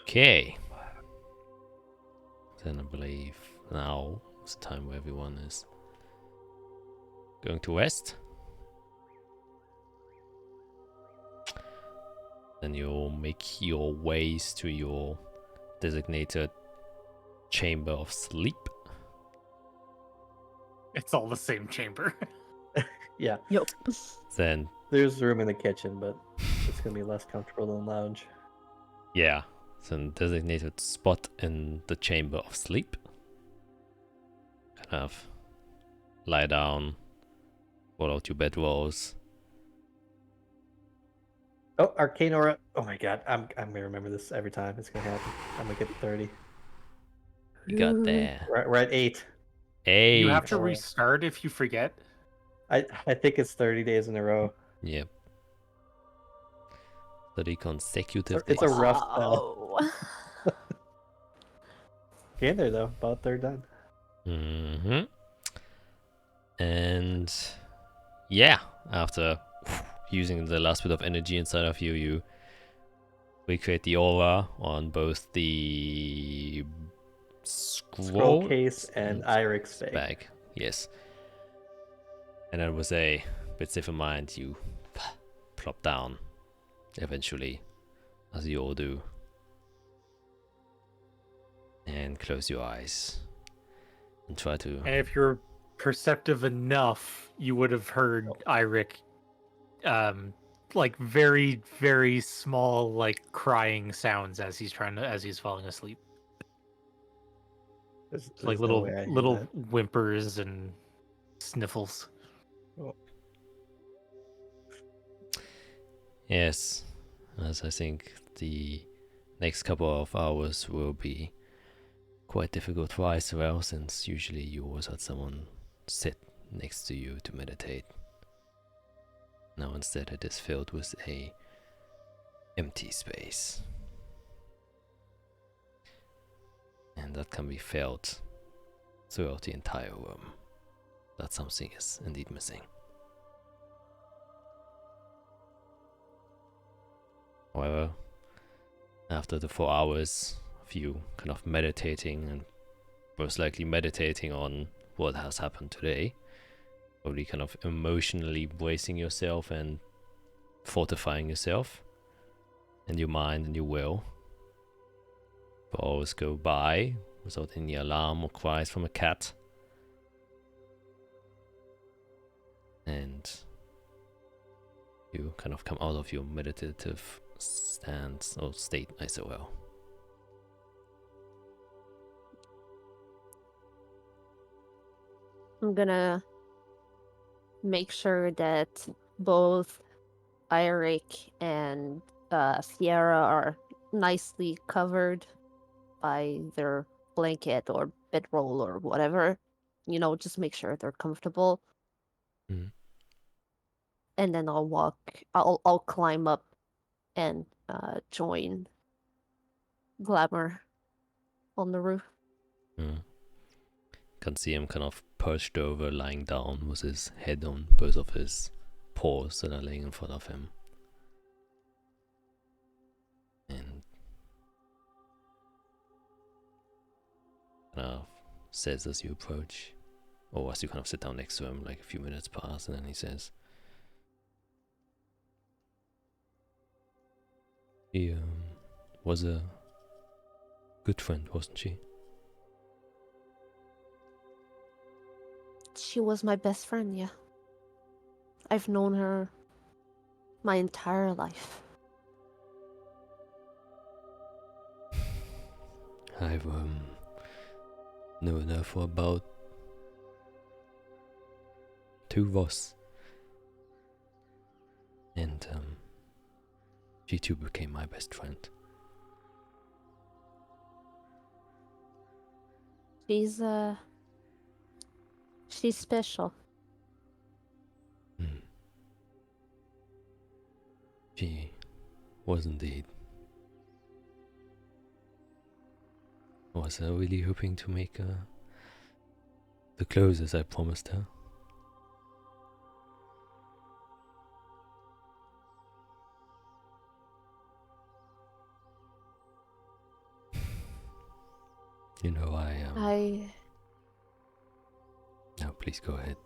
Okay. Then I believe now is the time where everyone is going to rest. Then you'll make your ways to your designated chamber of sleep. It's all the same chamber. Yeah. Yep. Then, There's room in the kitchen, but it's gonna be less comfortable than lounge. yeah, some designated spot in the chamber of sleep. kind of lie down, roll out your bedrolls. Oh, Arcane Aura. Oh my god, I'm gonna remember this every time. It's gonna happen. I'm gonna get 30. You got there. We're at 8. You 8. have to restart if you forget. I think it's 30 days in a row. Yep. 30 consecutive It's a days. rough spell. Oh. Getting there though, about third done. Mm-hmm. And yeah, after using the last bit of energy inside of you, you recreate the aura on both the Scroll case and Irix bag. Yes. And then with a bit safer mind, you plop down eventually, as you all do. And close your eyes. And try to... And if you're perceptive enough, you would have heard Iric, like very, very small, like crying sounds as he's falling asleep. There's Like no little way I hear little that. whimpers and sniffles. Yes, as I think the next couple of hours will be quite difficult for Iceral, since usually you always had someone sit next to you to meditate. Now instead it is filled with a empty space. And that can be felt throughout the entire room, that something is indeed missing. However, after the 4 hours of you kind of meditating, and most likely meditating on what has happened today, probably kind of emotionally bracing yourself and fortifying yourself and your mind and your will, 4 hours go by without any alarm or cries from a cat. And you kind of come out of your meditative stance or state, I say well. I'm gonna make sure that both Iric and Sierra are nicely covered by their blanket or bedroll or whatever. You know, just make sure they're comfortable. Mhm. And then I'll climb up and join Glamour on the roof. Can see him kind of perched over, lying down with his head on both of his paws that are laying in front of him. And kind of says as you approach, or as you kind of sit down next to him, like a few minutes pass, and then he says, "She was a good friend, wasn't she?" She was my best friend, yeah. I've known her my entire life. I've known her for about 2 Voss. And she too became my best friend. She's special. She was indeed. I was really hoping to make the clothes as I promised her. You know, No, please go ahead.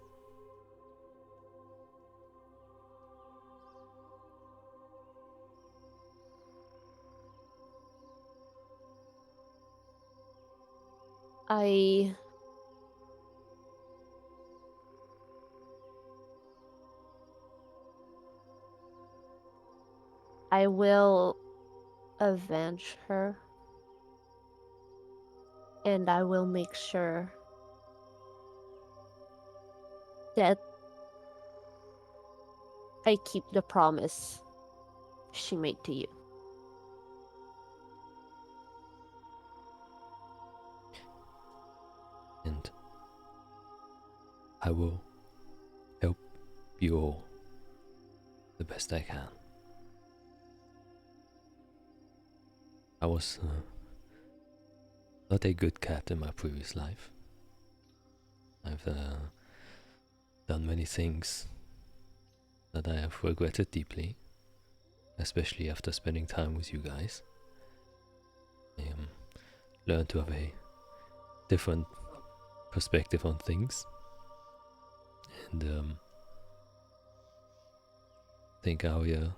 I will avenge her. And I will make sure that I keep the promise she made to you. And I will help you all the best I can. I was not a good cat in my previous life. I've done many things that I have regretted deeply, especially after spending time with you guys. I learned to have a different perspective on things, and I think Arya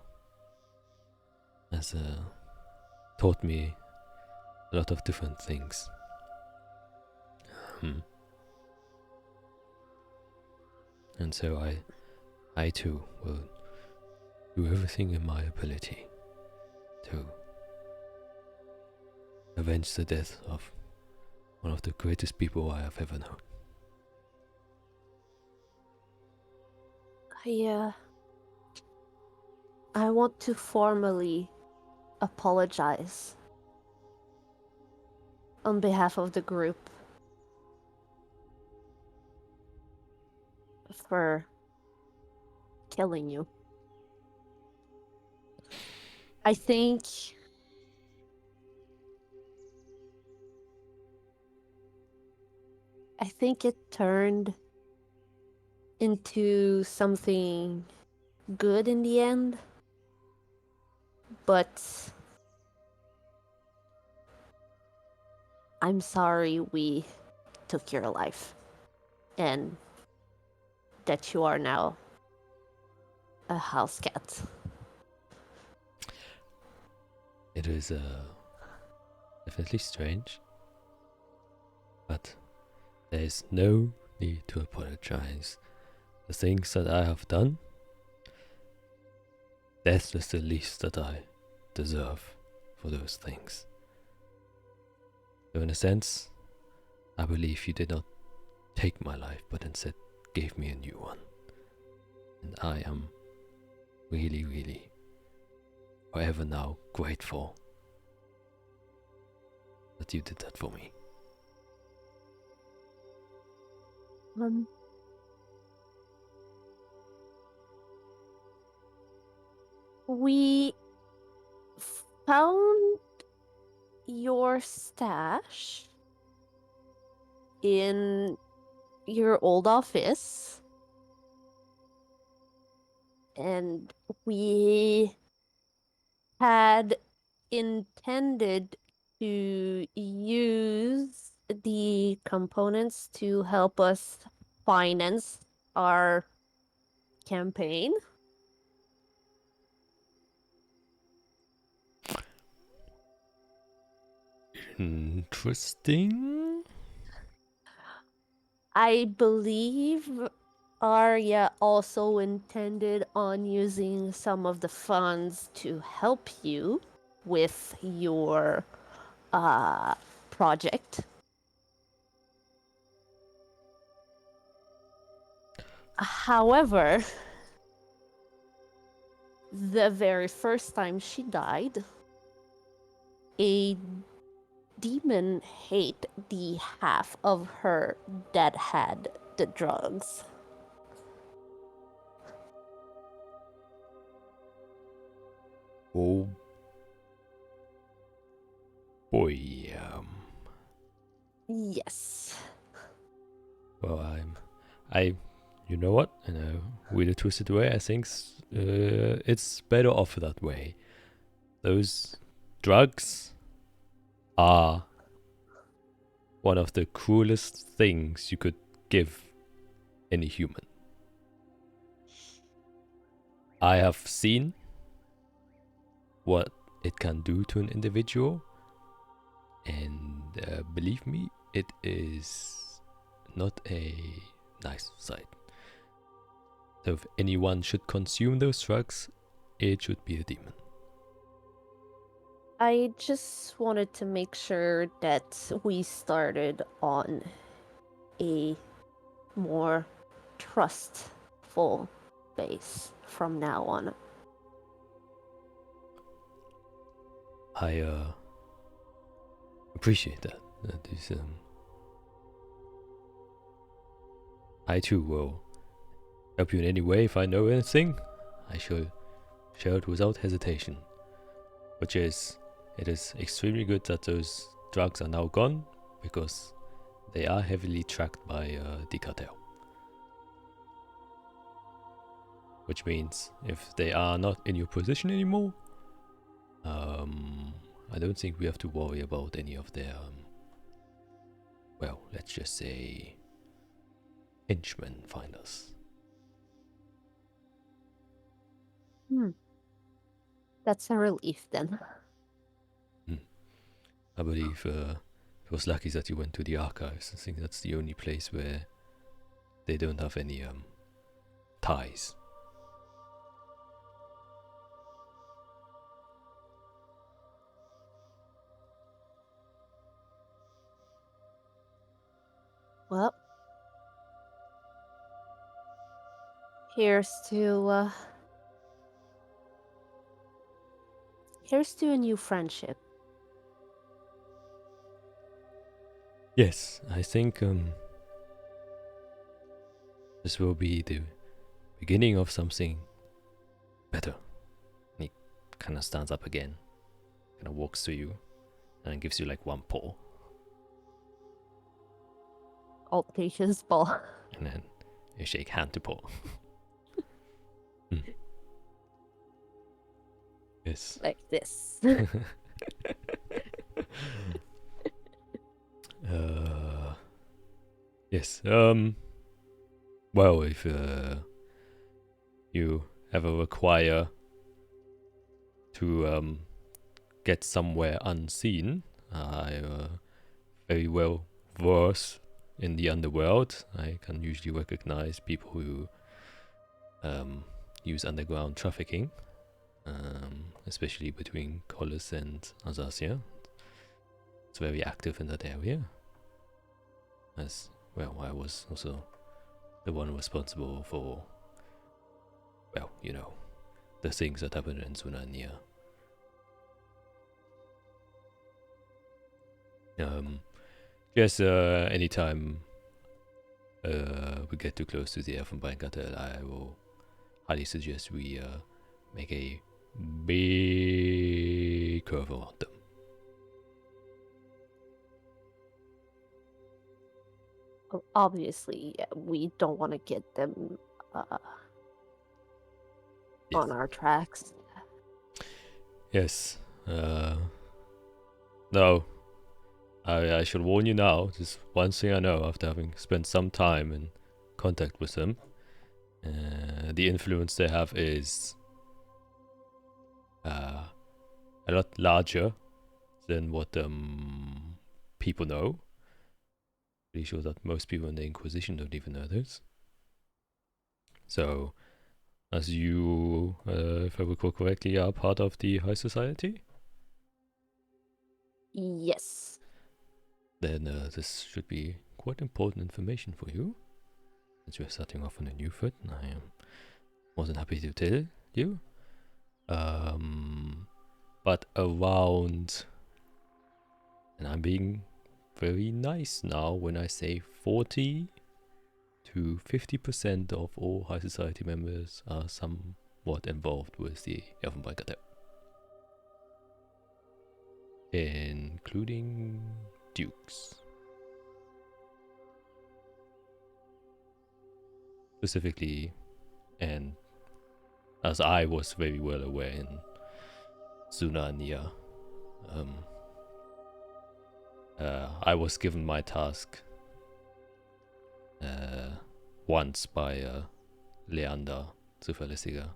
has taught me a lot of different things. And so I too will do everything in my ability to avenge the death of one of the greatest people I have ever known. I want to formally apologize on behalf of the group for killing you. I think it turned into something good in the end, but I'm sorry we took your life and that you are now a house cat. It is definitely strange, but there is no need to apologize. The things that I have done, death is the least that I deserve for those things. So in a sense, I believe you did not take my life, but instead gave me a new one. And I am really, really forever now grateful that you did that for me. We found your stash in your old office, and we had intended to use the components to help us finance our campaign. Interesting. I believe Arya also intended on using some of the funds to help you with your project. However, the very first time she died, a demon ate the half of her that had the drugs. Oh boy. Yes. Well, you know what? In a really twisted way, I think it's better off that way. Those drugs are one of the cruelest things you could give any human. I have seen what it can do to an individual, and believe me, it is not a nice sight. So if anyone should consume those drugs, it should be a demon. I just wanted to make sure that we started on a more trustful base from now on. I appreciate that. That is, I too will help you in any way if I know anything. I shall share it without hesitation. Which is, it is extremely good that those drugs are now gone, because they are heavily tracked by the cartel. Which means if they are not in your possession anymore, I don't think we have to worry about any of their, well, let's just say, henchmen find us. That's a relief then. I believe it was lucky that you went to the archives. I think that's the only place where they don't have any ties. Well, here's to a new friendship. Yes, I think this will be the beginning of something better. And he kind of stands up again, kind of walks to you, and gives you like one paw, Audacious ball. and then you shake hand to paw. Yes. Like this. Yes. Well, if you ever require to get somewhere unseen, I very well versed in the underworld. I can usually recognize people who use underground trafficking, especially between Collis and Azathia. It's very active in that area. As well, I was also the one responsible for, well, you know, the things that happened in Sunania. Just anytime we get too close to the Elfenbein Cartel, I will highly suggest we make a big curve around them. Obviously, we don't want to get them on our tracks. Yes. No. I should warn you now. Just one thing I know after having spent some time in contact with them. The influence they have is a lot larger than what people know. Pretty sure that most people in the Inquisition don't even know this. So, as you, if I recall correctly, are part of the High Society? Yes. Then this should be quite important information for you. Since we're starting off on a new foot, I am more than happy to tell you. But around, and I'm being very nice now when I say 40 to 50% of all High Society members are somewhat involved with the Elfenbein Cartel, including dukes. Specifically, and as I was very well aware in Sunania, I was given my task once by Leander Zuverlässiger.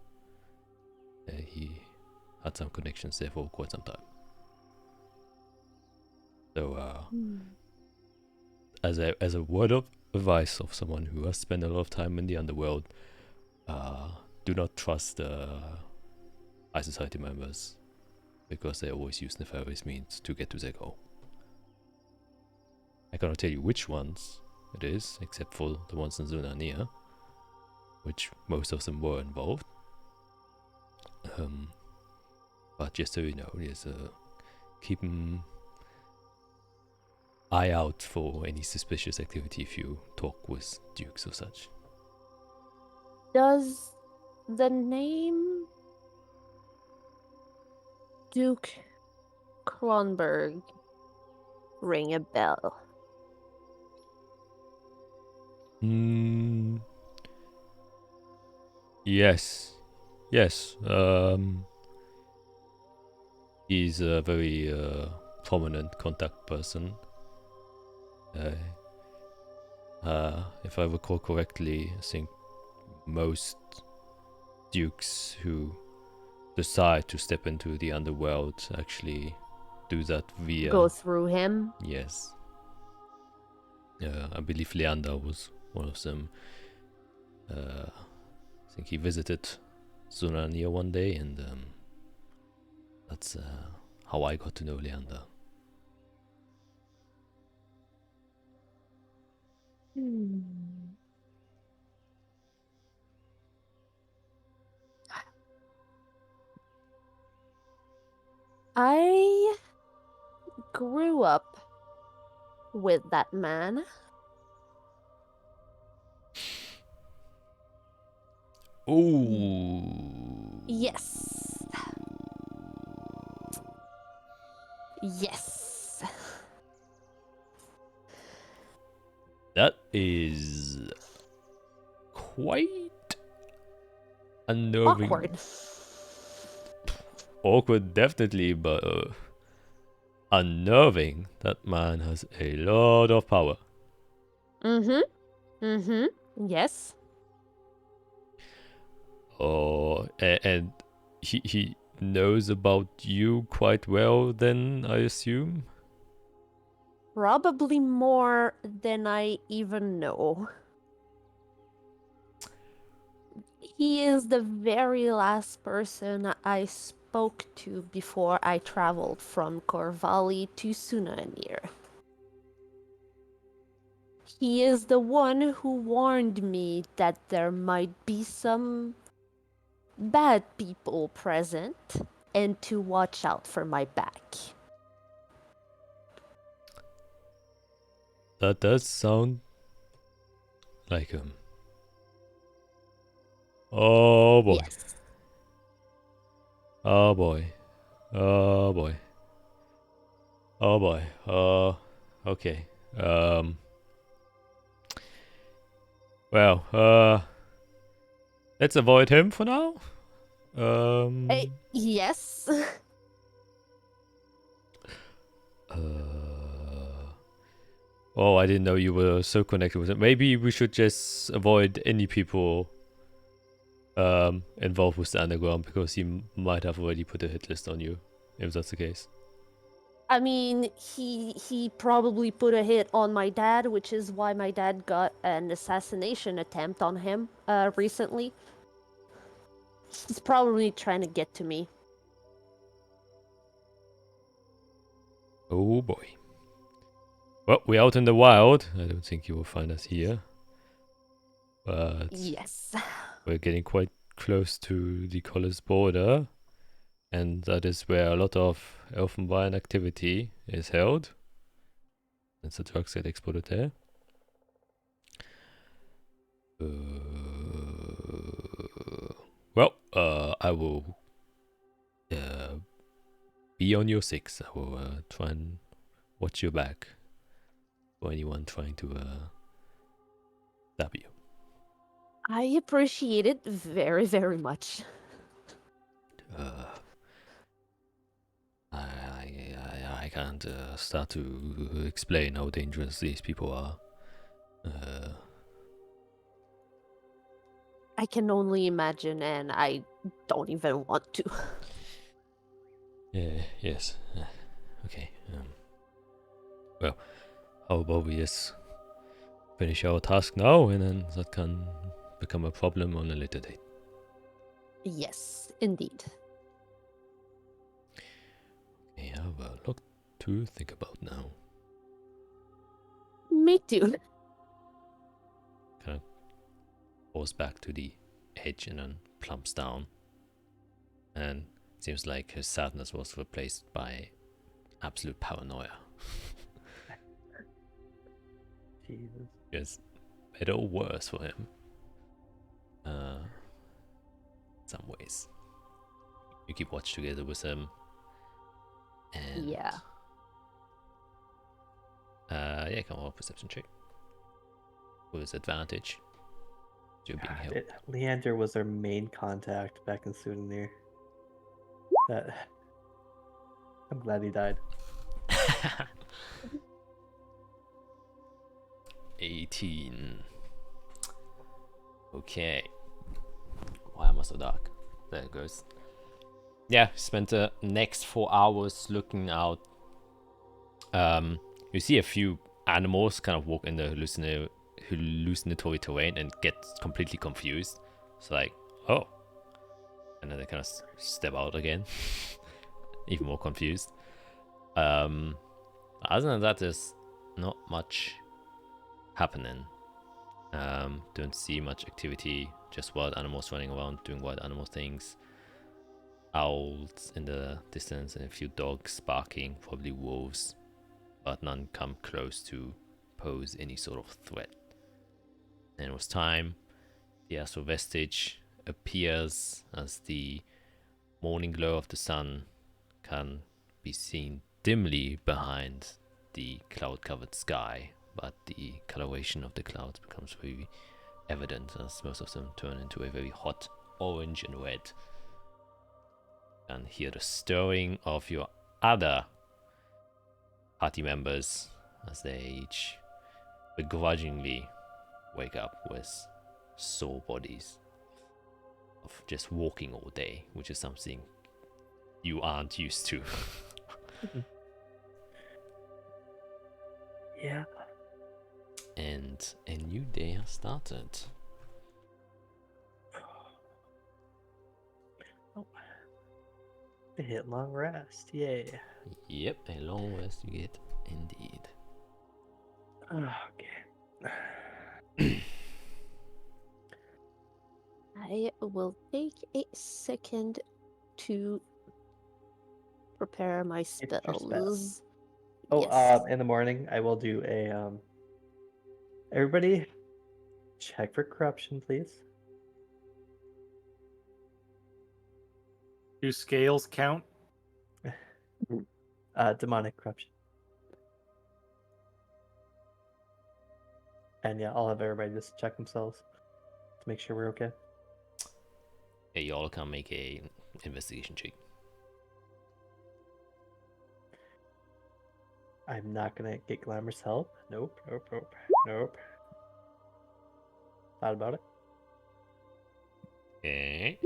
He had some connections there for quite some time. So, as a word of advice of someone who has spent a lot of time in the underworld, do not trust High Society members, because they always use nefarious means to get to their goal. I cannot tell you which ones it is, except for the ones in Zunania, which most of them were involved. But just so you know, there's keep an eye out for any suspicious activity if you talk with dukes or such. Does the name Duke Kronberg ring a bell? Yes. He's a very prominent contact person. If I recall correctly, I think most dukes who decide to step into the underworld actually do that via... Go through him? Yes. I believe Leander was one of them. I think he visited Sunania one day, and that's how I got to know Leander. I grew up with that man. Ooh. Yes. Yes. That is quite unnerving. Awkward. Awkward, definitely, but unnerving. That man has a lot of power. Yes. Oh, and he knows about you quite well then, I assume? Probably more than I even know. He is the very last person I spoke to before I traveled from Corvalli to Sunanir. He is the one who warned me that there might be some bad people present and to watch out for my back. That does sound like him. Oh boy. Yes. Oh boy. Oh boy. Oh boy. Okay. Well, let's avoid him for now. Yes. Oh, I didn't know you were so connected with him. Maybe we should just avoid any people involved with the underground, because he might have already put a hit list on you, if that's the case. I mean, he probably put a hit on my dad, which is why my dad got an assassination attempt on him recently. He's probably trying to get to me. Oh boy. Well, we're out in the wild. I don't think you will find us here. But Yes. we're getting quite close to the college border. And that is where a lot of Elfenbein activity is held. That's the drugs that exported there. I will be on your 6. I will try and watch your back for anyone trying to stab you. I appreciate it very, very much. I can't start to explain how dangerous these people are. I can only imagine, and I don't even want to. Yes. Okay. Well, how about we just finish our task now, and then that can become a problem on a later date. Yes, indeed. I have a lot to think about now. Me too. Kind of crawls back to the edge and then plumps down. And it seems like his sadness was replaced by absolute paranoia. Jesus. It's better or worse for him. Some ways. You keep watch together with him. And Yeah. Yeah, come on, perception check. With advantage. You're being held. Leander was our main contact back in Souvenir. That I'm glad he died. 18. Okay. Why am I so dark? There it goes. Yeah, spent the next 4 hours looking out. You see a few animals kind of walk in the hallucinatory terrain and get completely confused. It's like, oh. And then they kind of step out again. Even more confused. Other than that, there's not much happening. Don't see much activity, just wild animals running around doing wild animal things. Owls in the distance and a few dogs barking, probably wolves, but none come close to pose any sort of threat. And it was time. The astral vestige appears as the morning glow of the sun can be seen dimly behind the cloud-covered sky, but the coloration of the clouds becomes very evident as most of them turn into a very hot orange and red. And hear the stirring of your other party members as they each begrudgingly wake up with sore bodies of just walking all day, which is something you aren't used to. Yeah. And a new day has started. A hit long rest, yay. Yep, a long rest you get indeed. Okay. I will take a second to prepare my It's your spell. spells. Oh, Yes. in the morning I will do a everybody check for corruption, please. Do scales count? Demonic corruption. And yeah, I'll have everybody just check themselves to make sure we're okay. Yeah, you all can make a investigation check. I'm not gonna get Glamour's help. Nope. Thought about it. Okay.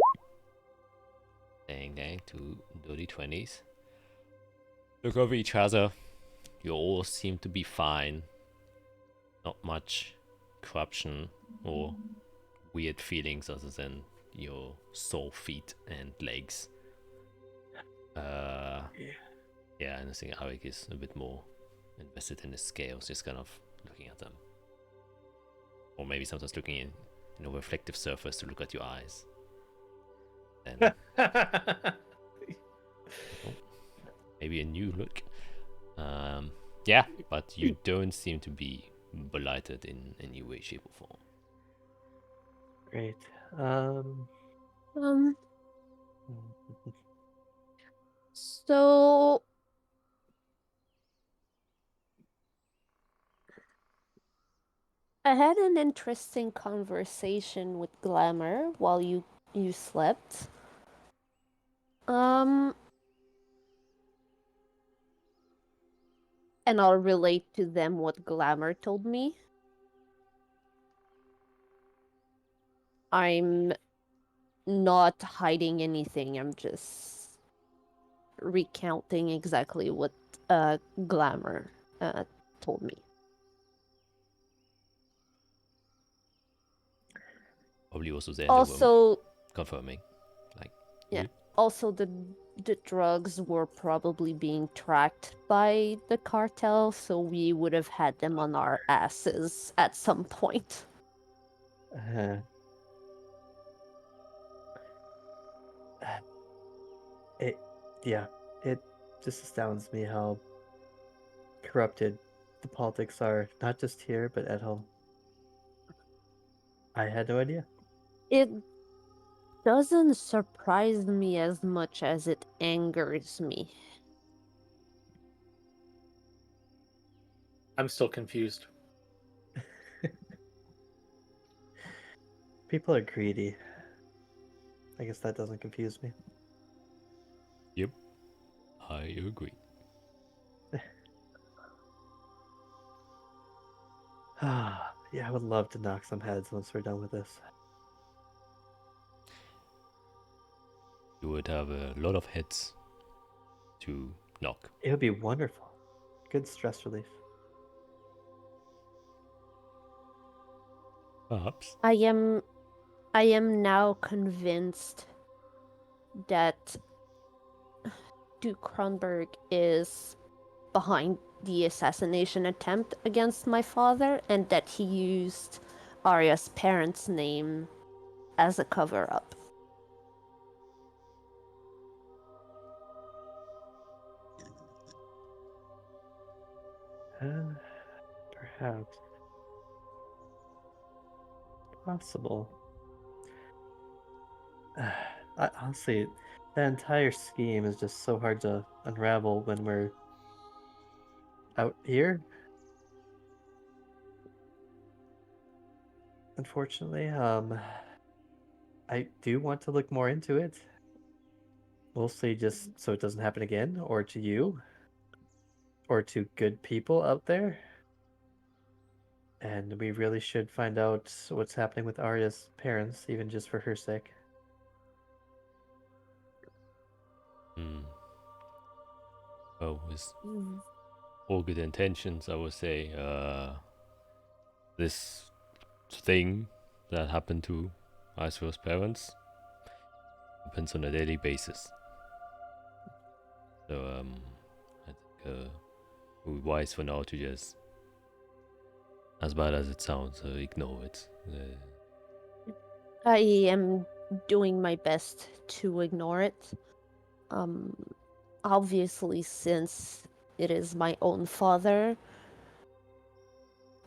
Dang, 2 dirty 20s. Look over each other. You all seem to be fine. Not much corruption or weird feelings other than your sore feet and legs. Yeah, and I think Arik is a bit more invested in the scales, just kind of looking at them. Or maybe sometimes looking in a reflective surface to look at your eyes. Then maybe a new look. Yeah, but you don't seem to be blighted in any way, shape, or form. Great. So I had an interesting conversation with Glamour while you slept. And I'll relate to them what Glamour told me. I'm not hiding anything. I'm just recounting exactly what Glamour told me. Probably also there in the room, Also, confirming. Like, yeah. you- Also, the drugs were probably being tracked by the cartel, so we would have had them on our asses at some point. Yeah, it just astounds me how corrupted the politics are, not just here, but at home. I had no idea. It doesn't surprise me as much as it angers me. I'm still confused. People are greedy. I guess that doesn't confuse me. Yep, I agree. Yeah, I would love to knock some heads once we're done with this. You would have a lot of heads to knock. It would be wonderful. Good stress relief. Perhaps. I am now convinced that Duke Kronberg is behind the assassination attempt against my father, and that he used Arya's parents' name as a cover-up. Perhaps. Possible. Honestly, that entire scheme is just so hard to unravel when we're out here. Unfortunately, I do want to look more into it. Mostly just so it doesn't happen again, or to you, or to good people out there. And we really should find out what's happening with Arya's parents, even just for her sake. Well, with all good intentions, I would say this thing that happened to Aisrael's parents happens on a daily basis. So I think it would be wise for now to just, as bad as it sounds, ignore it. I am doing my best to ignore it. Obviously, since it is my own father,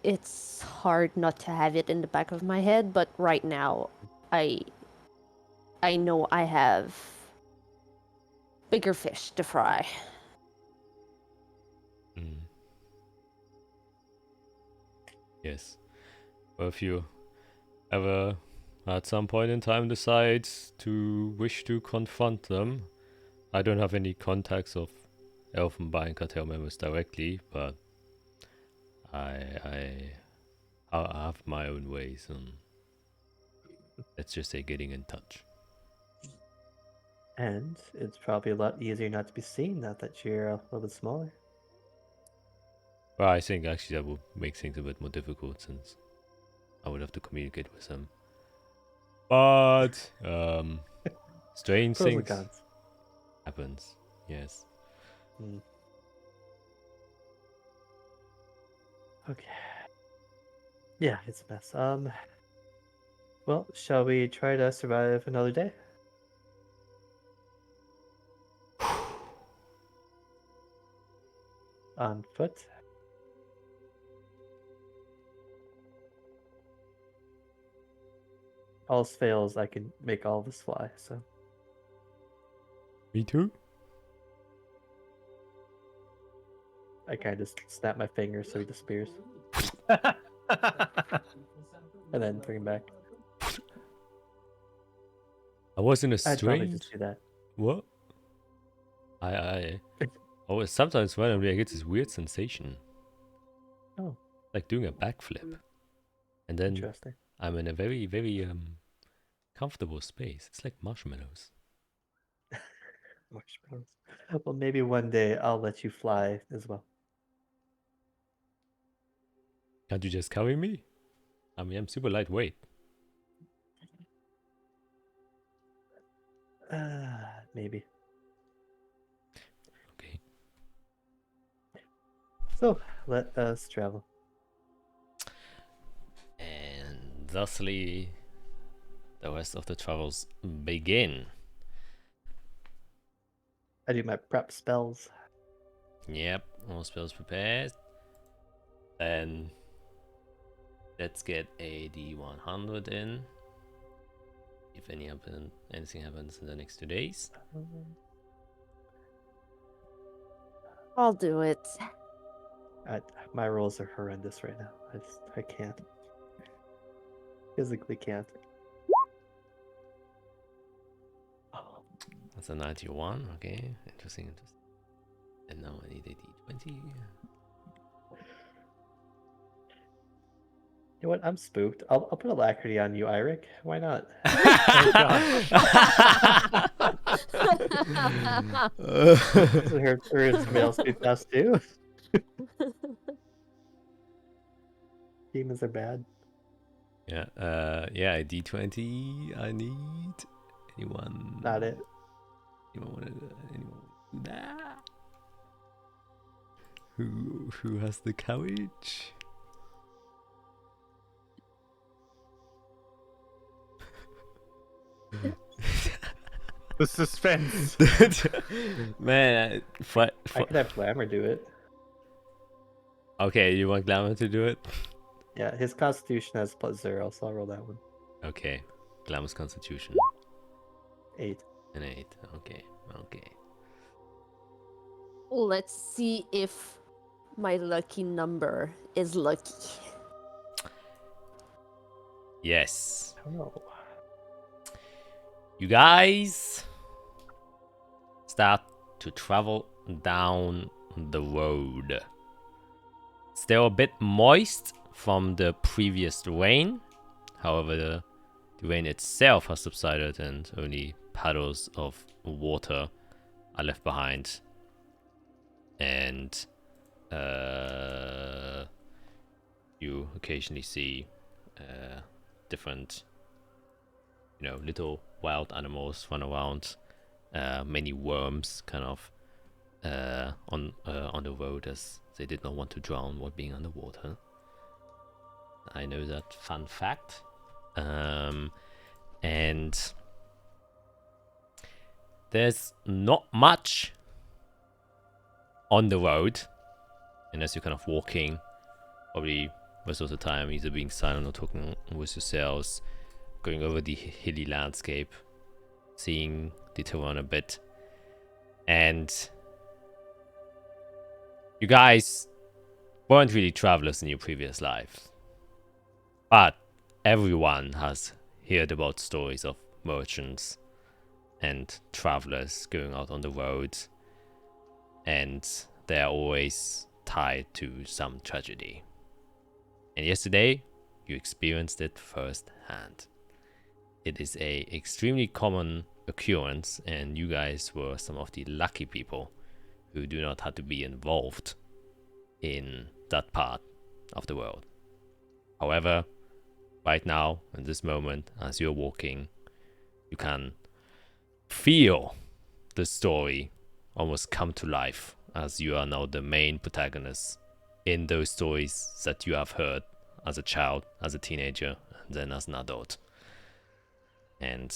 it's hard not to have it in the back of my head, but right now, I know I have bigger fish to fry. Yes. Well, if you ever at some point in time decide to wish to confront them, I don't have any contacts of Elfenbein cartel members directly, but I have my own ways, and let's just say getting in touch. And it's probably a lot easier not to be seen now that you're a little bit smaller. Well, I think actually that would make things a bit more difficult since I would have to communicate with them. But strange Pros and things cons. happens. Yes. Okay. Yeah, it's a mess. Well, shall we try to survive another day? On foot? All else fails, I can make all of us fly, so. Me too. I kind of just snap my finger so he disappears. And then bring him back. I was in a I'd probably strange. just do that. What? I always sometimes randomly I get this weird sensation. Oh. Like doing a backflip. And then Interesting. I'm in a very, very comfortable space. It's like marshmallows. Marshmallows. Well, maybe one day I'll let you fly as well. Can't you just carry me? I mean, I'm super lightweight. Maybe. Okay. So, let us travel. And thusly, the rest of the travels begin. I do my prep spells. Yep, all spells prepared. Then let's get a D100 in. If anything happens in the next 2 days. I'll do it. My rolls are horrendous right now. I can't. Physically can't. That's a 91. Okay, interesting. And now I need a D20. You know what? I'm spooked. I'll put alacrity on you, Eirik. Why not? So her males be fast too. Demons are bad. Yeah, yeah, a D20 I need. Anyone? Not it. Anyone want to do that? Who has the courage? The suspense. Man, I could have Glamour do it. okay, you want Glamour to do it? Yeah, his Constitution has +0, so I'll roll that one. Okay, Glamour's Constitution. 8. An 8. Okay, okay. Let's see if my lucky number is lucky. Yes. I don't know. You guys start to travel down the road. Still a bit moist from the previous rain. However, the rain itself has subsided and only puddles of water are left behind. And you occasionally see different, little wild animals run around. Many worms kind of on the road, as they did not want to drown while being underwater. I know that fun fact. And there's not much on the road, and as you're kind of walking, probably most of the time either being silent or talking with yourselves, going over the hilly landscape, seeing the terrain a bit. And you guys weren't really travelers in your previous life, but everyone has heard about stories of merchants and travelers going out on the road, and they're always tied to some tragedy. And yesterday you experienced it firsthand. It is a extremely common occurrence, and you guys were some of the lucky people who do not have to be involved in that part of the world. However, right now, in this moment, as you're walking, you can feel the story almost come to life, as you are now the main protagonist in those stories that you have heard as a child, as a teenager, and then as an adult. And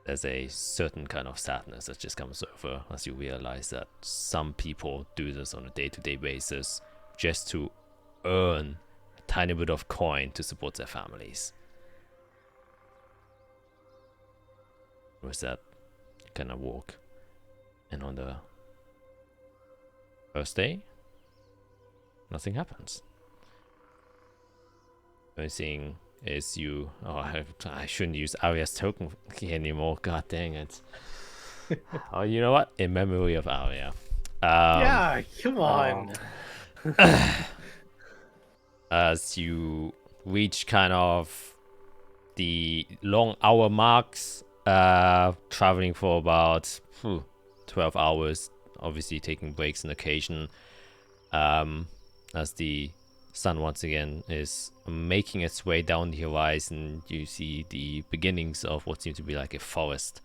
there's a certain kind of sadness that just comes over as you realize that some people do this on a day-to-day basis just to earn a tiny bit of coin to support their families. With that, you kind of walk, and on the first day, nothing happens. The only thing is you... Oh, I shouldn't use Arya's token anymore. God dang it. Oh, you know what? In memory of Arya. Yeah, come on. As you reach kind of the long hour marks, traveling for about 12 hours, obviously taking breaks on occasion, as the sun once again is making its way down the horizon. You see the beginnings of what seems to be like a forest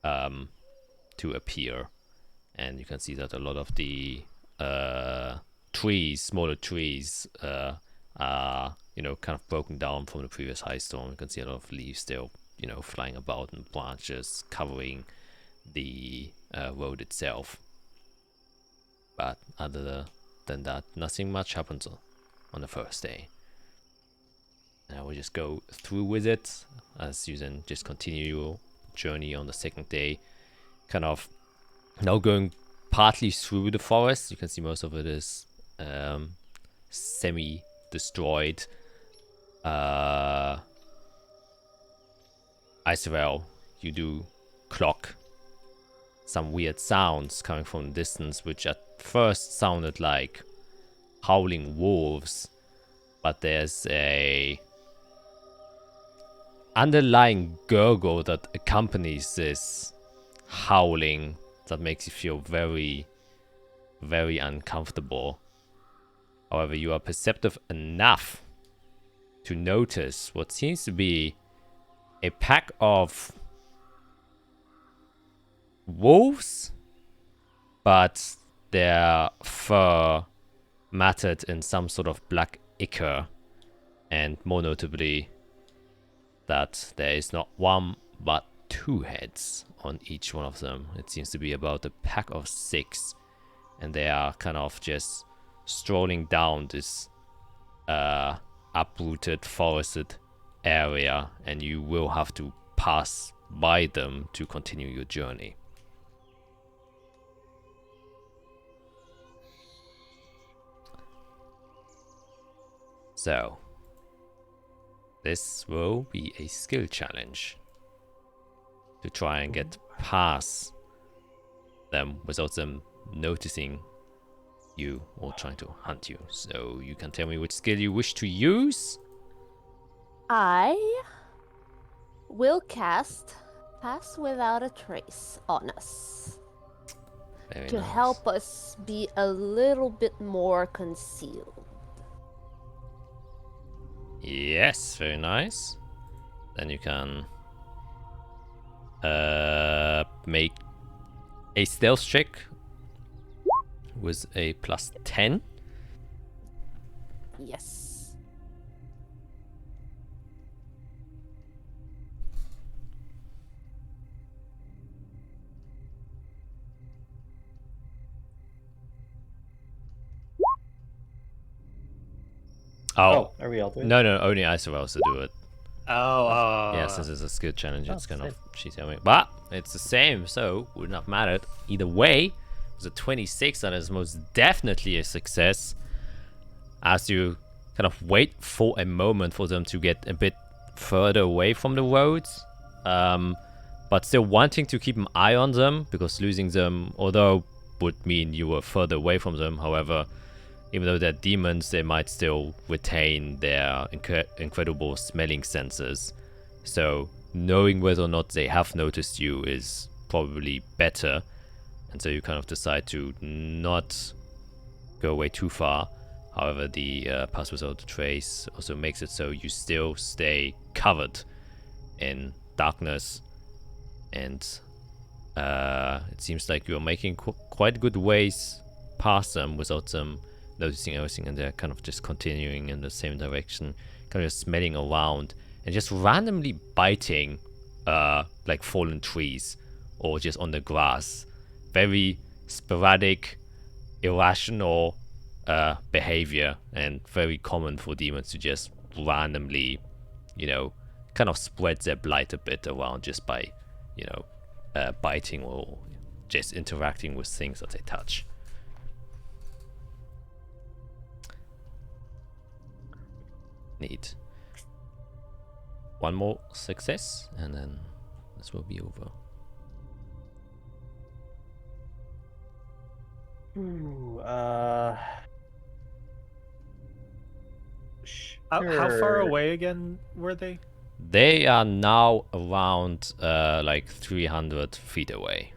to appear, and you can see that a lot of the trees, smaller trees, are kind of broken down from the previous high storm. You can see a lot of leaves still flying about, and branches covering the road itself. But other than that, nothing much happens on the first day. And I will just go through with it as you then just continue your journey on the second day. Kind of now going partly through the forest. You can see most of it is semi-destroyed. As well, you do clock some weird sounds coming from the distance, which at first sounded like howling wolves, but there's a underlying gurgle that accompanies this howling that makes you feel very, very uncomfortable. However, you are perceptive enough to notice what seems to be a pack of wolves, but their fur matted in some sort of black ichor, and more notably that there is not one but 2 heads on each one of them. It seems to be about a pack of 6, and they are kind of just strolling down this uprooted, forested area, and you will have to pass by them to continue your journey. So, this will be a skill challenge to try and get past them without them noticing you or trying to hunt you. So you can tell me which skill you wish to use. I will cast Pass Without a Trace on us Very to nice. help us be a little bit more concealed. Yes, very nice. Then you can make a stealth check with a +10. Yes. Oh, Are we all doing? no, only Isobel to do it. Oh, Yeah, since it's a skill challenge, Oh, it's kind of same. she's helping. But it's the same, so would not matter. Either way, it's a 26 that is most definitely a success. As you kind of wait for a moment for them to get a bit further away from the roads, but still wanting to keep an eye on them, because losing them, although would mean you were further away from them, however, even though they're demons, they might still retain their incredible smelling senses. So knowing whether or not they have noticed you is probably better. And so you kind of decide to not go away too far. However, the Pass Without a Trace also makes it so you still stay covered in darkness. And it seems like you're making quite good ways past them without them noticing everything, and they're kind of just continuing in the same direction, kind of just smelling around and just randomly biting like fallen trees or just on the grass. Very sporadic, irrational behavior, and very common for demons to just randomly, kind of spread their blight a bit around just by, biting or just interacting with things that they touch. Neat. One more success, and then this will be over. Ooh, How far sure. away again were they? They are now around like 300 feet away.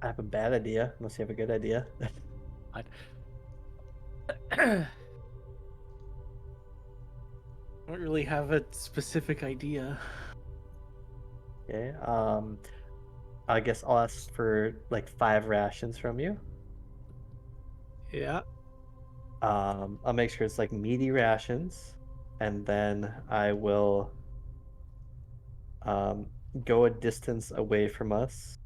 I have a bad idea, unless you have a good idea. I don't really have a specific idea. Okay. I guess I'll ask for like 5 rations from you. Yeah. I'll make sure it's like meaty rations, and then I will go a distance away from us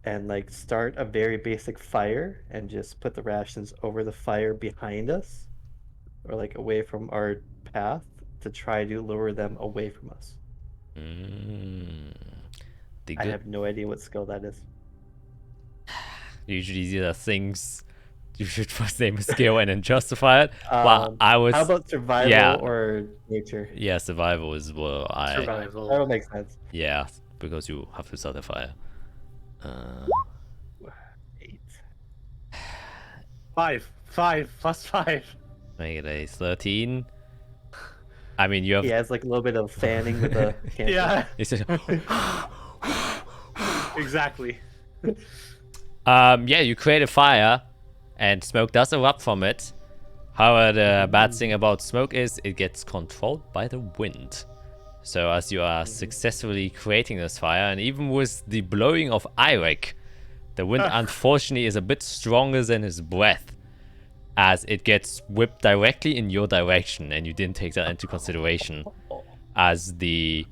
and like start a very basic fire and just put the rations over the fire behind us or like away from our path to try to lure them away from us. I have no idea what skill that is. Usually these are things you should first name a skill and then justify it. Well, I was. How about survival or nature? Yeah, survival is what I. Survival. That would make sense. Yeah, because you have to start a fire. 8. 5 plus 5. Make it a 13. I mean, you have. He has like a little bit of fanning with the cancer. Yeah, It's just, exactly. yeah, you create a fire, and smoke does erupt from it. However, the bad thing about smoke is it gets controlled by the wind. So as you are successfully creating this fire, and even with the blowing of Eirik, the wind unfortunately is a bit stronger than his breath, as it gets whipped directly in your direction, and you didn't take that into consideration, as the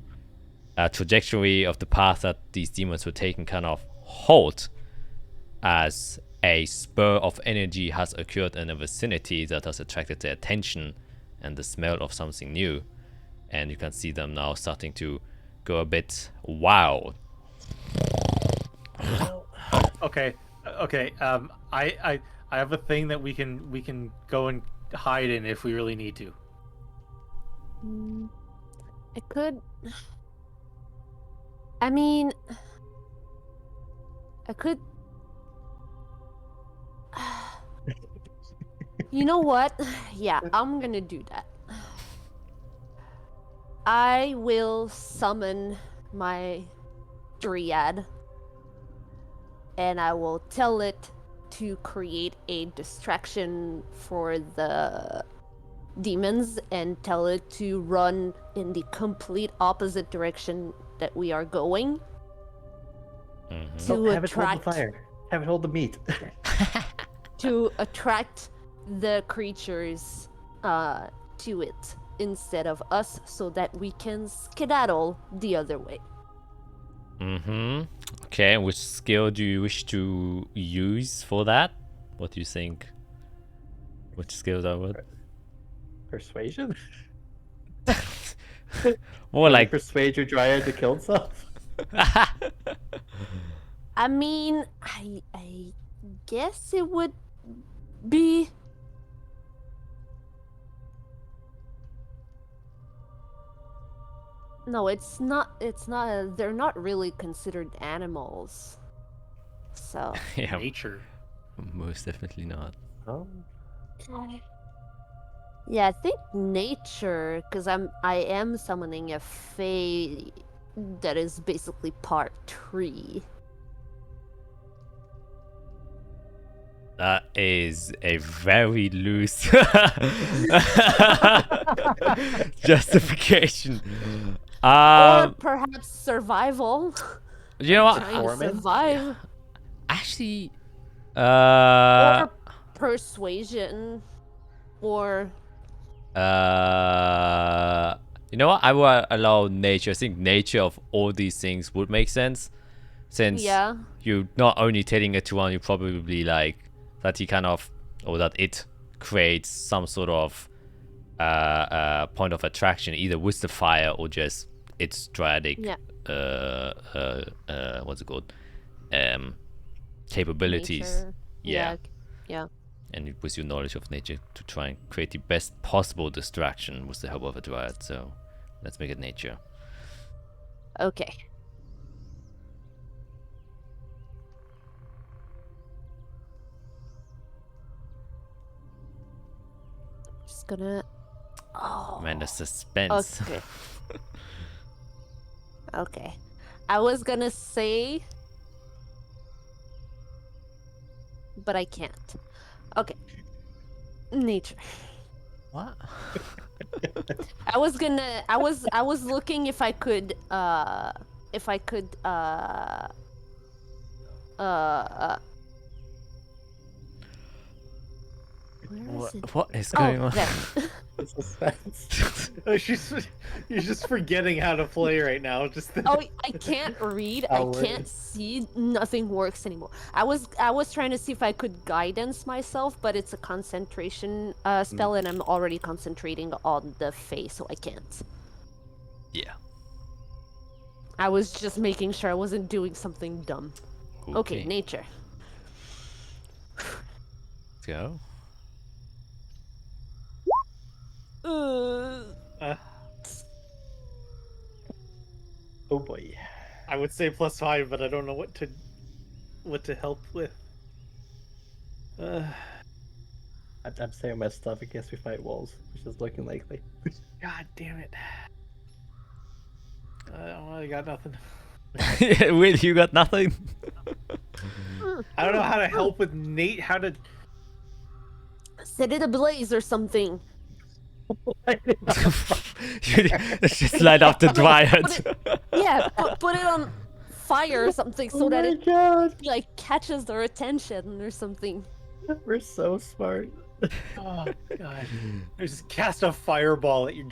trajectory of the path that these demons were taking kind of halt, as a spur of energy has occurred in the vicinity that has attracted their attention and the smell of something new. And you can see them now starting to go a bit wild. Okay. I have a thing that we can go and hide in if we really need to. I could. I mean, I could. You know what? Yeah, I'm gonna do that. I will summon my Dryad, and I will tell it to create a distraction for the demons and tell it to run in the complete opposite direction that we are going. To Have it hold attract the fire. Have it hold the meat. to attract the creatures to it instead of us, so that we can skedaddle the other way. Okay, which skill do you wish to use for that? What do you think? Which skills are what? Persuasion? More like persuade your dryad to kill itself? I mean, I guess it would be. No, it's not. It's not. They're not really considered animals. So. yeah, Nature. most definitely not. Oh. Yeah, I think nature, because I am summoning a fae that is basically part tree. That is a very loose justification. Or perhaps survival. You know what? Trying to survive. Actually, Or persuasion. Or you know what? I will allow nature. I think nature of all these things would make sense, since you not only telling it to one, you probably like that he kind of, or that it creates some sort of point of attraction, either with the fire or just its dryadic what's it called, capabilities. nature. Yeah. Yeah. And with your knowledge of nature to try and create the best possible distraction with the help of a dryad. So let's make it nature. Okay. Just gonna. Oh. Man, the suspense. Okay. Okay. I was gonna say, but I can't. Okay. Nature. What? I was looking if I could Where is it? What is going on? There. You're just forgetting how to play right now. Oh, I can't read. I can't see. Nothing works anymore. I was trying to see if I could guidance myself, but it's a concentration spell, and I'm already concentrating on the face, so I can't. Yeah. I was just making sure I wasn't doing something dumb. Okay, nature. Let's go. Oh boy. I would say +5, but I don't know what to help with. I'm saying my stuff in case we fight wolves, which is looking likely. God damn it. I got nothing. Will, you got nothing? I don't know how to help with Nate. How to set it ablaze or something. Let's just light up the dryad. Put it on fire or something so that it like catches their attention or something. We're so smart. Oh god! Just cast a fireball at your or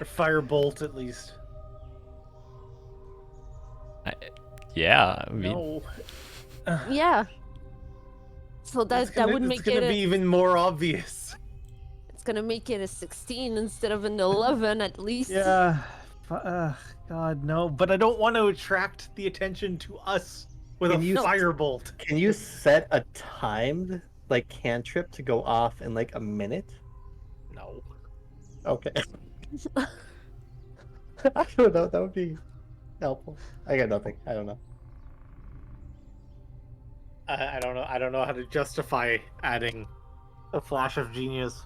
firebolt at least. Yeah, I mean... No. Yeah. So that would make it's gonna be even more obvious. It's gonna make it a 16 instead of an 11 at least. Yeah. God no! But I don't want to attract the attention to us with a firebolt. Can you set a timed like cantrip to go off in like a minute? No. Okay. I don't know. That would be helpful. I got nothing. I don't know. I don't know. I don't know how to justify adding a flash of genius.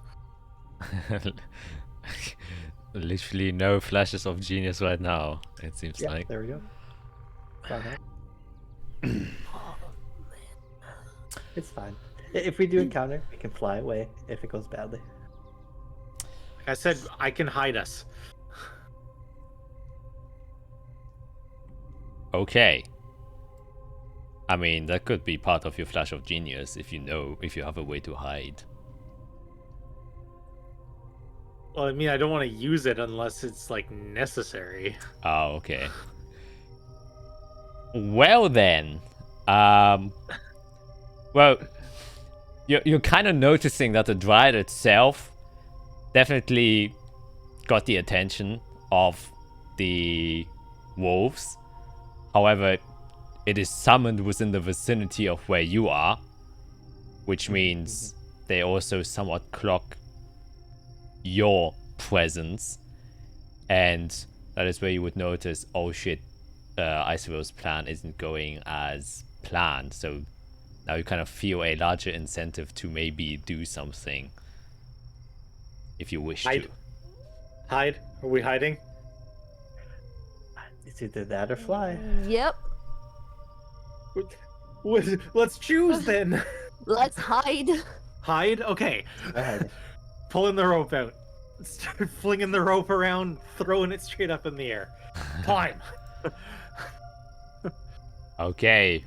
Literally no flashes of genius right now. It seems like. There we go. It's fine. If we do encounter, we can fly away if it goes badly. Like I said, I can hide us. Okay. I mean, that could be part of your flash of genius if you have a way to hide. Well, I mean, I don't want to use it unless it's like necessary. Oh, okay. Well then, well, you're kind of noticing that the dryad itself definitely got the attention of the wolves. However, it is summoned within the vicinity of where you are, which means they also somewhat clock your presence, and that is where you would notice, oh shit, Icero's plan isn't going as planned, so now you kind of feel a larger incentive to maybe do something if you wish to. Hide? Are we hiding? It's either that or fly. Yep. Let's choose then. Let's hide. Hide? Okay. Pulling the rope out. Start flinging the rope around, throwing it straight up in the air. Climb. Okay.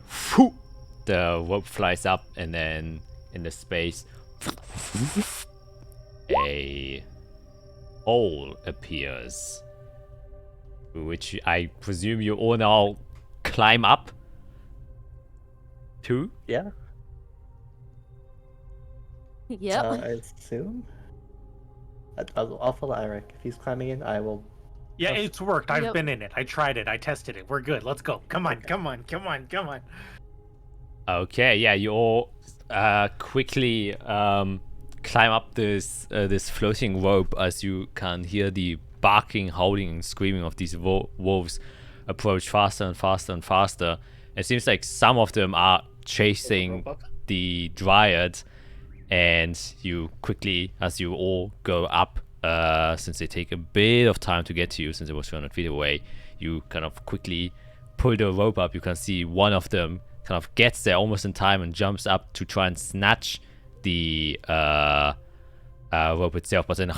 The rope flies up, and then in the space, a hole appears, which I presume you all now climb up to? Yeah. Yep. I assume. I'll follow Eric. If he's climbing in, I will. Yeah, it's worked. I've been in it. I tried it. I tested it. We're good. Let's go. Come on, come on, come on, come on. Okay, yeah, you all quickly climb up this floating rope as you can hear the barking, howling, and screaming of these wolves approach faster and faster and faster. It seems like some of them are chasing the dryad, and you quickly, as you all go up, since they take a bit of time to get to you, since it was 200 feet away, you kind of quickly pull the rope up. You can see one of them kind of gets there almost in time and jumps up to try and snatch the rope itself, but then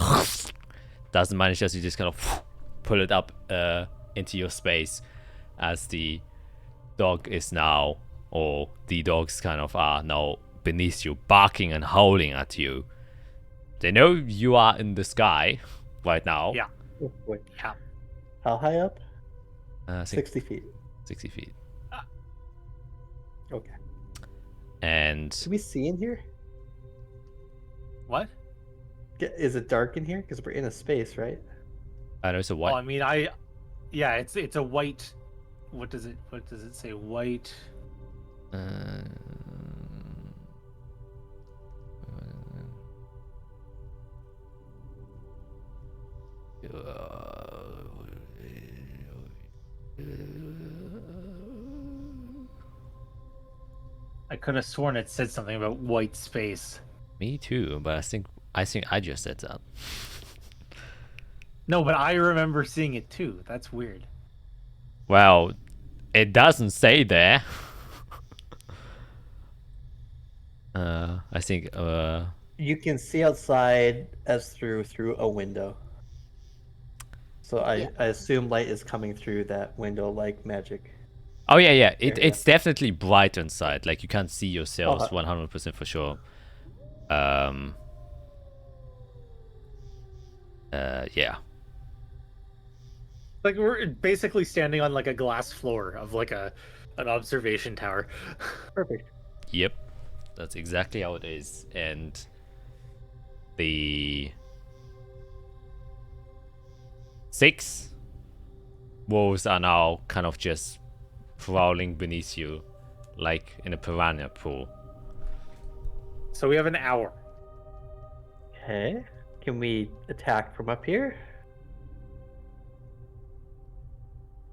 doesn't manage, as you just kind of pull it up into your space, as the dog is now, or the dogs kind of are now beneath you, barking and howling at you. They know you are in the sky right now. Yeah. Oh, wait. Yeah. How high up? I think 60 feet. 60 feet. Okay. And Can we see in here? What? Is it dark in here? Because we're in a space, right? I know it's a Well, I white. mean, yeah, it's a white. What does it say? White. I could have sworn it said something about white space. Me too, but I think I just said that. No, but I remember seeing it too. That's weird. Well, it doesn't say there. I think You can see outside as through a window. So I assume light is coming through that window like magic. oh yeah. Area. It's definitely bright inside. Like you can't see yourselves Uh-huh. 100% for sure. Yeah. Like we're basically standing on like a glass floor of like an observation tower. Perfect. Yep. That's exactly how it is. And the 6 wolves are now kind of just crawling beneath you like in a piranha pool. So we have an hour. Okay. Can we attack from up here?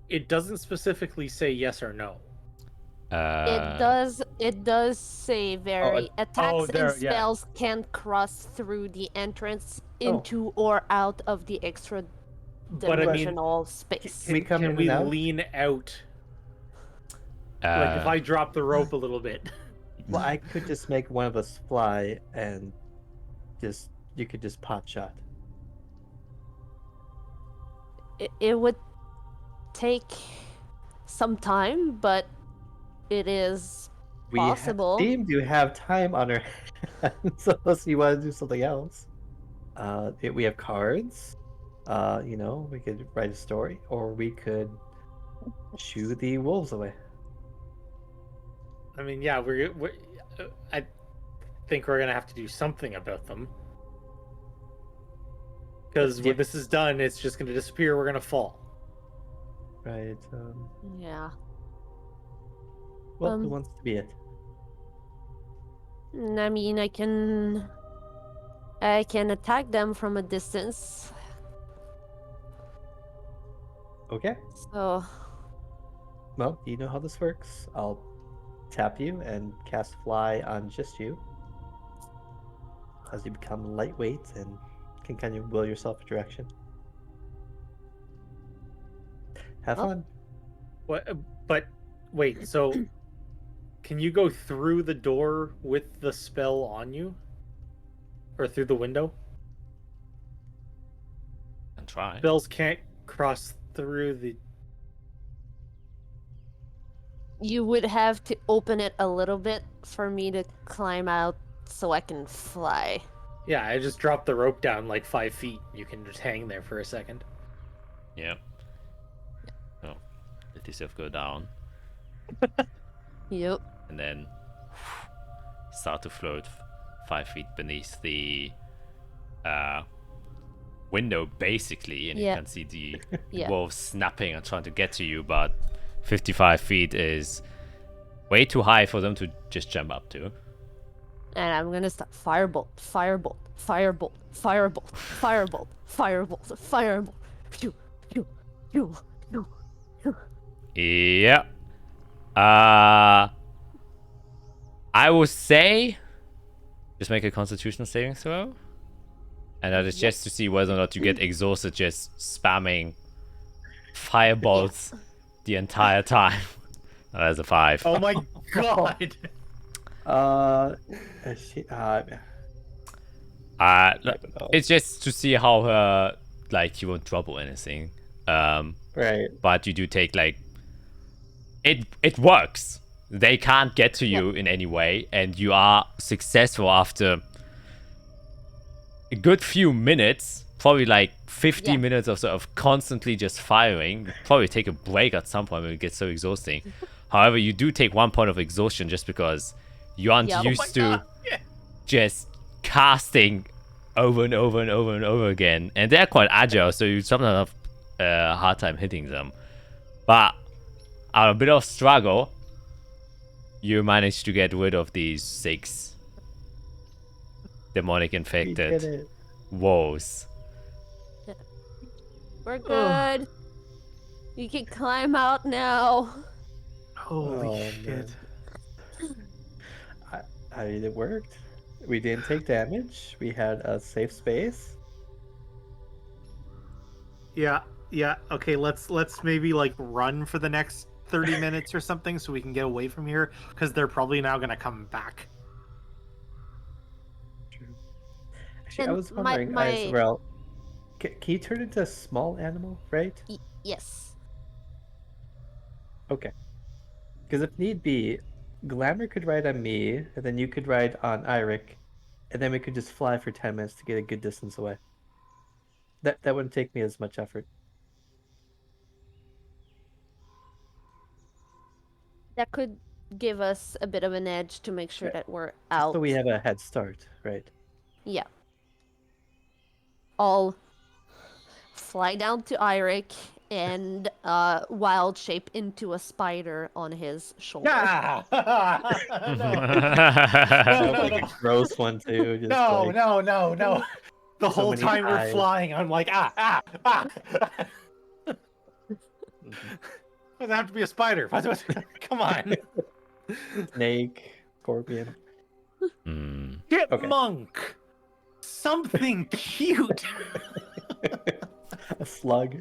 It doesn't specifically say yes or no. It does say very attacks there, and yeah. spells can cross through the entrance Oh. into or out of the extra But I mean, dimensional space. Can we come in Can we and out? lean out? Like if I drop the rope a little bit. Well, I could just make one of us fly and you could just pot shot. It would take some time, but it is possible. We do have time on our hands unless you want to do something else. We have cards. We could write a story, or we could shoo the wolves away. I mean, yeah, I think we're gonna have to do something about them. Because when this is done, it's just gonna disappear. We're gonna fall. Right. Yeah. Who wants to be it? I mean, I can attack them from a distance. Okay. So Well, you know how this works. I'll tap you and cast fly on just you as you become lightweight and can kind of will yourself a direction. Have fun. What? But wait. So, can you go through the door with the spell on you, or through the window? And try. Spells can't cross through the. you would have to open it a little bit for me to climb out so I can fly. Yeah, I just dropped the rope down like 5 feet. You can just hang there for a second. Yeah. Oh, let yourself go down. Yep. And then start to float 5 feet beneath the window, basically, and you Yeah. can see the Yeah. wolves snapping and trying to get to you, but 55 feet is way too high for them to just jump up to. And I'm gonna start firebolt, firebolt, firebolt, firebolt, firebolt, firebolt, firebolt. Phew, phew, phew, phew, phew. Yeah. I would say just make a constitutional saving throw. And that is just to see whether or not you get exhausted just spamming firebolts the entire time. Oh, that's a 5. Oh my god! It's just to see how like you won't drop or anything. Right. But you do take like it works. they can't get to you in any way, and you are successful after a good few minutes, probably like 15 minutes or so of constantly just firing. You probably take a break at some point when it gets so exhausting. However, you do take 1 point of exhaustion just because you aren't Yep. used to just casting over and over and over and over again. And they're quite agile, so you sometimes have a hard time hitting them. But out of a bit of struggle, you manage to get rid of these 6 demonic We did infected it. woes. We're good. You can climb out now. Holy Oh, shit. I mean, it worked. We didn't take damage. We had a safe space. Yeah, yeah. Okay, let's maybe like run for the next 30 minutes or something so we can get away from here because they're probably now gonna come back. Actually, I And was wondering as well. Can you turn into a small animal, right? Yes. Okay. Because if need be, Glamour could ride on me, and then you could ride on Eirik, and then we could just fly for 10 minutes to get a good distance away. That wouldn't take me as much effort. That could give us a bit of an edge to make sure Yeah. that we're Just out. so we have a head start, right? Yeah. I'll fly down to Eirik and wild shape into a spider on his shoulder. Yeah. Sounds no, like no. a gross one too. Just No, like, no, no, no. The So whole many time we're eyes. flying, I'm like, ah. Doesn't have to be a spider. Come on. snake, scorpion. Chipmunk. Something cute. A slug.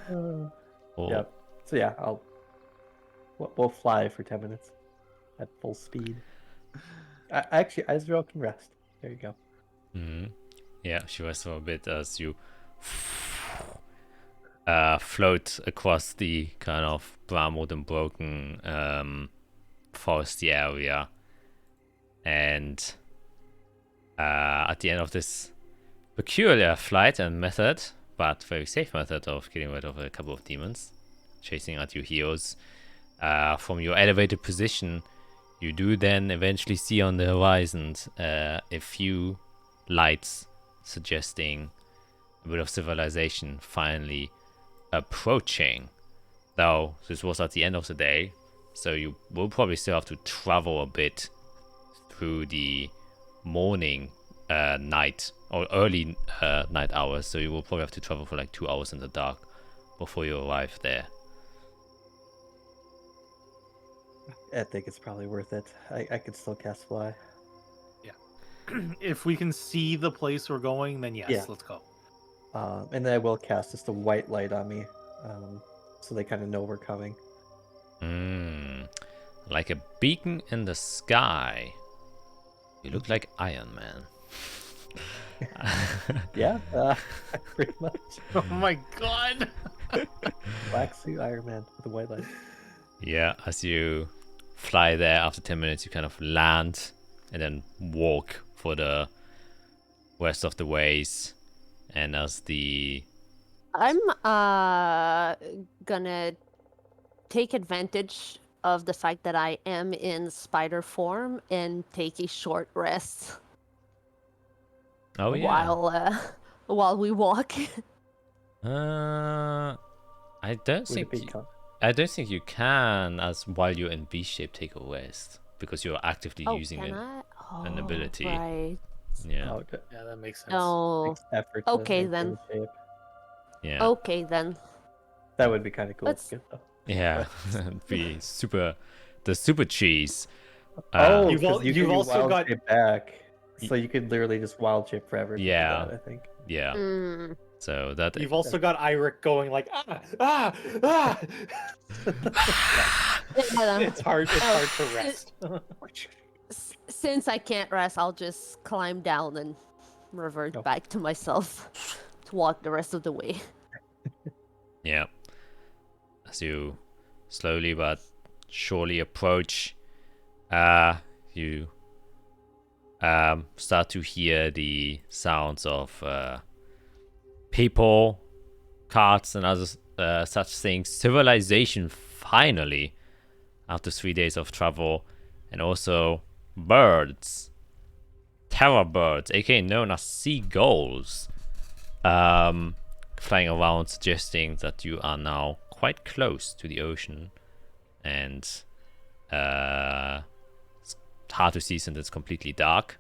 Oh. Yep. So yeah, we'll fly for 10 minutes at full speed. Actually, Ezreal can rest. There you go. Yeah, she rests for a bit as you float across the kind of brambled and broken foresty area. And at the end of this peculiar flight and method, but very safe method of getting rid of a couple of demons chasing at your heels, from your elevated position, you do then eventually see on the horizon a few lights suggesting a bit of civilization finally approaching. Though this was at the end of the day, so you will probably still have to travel a bit through the morning, night, or early night hours, so you will probably have to travel for like 2 hours in the dark before you arrive there. I think it's probably worth it. I could still cast fly. If we can see the place we're going, then yes, Yeah. let's go. And then I will cast just a white light on me, so they kind of know we're coming. Like a beacon in the sky. You look like Iron Man. Yeah, pretty much. Oh my god. Black suit Iron Man with a white light. Yeah, as you fly there after 10 minutes, you kind of land and then walk for the rest of the ways. And as the... I'm gonna take advantage of the fact that I am in spider form and take a short rest Oh, yeah. while we walk. I don't Would it think... be I don't think you can, as while you're in B shape, take a rest. Because you're actively using can it. I? an ability. Right. Yeah. Oh, okay. Yeah, that makes sense. Oh. Takes effort to Okay, maintain then. shape. Yeah. Okay then. That would be kind of cool. Let's- To get, though. Yeah. It'd be super... The super cheese. Oh, You've 'cause you you've can also wild got- shape back, so you could literally just wild shape forever. if you do Yeah. that, I think. Yeah. Mm. So that... You've also got Eirik going like ah. It's hard to rest. Since I can't rest, I'll just climb down and revert Oh. back to myself to walk the rest of the way. Yeah. As you slowly but surely approach, you start to hear the sounds of people, carts, and other such things. Civilization, finally, after 3 days of travel, and also birds, terror birds, aka known as seagulls, flying around, suggesting that you are now quite close to the ocean, and it's hard to see since it's completely dark,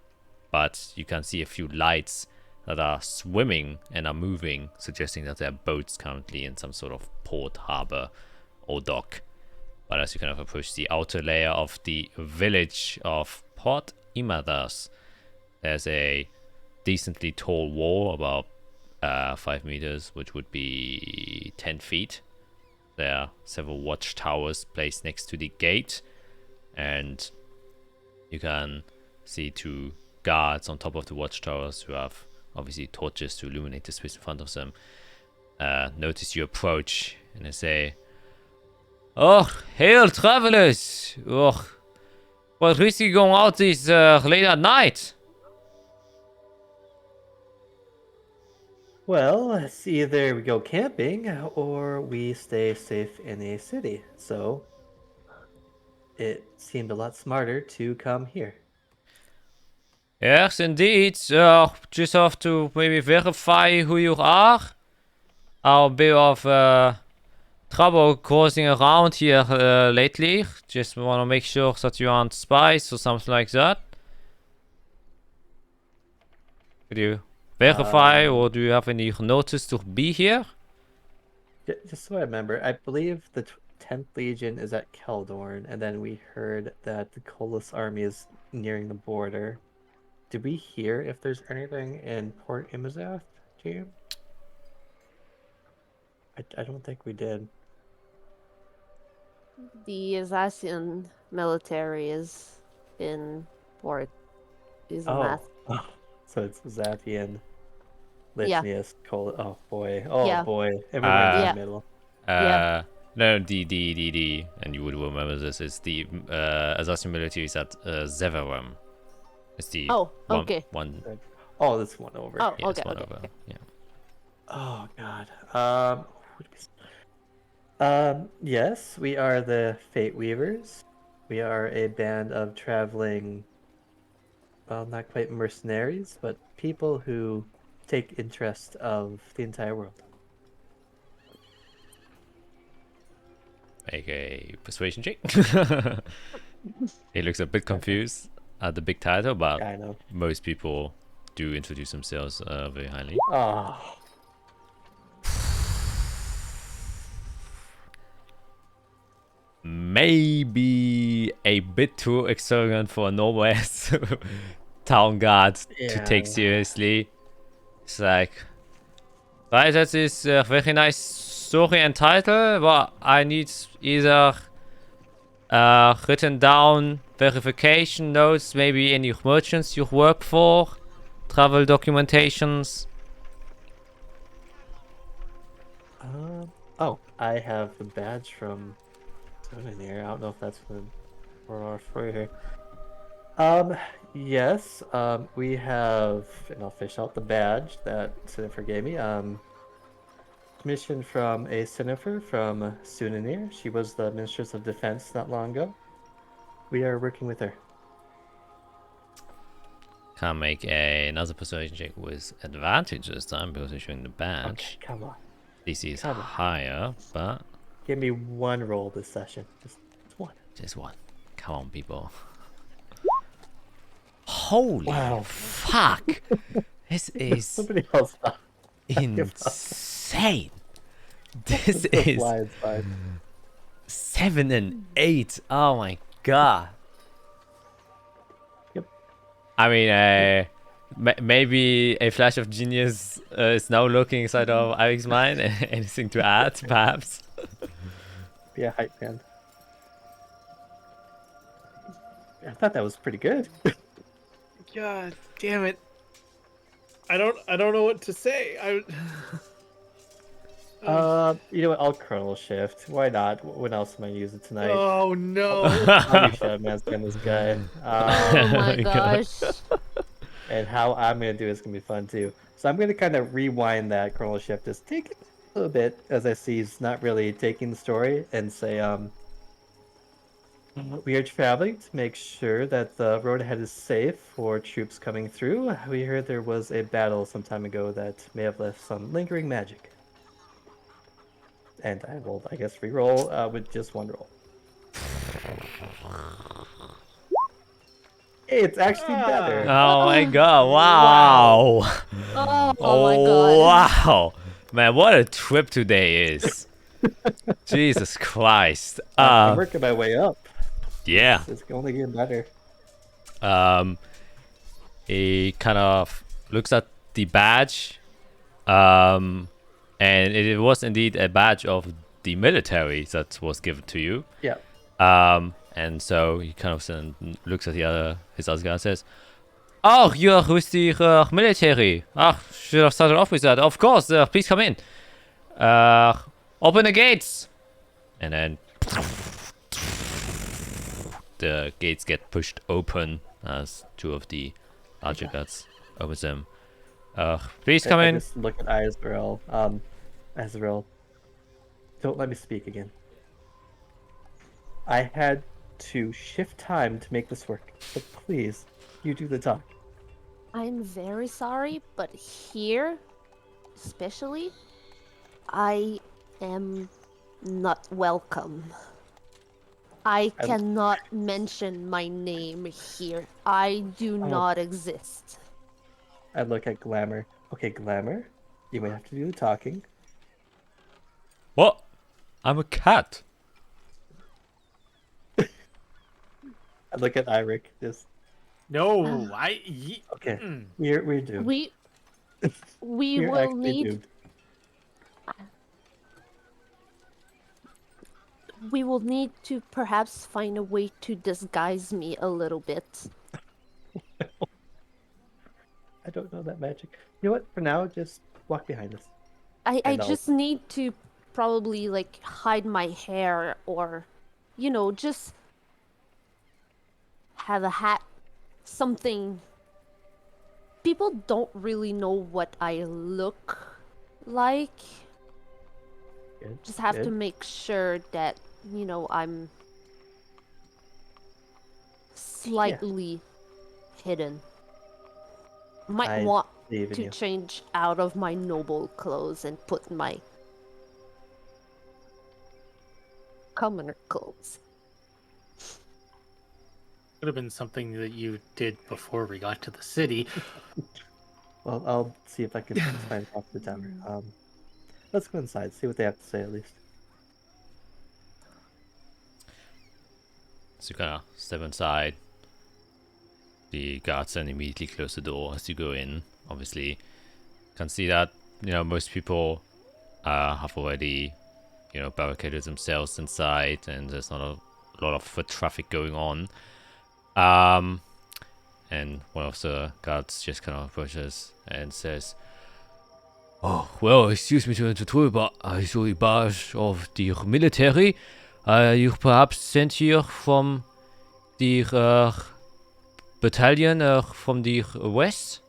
but you can see a few lights that are swimming and are moving, suggesting that there are boats currently in some sort of port, harbor, or dock. But as you kind of approach the outer layer of the village of Port Imadas, there's a decently tall wall, about 5 meters, which would be 10 feet. There are several watchtowers placed next to the gate, and you can see 2 guards on top of the watchtowers who have obviously torches to illuminate the space in front of them. Notice you approach, and they say, "Oh, hail travelers! Oh, what risky going out this late at night?" Well, it's either we go camping or we stay safe in a city. So it seemed a lot smarter to come here. Yes, indeed. Just have to maybe verify who you are. A bit of trouble causing around here lately. Just want to make sure that you aren't spies or something like that. Could you verify, or do you have any notice to be here? Just so I remember, I believe the 10th Legion is at Keldorn, and then we heard that the Colas army is nearing the border. Did we hear if there's anything in Port Imazath, team? I don't think we did. The Azathian military is in Port Imazath. Oh, so it's Zathian, Yeah. Litnius, oh boy, oh Yeah. boy, and we were in Yeah. the middle. Yeah. No, the, and you would remember this, is the Azathian military is at Zeverum. It's the Oh, okay. one. Oh, this one over. Oh, Yeah, it's okay, one okay, over. okay. Yeah. Oh God. Who did we yes, we are the Fate Weavers. We are a band of traveling, well, not quite mercenaries, but people who take interest of the entire world. Make a persuasion check. He looks a bit confused at the big title, but Yeah, I know. most people do introduce themselves very highly. Oh, Maybe a bit too extravagant for a normal ass town guard to take Yeah. seriously. It's like, right, that is a very nice story and title, but I need either written down verification notes, maybe any merchants you work for, travel documentations. Oh, I have the badge from in here. I don't know if that's for here. Yes. We have, and I'll fish out the badge that Sinifer gave me. Commission from a Sinifer from Sunanir. She was the Mistress of Defense not long ago. We are working with her. Can make another persuasion check with advantage this time because you're showing the badge. Okay, come on. DC is Come on. higher, but Give me one roll this session. Just one. just one. Come on, people. Holy Wow. fuck! This is Somebody else. insane. This The is flying side. 7 and 8. Oh my god. Yep. I mean, maybe a flash of genius is now looking inside of Eric's mind. Anything to add, perhaps? Be a hype man. I thought that was pretty good. God damn it! I don't know what to say. You know what? I'll Chronal Shift. Why not? When else am I gonna use it tonight? Oh no! I'll use Shadow Mask on this guy. Oh my my God. gosh. And how I'm gonna do is gonna be fun too. So I'm gonna kind of rewind that Chronal Shift, just take it a little bit as I see he's not really taking the story, and say, we are traveling to make sure that the road ahead is safe for troops coming through. We heard there was a battle some time ago that may have left some lingering magic. And I will, I guess, reroll with just one roll. Hey, it's actually better. Oh my God! Wow! Oh, Oh my god. wow! Man, what a trip today is. Jesus Christ. I'm working my way up. Yeah. It's only getting better. He kind of looks at the badge, and it was indeed a badge of the military that was given to you. Yeah. And so he kind of looks at his other guy and says, "Oh, you're with the military. Ah, should have started off with that. Of course, please come in. Open the gates." And then the gates get pushed open as two of the larger guards open them. Please come I in. just look at Azrael. Azrael, don't let me speak again. I had to shift time to make this work. So please, you do the talk. I'm very sorry, but here, especially, I am not welcome. I cannot mention my name here. I do not exist. I look at Glamour. Okay, Glamour, you might have to do the talking. What? I'm a cat. I look at Iric. Just No, okay. We're doomed. We We're will actually need doomed. we will need to perhaps find a way to disguise me a little bit. I don't know that magic. You know what? For now, just walk behind us. I And just need to probably like hide my hair or, you know, just have a hat, something. People don't really know what I look like. Good, Just have to good. make sure that, you know, I'm slightly hidden. Might I want believe in to you. change out of my noble clothes and put my commoner clothes. could have been something that you did before we got to the city. Well, I'll see if I can find off the tower. Let's go inside, see what they have to say at least. So you kind of step inside. The guards then immediately close the door as you go in. Obviously, you can see that, you know, most people have already, you know, barricaded themselves inside, and there's not a lot of foot traffic going on. And one of the guards just kind of approaches and says, "Oh, well, excuse me to intrude, but I saw a badge of the military. You perhaps sent here from the battalion from the west?"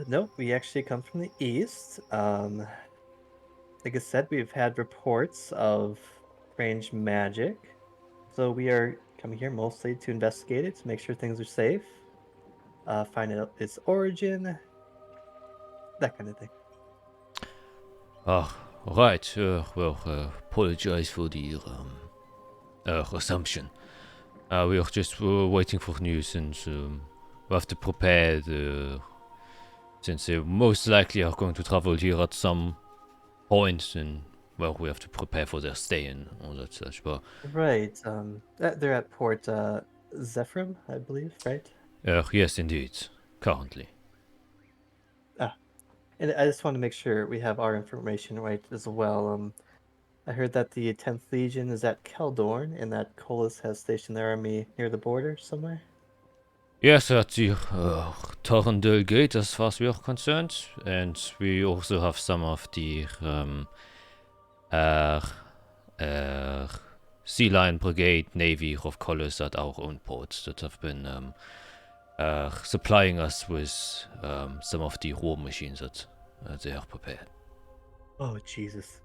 No, we actually come from the east. Like I said, we've had reports of strange magic. So we are coming here mostly to investigate it, to make sure things are safe, find out its origin, that kind of thing. Oh, right. Well, apologize for the assumption. We are just waiting for news, and we have to prepare since they most likely are going to travel here at some point, and well, we have to prepare for their stay and all that such. But Right. They're at Port Zephyrim, I believe, right? yes, indeed, currently. And I just want to make sure we have our information right as well. I heard that the 10th Legion is at Keldorn, and that Colas has stationed their army near the border somewhere. Yes, at the Torrendale Gate, as far as we are concerned, and we also have some of the Sea Lion Brigade Navy of colors at our own ports that have been supplying us with some of the war machines that they have prepared. Oh, Jesus.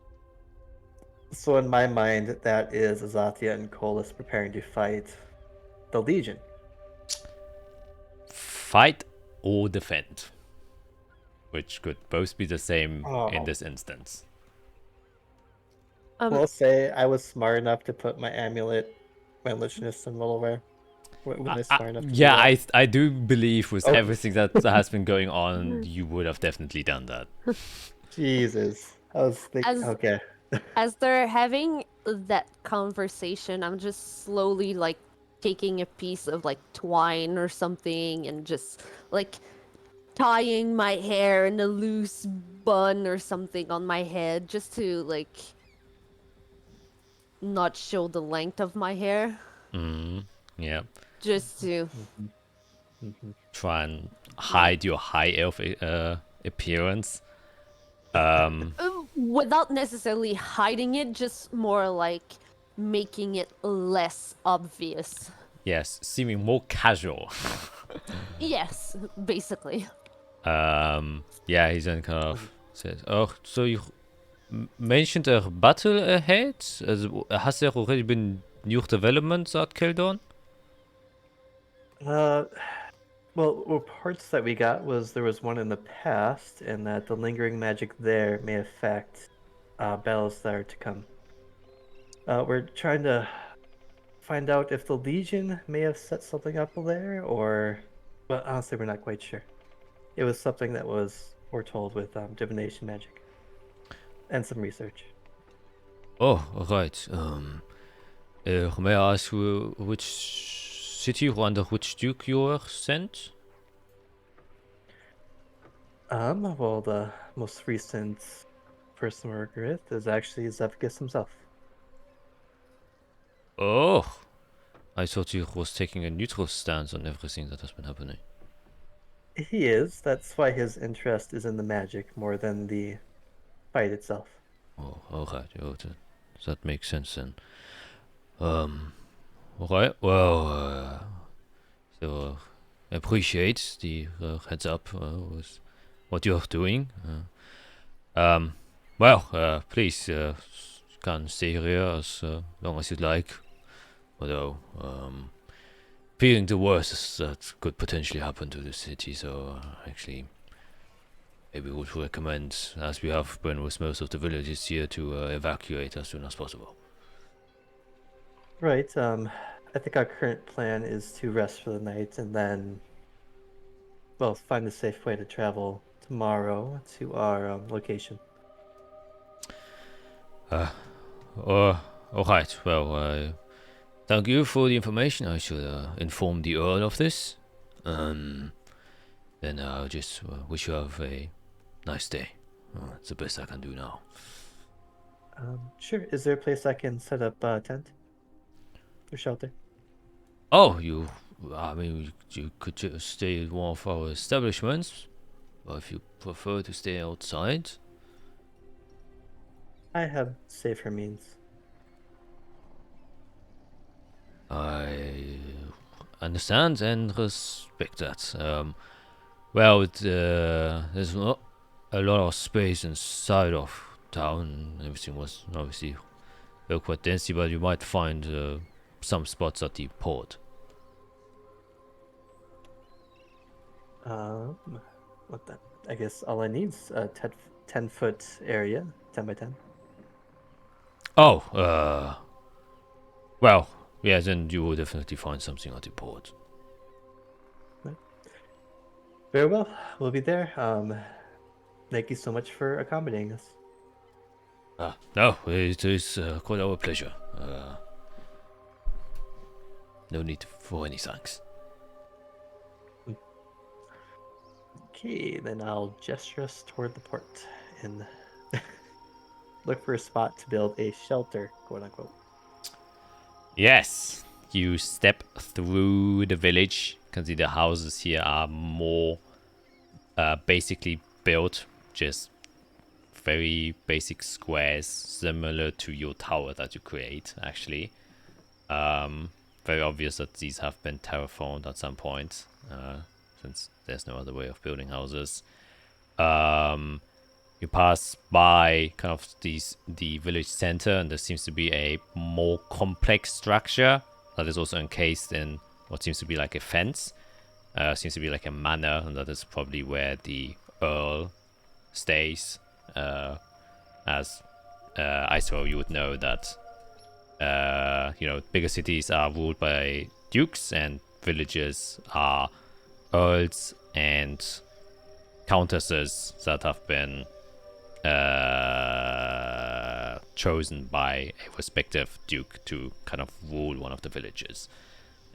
So in my mind, that is Azathia and Colas preparing to fight the Legion. Fight or defend, which could both be the same in Oh. this instance. We'll say I was smart enough to put my amulet, my Lichness, and Rollaware. Was I smart enough to do that? I do believe with Oh. everything that has been going on, you would have definitely done that. Jesus. I was thinking, okay. As they're having that conversation, I'm just slowly like taking a piece of like twine or something and just like tying my hair in a loose bun or something on my head just to like not show the length of my hair. Yeah. Just to Try and hide your high elf appearance. without necessarily hiding it, just more like making it less obvious. Yes, seeming more casual. Yes, basically. Yeah, he then kind of says, "Oh, so you mentioned a battle ahead? Has there already been new developments at Keldon?" Well, reports that we got was there was one in the past, and that the lingering magic there may affect battles that are to come. We're trying to find out if the Legion may have set something up there, or... Well, honestly, we're not quite sure. It was something that was foretold with divination magic. And some research. Oh, right. May I ask which city or under which duke you were sent? Well, the most recent person we're working with is actually Zephyrus himself. Oh, I thought you was taking a neutral stance on everything that has been happening. He is. That's why his interest is in the magic more than the fight itself. Oh, alright. Oh, that makes sense then. Alright. Well, so appreciate the heads up with what you're doing. Well, please can stay here as long as you'd like. Although, fearing the worst that could potentially happen to the city, so actually, maybe would recommend, as we have been with most of the villages here, to evacuate as soon as possible. Right. I think our current plan is to rest for the night and then, well, find a safe way to travel tomorrow to our location. Alright, well, thank you for the information. I shall inform the Earl of this. Then I'll just wish you have a nice day. It's the best I can do now. Sure. Is there a place I can set up a tent or shelter? Oh, I mean, you could just stay at one of our establishments. Or if you prefer to stay outside. I have safer means. I understand and respect that. Well, there's not a lot of space inside of town. Everything was obviously quite densely, but you might find some spots at the port. What then? I guess all I need is a 10-foot area, 10 by 10. Oh, well, yeah, then you will definitely find something at the port. Very well, we'll be there. Thank you so much for accommodating us. No, it is quite our pleasure. No need for any thanks. Okay, then I'll gesture us toward the port and look for a spot to build a shelter, quote unquote. Yes, you step through the village can see the houses here are more basically built, just very basic squares, similar to your tower that you create, actually. Very obvious that these have been terraformed at some point, since there's no other way of building houses. You pass by kind of the village center, and there seems to be a more complex structure that is also encased in what seems to be like a fence. Seems to be like a manor, and that is probably where the Earl stays. As ISO, you would know that bigger cities are ruled by dukes, and villages are earls and countesses that have been chosen by a respective duke to kind of rule one of the villages.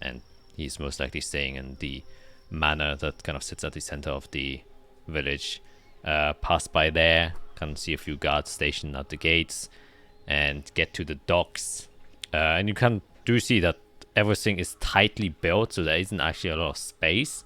And he's most likely staying in the manor that kind of sits at the center of the village. Pass by there, can see a few guards stationed at the gates, and get to the docks. And you do see that everything is tightly built, so there isn't actually a lot of space.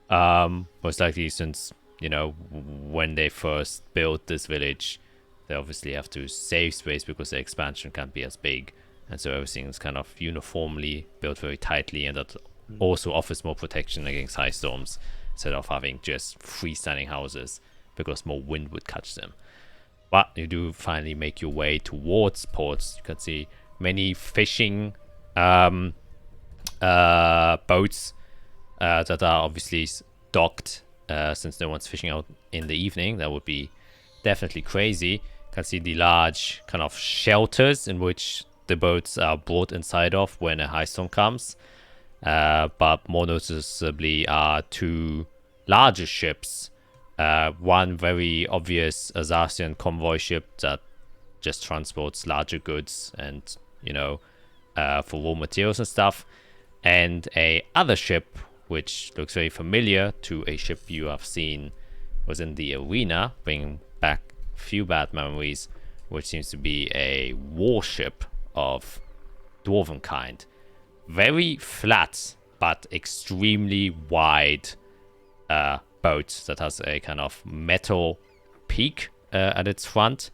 Most likely since, when they first built this village, they obviously have to save space because the expansion can't be as big. And so everything is kind of uniformly built very tightly, and that also offers more protection against high storms instead of having just freestanding houses, because more wind would catch them. But you do finally make your way towards ports. You can see many fishing boats that are obviously docked, since no one's fishing out in the evening. That would be definitely crazy. You can see the large kind of shelters in which the boats are brought inside of when a high storm comes. But more noticeably are two larger ships. One very obvious Azathian convoy ship that just transports larger goods and, for raw materials and stuff. And a other ship, which looks very familiar to a ship you have seen was in the arena, bringing back a few bad memories, which seems to be a warship of dwarven kind. Very flat, but extremely wide boat that has a kind of metal peak at its front.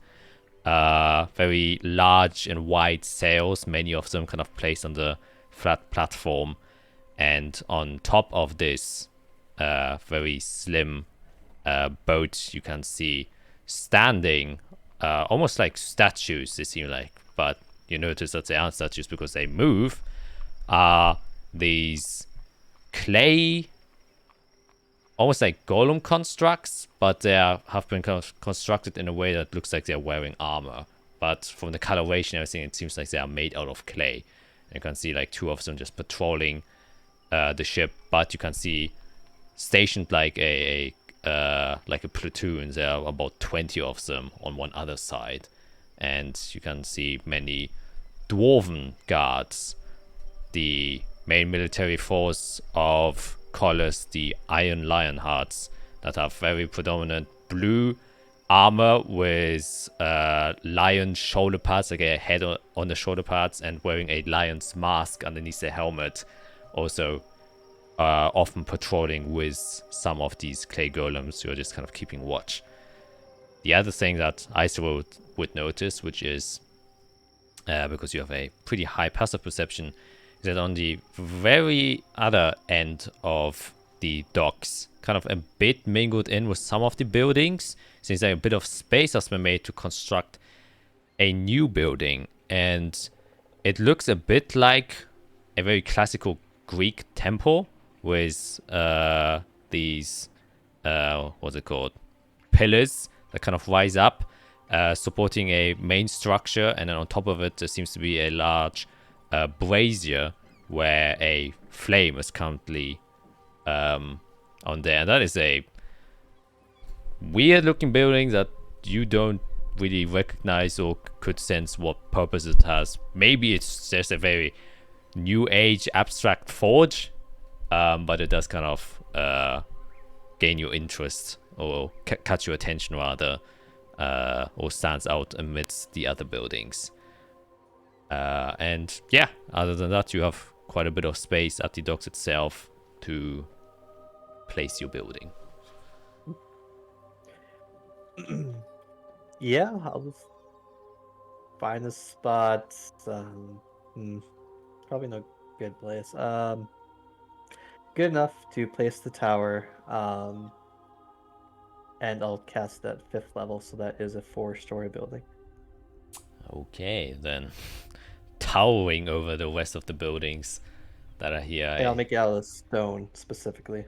Very large and wide sails, many of them kind of placed on the flat platform. And on top of this very slim boat, you can see standing almost like statues, they seem like. But you notice that they aren't statues because they move. Are these clay, almost like golem constructs, but they have been constructed in a way that looks like they're wearing armor. But from the coloration and everything, it seems like they are made out of clay. And you can see like two of them just patrolling the ship, but you can see stationed like a platoon. There are about 20 of them on one other side, and you can see many dwarven guards. The main military force of Collis, the Iron Lionhearts, that have very predominant blue armor with lion shoulder pads, like a head on the shoulder pads, and wearing a lion's mask underneath their helmet. Also often patrolling with some of these clay golems who are just kind of keeping watch. The other thing that Iso would notice, which is because you have a pretty high passive perception, is that on the very other end of the docks, kind of a bit mingled in with some of the buildings, seems like a bit of space has been made to construct a new building, and it looks a bit like a very classical Greek temple with these what's it called, pillars that kind of rise up, supporting a main structure, and then on top of it there seems to be a large brazier where a flame is currently on there. And that is a weird looking building that you don't really recognize or could sense what purpose it has. Maybe it's just a very new age abstract forge, but it does kind of gain your interest, or catch your attention rather, or stands out amidst the other buildings. And yeah, other than that, you have quite a bit of space at the docks itself to place your building? Yeah, I'll just find a spot. Probably no good place. Good enough to place the tower. And I'll cast that 5th level, so that is a 4-story building. Okay, then. Towering over the rest of the buildings that are here. And I'll make it out of stone specifically.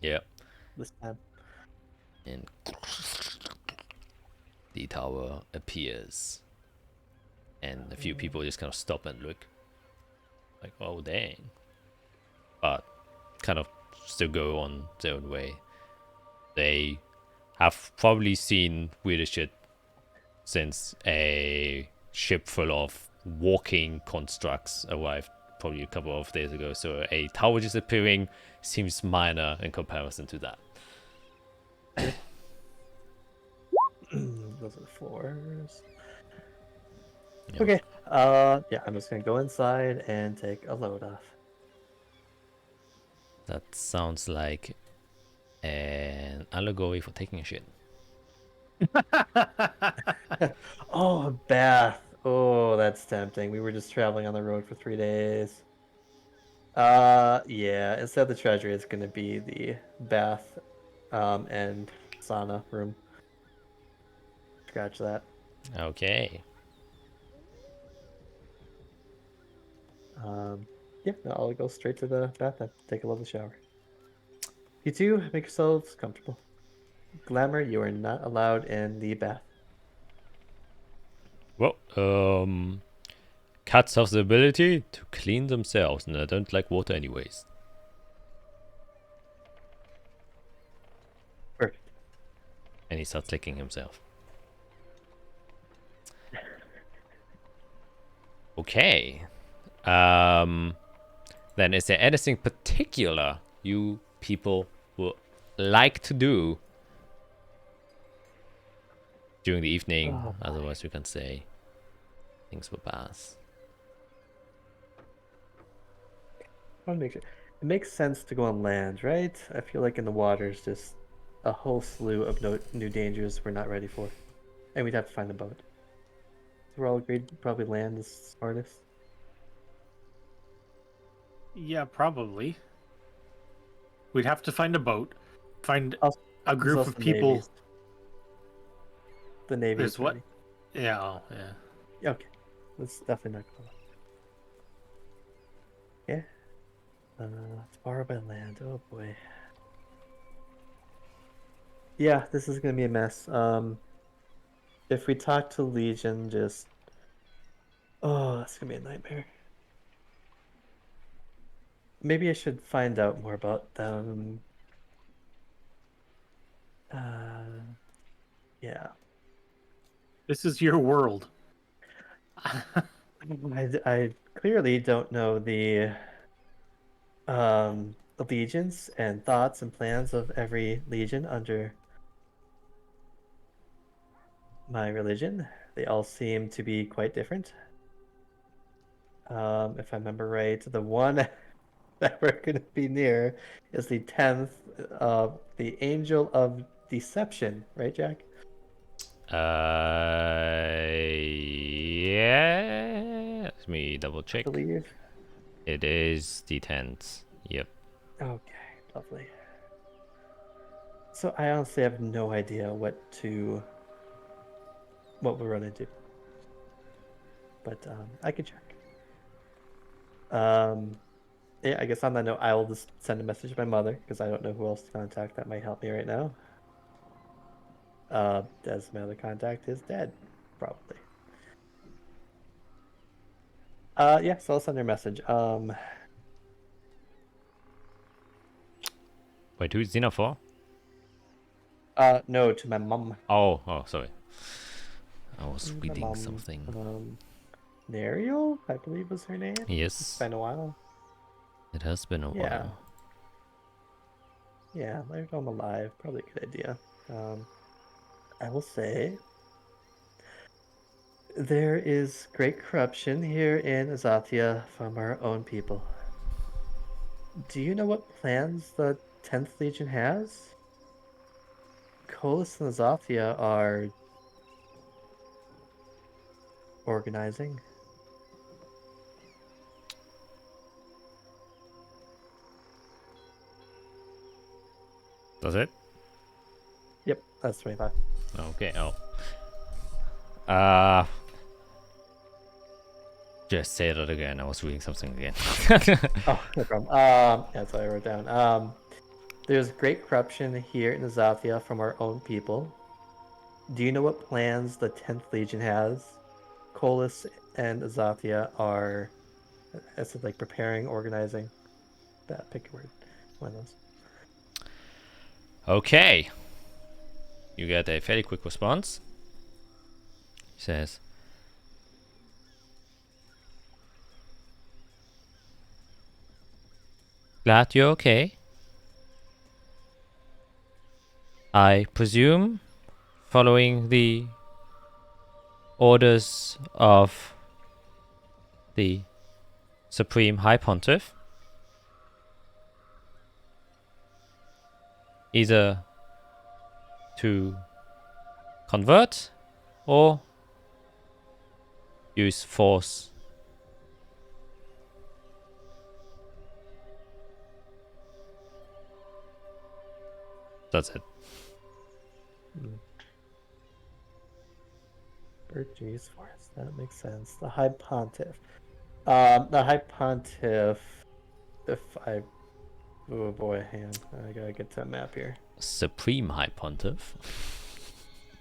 Yeah. This time. And the tower appears. And a few people just kind of stop and look. Like, oh, dang. But kind of still go on their own way. They have probably seen weirder shit since a ship full of walking constructs arrived probably a couple of days ago. So a tower just appearing seems minor in comparison to that. Those are 4s. Yep. Okay. Yeah, I'm just gonna go inside and take a load off. That sounds like an allegory for taking a shit. Oh, a bath. Oh, that's tempting. We were just traveling on the road for 3 days. Yeah, instead of the treasury, it's gonna be the bath, and sauna room. Scratch that. Okay. Yeah, no, I'll go straight to the bath and take a lovely shower. You two, make yourselves comfortable. Glamour, you are not allowed in the bath. Well, cats have the ability to clean themselves, and I don't like water anyways. Perfect. And he starts licking himself. Okay. Then is there anything particular you people would like to do during the evening? Oh, Otherwise, we can say things will pass. I want to make sure. It makes sense to go on land, right? I feel like in the water is just a whole slew of new dangers we're not ready for. And we'd have to find a boat. So we're all agreed probably land is smartest. Yeah, probably. We'd have to find a boat, find Also, a there's group also of people. navies. The Navy There's is what? ready. Yeah, oh, yeah. Yeah, okay. That's definitely not going on. Yeah. It's borrowed by land. Oh boy. Yeah, this is gonna be a mess. If we talk to Legion, just that's gonna be a nightmare. Maybe I should find out more about them. Yeah. This is your world. I clearly don't know the allegiance and thoughts and plans of every legion under my religion. They all seem to be quite different. If I remember right, the one that we're going to be near is the 10th, the Angel of Deception, right, Jack? Yeah. Let me double I check. believe. It is the 10th. Yep. Okay, lovely. So I honestly have no idea what we'll run into. But I can check. Yeah, I guess on that note, I will just send a message to my mother because I don't know who else to contact that might help me right now. As my other contact is dead, probably. Yeah, so I'll send her a message. Wait, who's Xena for? No, to my mom. Oh, sorry. I was My reading mom, something. Nariel, I believe was her name. Yes. It's been a while. It has been a Yeah. while. Yeah, let her know I'm alive. Probably a good idea. I will say there is great corruption here in Azathia from our own people. Do you know what plans the 10th Legion has? Colas and Azathia are organizing. Does it? Yep, that's 25. Okay. Just say that again. I was reading something again. Oh, no problem. That's what I wrote down. There's great corruption here in Azathia from our own people. Do you know what plans the 10th Legion has? Colas and Azathia are, I said, like preparing, organizing. That pick a word. One of those. Okay. You get a fairly quick response. He says, glad you're okay. I presume, following the orders of the Supreme High Pontiff, either to convert or use force. That's it. Virtues Force. That makes sense. The High Pontiff. The High Pontiff. Oh boy, hang on. I gotta get to that map here. Supreme High Pontiff.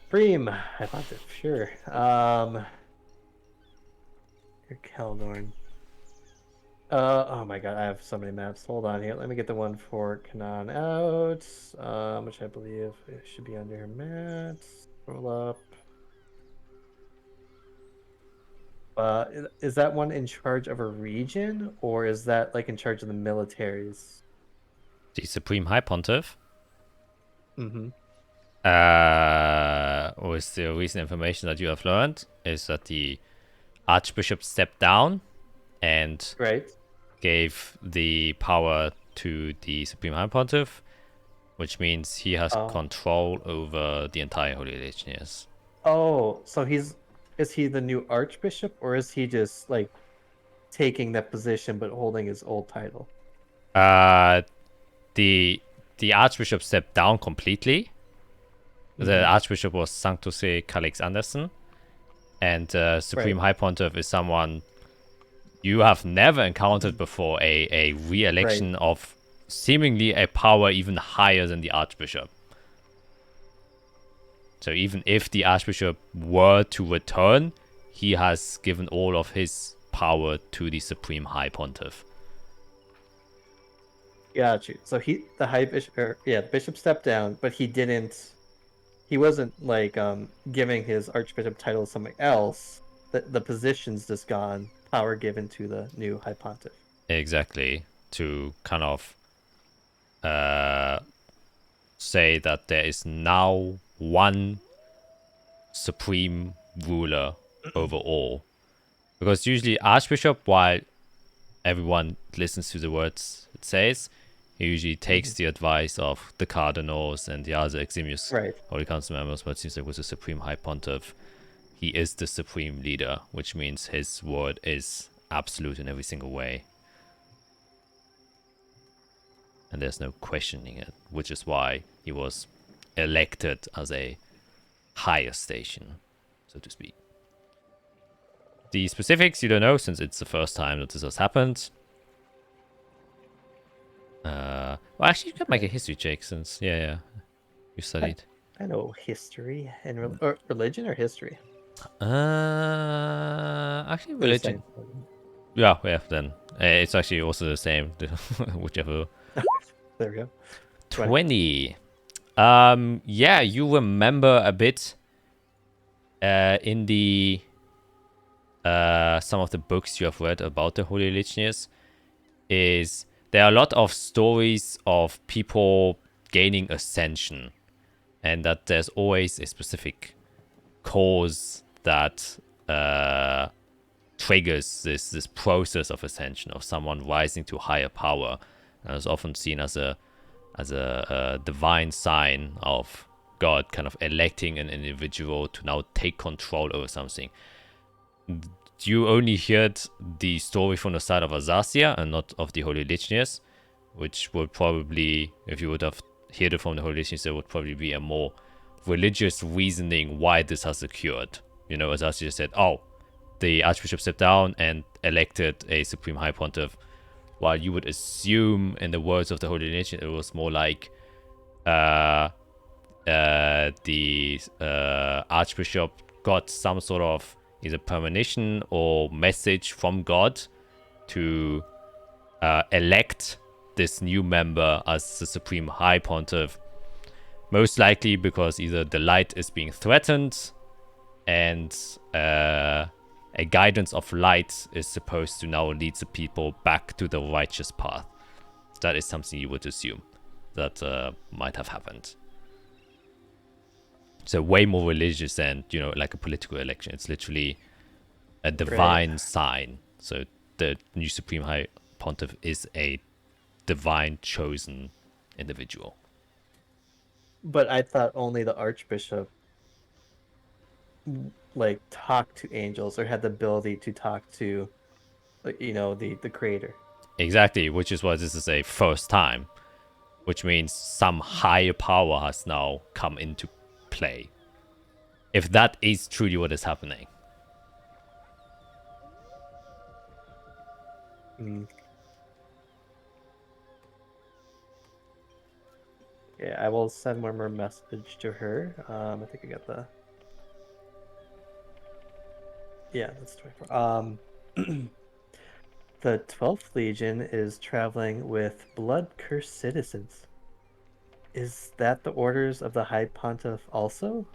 Supreme High Pontiff, sure. Your Keldorn. Oh my god, I have so many maps. Hold on here. Let me get the one for Kanan out. Which I believe it should be under her mats. Scroll up. Is that one in charge of a region, or is that like in charge of the militaries? The Supreme High Pontiff. Mm-hmm. With the recent information that you have learned, is that the Archbishop stepped down and Right. gave the power to the Supreme High Pontiff, which means he has control over the entire Holy Legion. Yes. Oh, so is he the new Archbishop, or is he just like taking that position but holding his old title? The Archbishop stepped down completely. The Archbishop was Sanctus Calix Anderson, and Supreme High Pontiff is someone you have never encountered before. A re-election of seemingly a power even higher than the Archbishop. So even if the Archbishop were to return, he has given all of his power to the Supreme High Pontiff. Got you. So the High Bishop, the Bishop stepped down, but he wasn't like giving his Archbishop title to somebody else. The position's just gone. Power given to the new High Pontiff. Exactly. To kind of say that there is now one supreme ruler over all. Because usually Archbishop, while everyone listens to the words it says, he usually takes the advice of the cardinals and the other eximious Holy Council members, but it seems like with the Supreme High Pontiff, he is the supreme leader, which means his word is absolute in every single way. And there's no questioning it, which is why he was elected as a higher station, so to speak. The specifics you don't know, since it's the first time that this has happened. Well, actually, you can make a history check since, you studied. I know history and religion or history. Actually, religion. Yeah, then it's actually also the same, whichever. There we go. 20. You remember a bit in the some of the books you have read about the Holy Legionnaires is there are a lot of stories of people gaining ascension, and that there's always a specific cause that triggers this process of ascension, of someone rising to higher power. and is often seen as a divine sign of God kind of electing an individual to now take control over something. You only heard the story from the side of Azathia and not of the Holy Legionnaires, which would probably, if you would have heard it from the Holy Legionnaires, there would probably be a more religious reasoning why this has occurred. You know, Azathia said, oh, the Archbishop stepped down and elected a Supreme High Pontiff, while you would assume, in the words of the Holy Legionnaires, it was more like the Archbishop got some sort of either premonition or message from God to elect this new member as the Supreme High Pontiff. Most likely because either the light is being threatened and a guidance of light is supposed to now lead the people back to the righteous path. That is something you would assume that might have happened. So way more religious than, you know, like a political election. It's literally a divine sign. So the new Supreme High Pontiff is a divine chosen individual. But I thought only the Archbishop like talked to angels or had the ability to talk to, you know, the creator. Exactly, which is why this is a first time, which means some higher power has now come into play. If that is truly what is happening. Yeah, I will send one more message to her. I think I got the... Yeah, that's 24. The 12th Legion is traveling with blood-cursed citizens. Is that the orders of the High Pontiff also?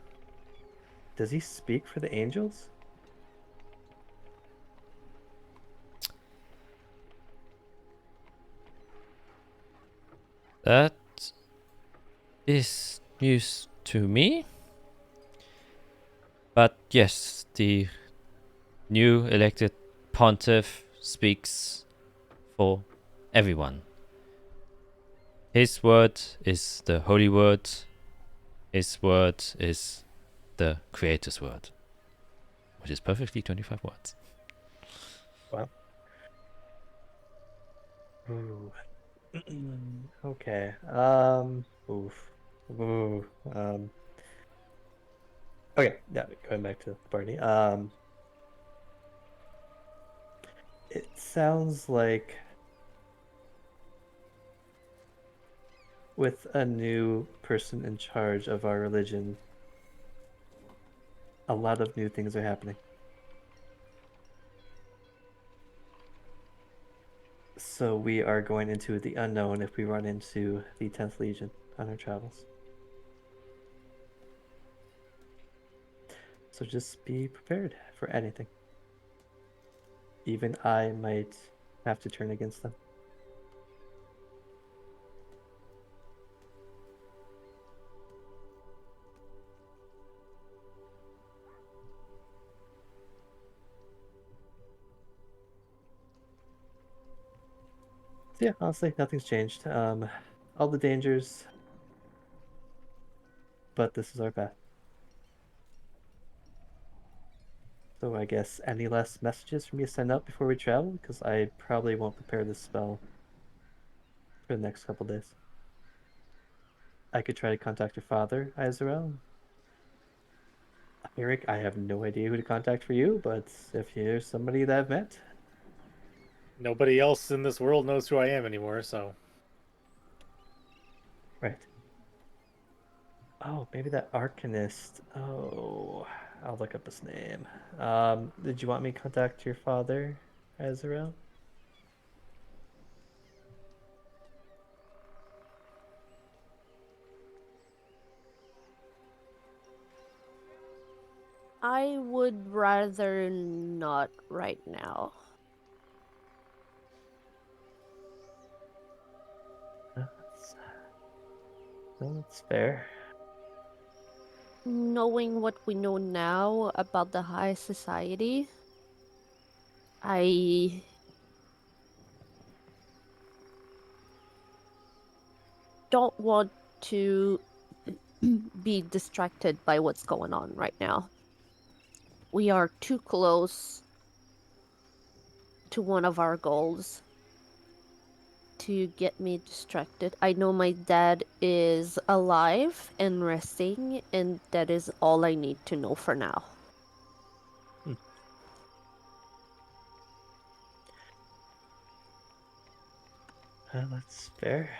Does he speak for the angels? That is news to me. But yes, the new elected pontiff speaks for everyone. His word is the holy word. His word is the creator's word, which is perfectly 25 words. Wow. Ooh. Okay. Oof. Ooh. Okay. Yeah. Going back to Barney. It sounds like with a new person in charge of our religion, a lot of new things are happening. So we are going into the unknown if we run into the 10th Legion on our travels. So just be prepared for anything. Even I might have to turn against them. So yeah, honestly, nothing's changed. All the dangers, but this is our path. So I guess any last messages for me to send out before we travel? Because I probably won't prepare this spell for the next couple days. I could try to contact your father, Izrael. Eric, I have no idea who to contact for you, but if you're somebody that I've met. Nobody else in this world knows who I am anymore, so. Right. Oh, maybe that Arcanist. Oh, I'll look up his name. Did you want me to contact your father, Azrael? I would rather not right now. That's fair. Knowing what we know now about the high society, I don't want to be distracted by what's going on right now. We are too close to one of our goals to get me distracted. I know my dad is alive and resting, and that is all I need to know for now. That's fair.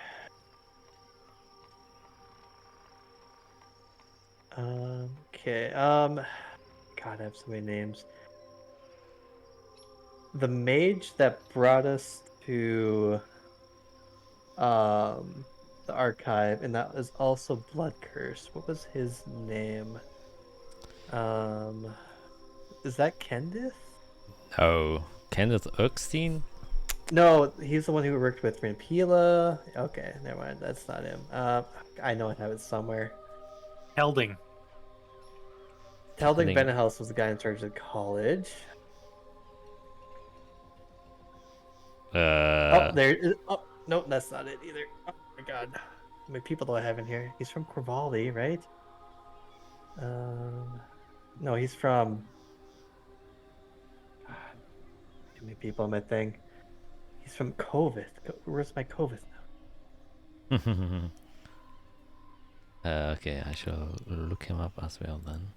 Okay. God, I have so many names. The mage that brought us to the archive, and that was also Blood Curse. What was his name? Is that Kendith? Oh, Kenneth Erkstein? No, he's the one who worked with Rampila. Okay, never mind. That's not him. I know I have it somewhere. Helding. Telding think- Benehouse was the guy in charge of college. Oh, there is. Oh, no, that's not it either. Oh my god. How many people do I have in here? He's from Corvalli, right? No, he's from. God, too many people on my thing. He's from Kovith. Where's my Kovith now? Okay, I shall look him up as well then.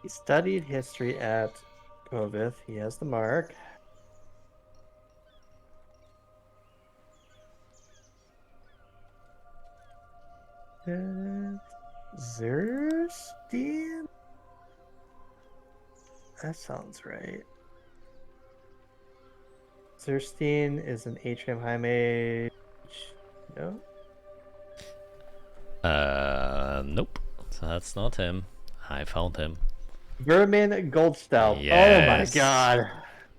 He studied history at Kovith. He has the mark. Zerstein? That sounds right. Zerstein is an Atrium High Mage. No? Nope. So that's not him. I found him. Vermin Goldstaub. Yes.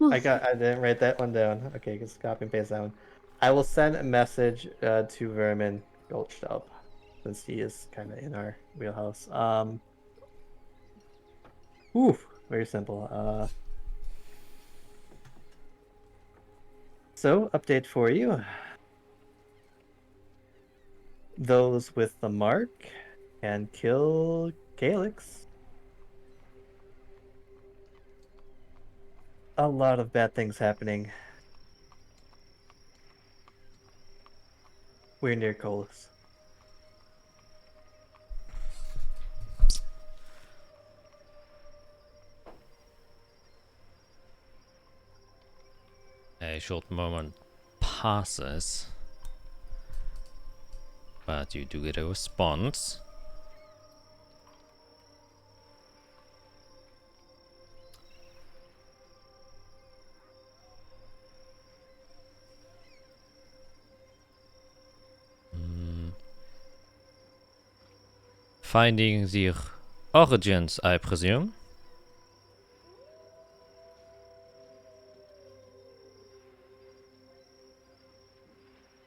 Oh my god. I didn't write that one down. Okay, just copy and paste that one. I will send a message to Vermin Goldstaub since he is kind of in our wheelhouse. Very simple. So, update for you. Those with the mark can kill Calyx. A lot of bad things happening. We're near Colas. A short moment passes, but you do get a response. Finding the origins, I presume.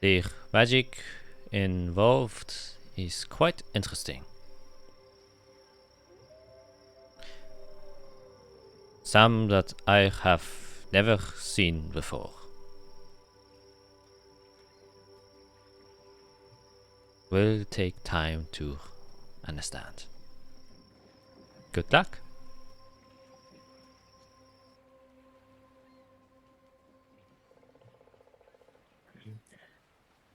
The magic involved is quite interesting. Some that I have never seen before. Will take time to understand. Good luck.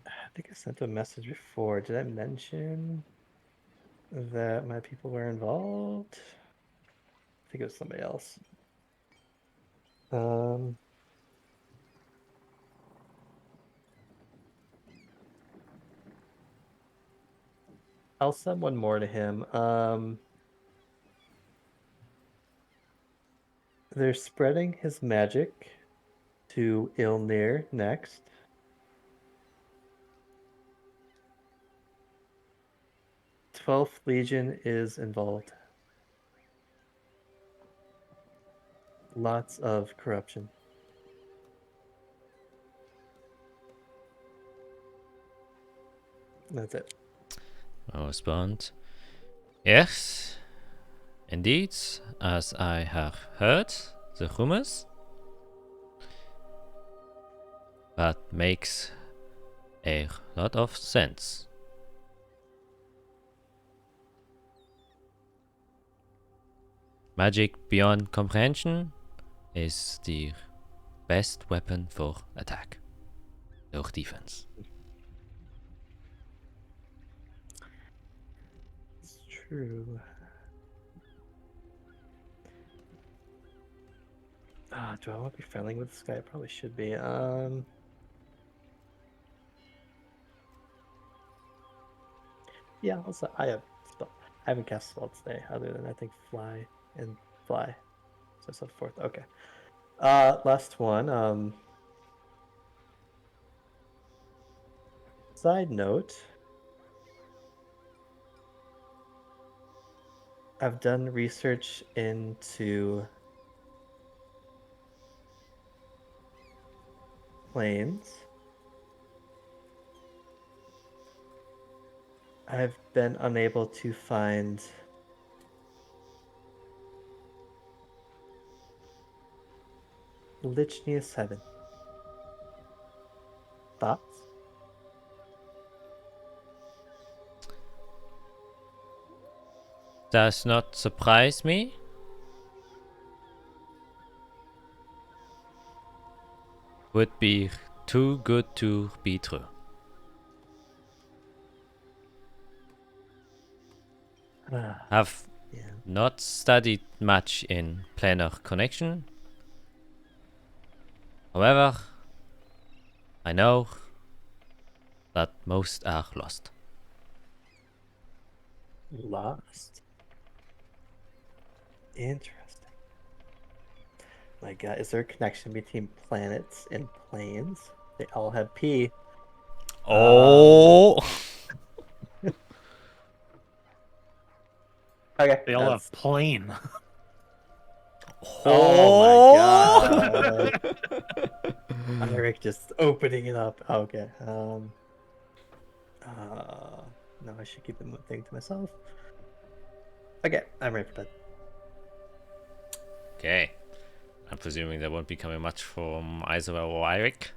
I think I sent a message before. Did I mention that my people were involved? I think it was somebody else. I'll send one more to him. They're spreading his magic to Ilnir next. Twelfth Legion is involved. Lots of corruption. That's it. I'll respond. Yes, indeed, as I have heard the rumors. That makes a lot of sense. Magic beyond comprehension is the best weapon for attack or defense. It's true. Do I want to be friendly with this guy? I probably should be. Yeah, also I haven't cast spells today other than I think fly and fly. So forth. Okay. Last one. Side note. I've done research into planes. I've been unable to find Lichnia 7. Thoughts? Does not surprise me. Would be too good to be true. Have Yeah. not studied much in planar connection. However, I know that most are lost. Lost. Interesting. My God, is there a connection between planets and planes? They all have P. Oh! Okay. They all have plane. Oh my God. Eric just opening it up. Okay. No, I should keep the thing to myself. Okay, I'm ready for bed. Okay. I'm presuming there won't be coming much from Isabel or Eirik.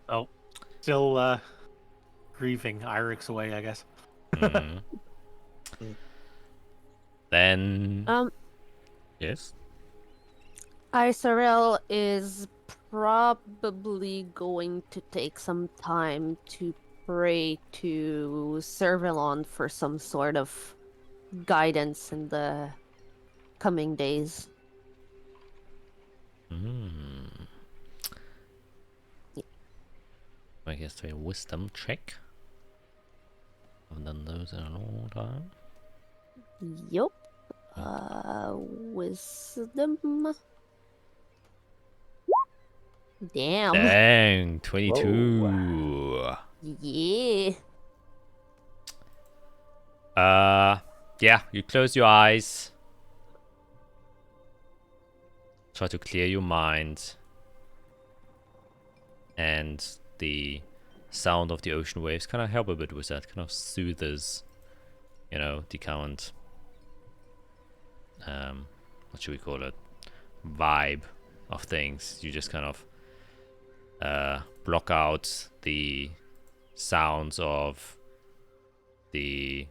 Oh, still grieving. Irik's away, I guess. Mm. Then yes. Isarel is probably going to take some time to pray to Servalon for some sort of guidance in the coming days. I guess a wisdom check. Haven't done those in a long time. Yup. Wisdom. Damn. Dang, 22. Yeah. Yeah, you close your eyes. Try to clear your mind. And the sound of the ocean waves kind of help a bit with that. Kind of soothes, the current, what should we call it? Vibe of things. You just kind of block out the sounds of the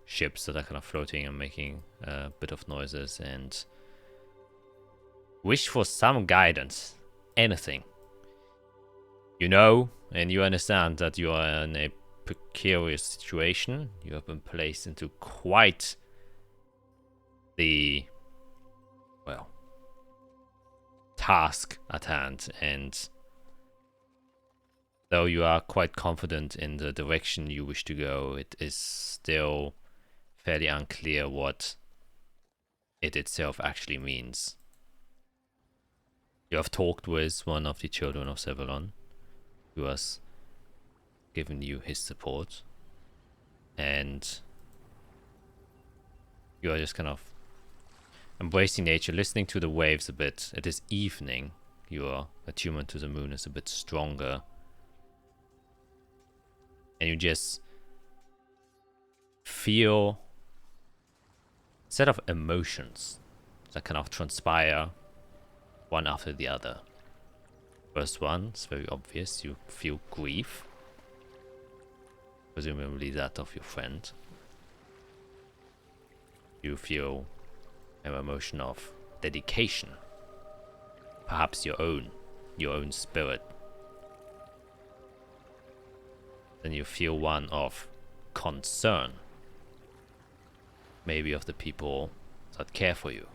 ships that are kind of floating and making a bit of noises, and wish for some guidance. Anything. And you understand that you are in a precarious situation. You have been placed into quite the, task at hand, and though you are quite confident in the direction you wish to go, it is still fairly unclear what it itself actually means. You have talked with one of the children of Sevalon, who has given you his support, and you are just kind of embracing nature, listening to the waves a bit. It is evening. Your attunement to the moon is a bit stronger, and you just feel a set of emotions that kind of transpire one after the other. First one is very obvious. You feel grief, presumably that of your friend. You feel an emotion of dedication, perhaps your own spirit. Then you feel one of concern, maybe of the people that care for you,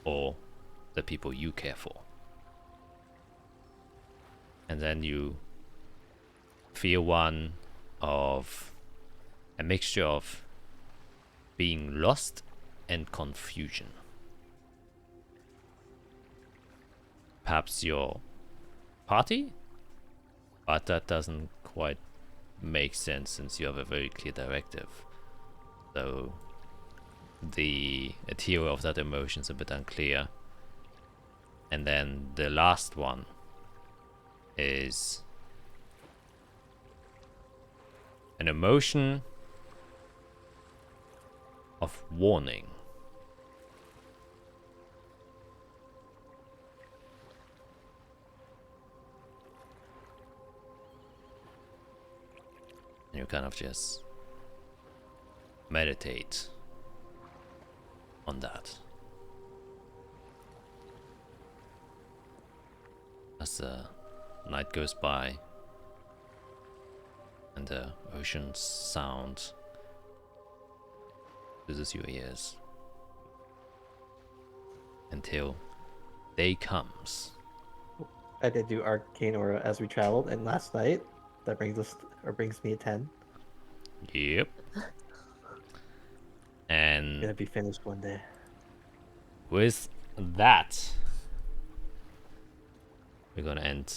or the people you care for. And then you feel one of a mixture of being lost and confusion. Perhaps your party? But that doesn't quite make sense since you have a very clear directive. So the material of that emotion is a bit unclear. And then the last one is an emotion of warning. And you kind of just meditate on that. As the night goes by and the ocean's sound soothes your ears until day comes. I did do Arcane Aura as we traveled, and last night that brings me a 10. Yep. And Gonna be finished one day. with that, we're gonna end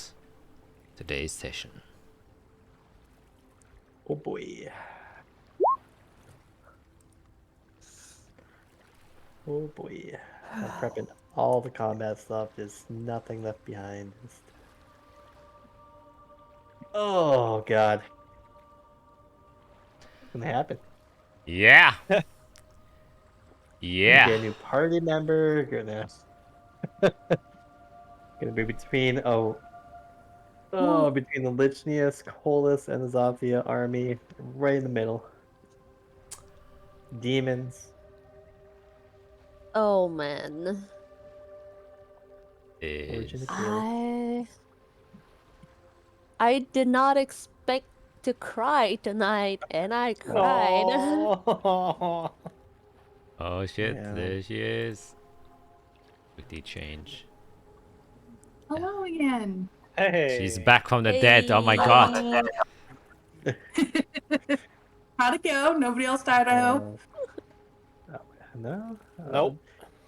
today's session. Oh boy. Oh boy. I'm prepping all the combat stuff. There's nothing left behind. Oh god. What's gonna happen? Yeah. Gonna Yeah. get a new party member. Gonna be between between the Lichnius, Colas, and the Azathia army, right in the middle. Demons. Oh man. Origin Is of Chaos. I did not expect to cry tonight, and I cried. Oh. oh shit, Yeah. there she is. Quickly change. Hello again. Hey. She's back from the dead. Oh my god. How'd it go? Nobody else died, I hope. No. Nope.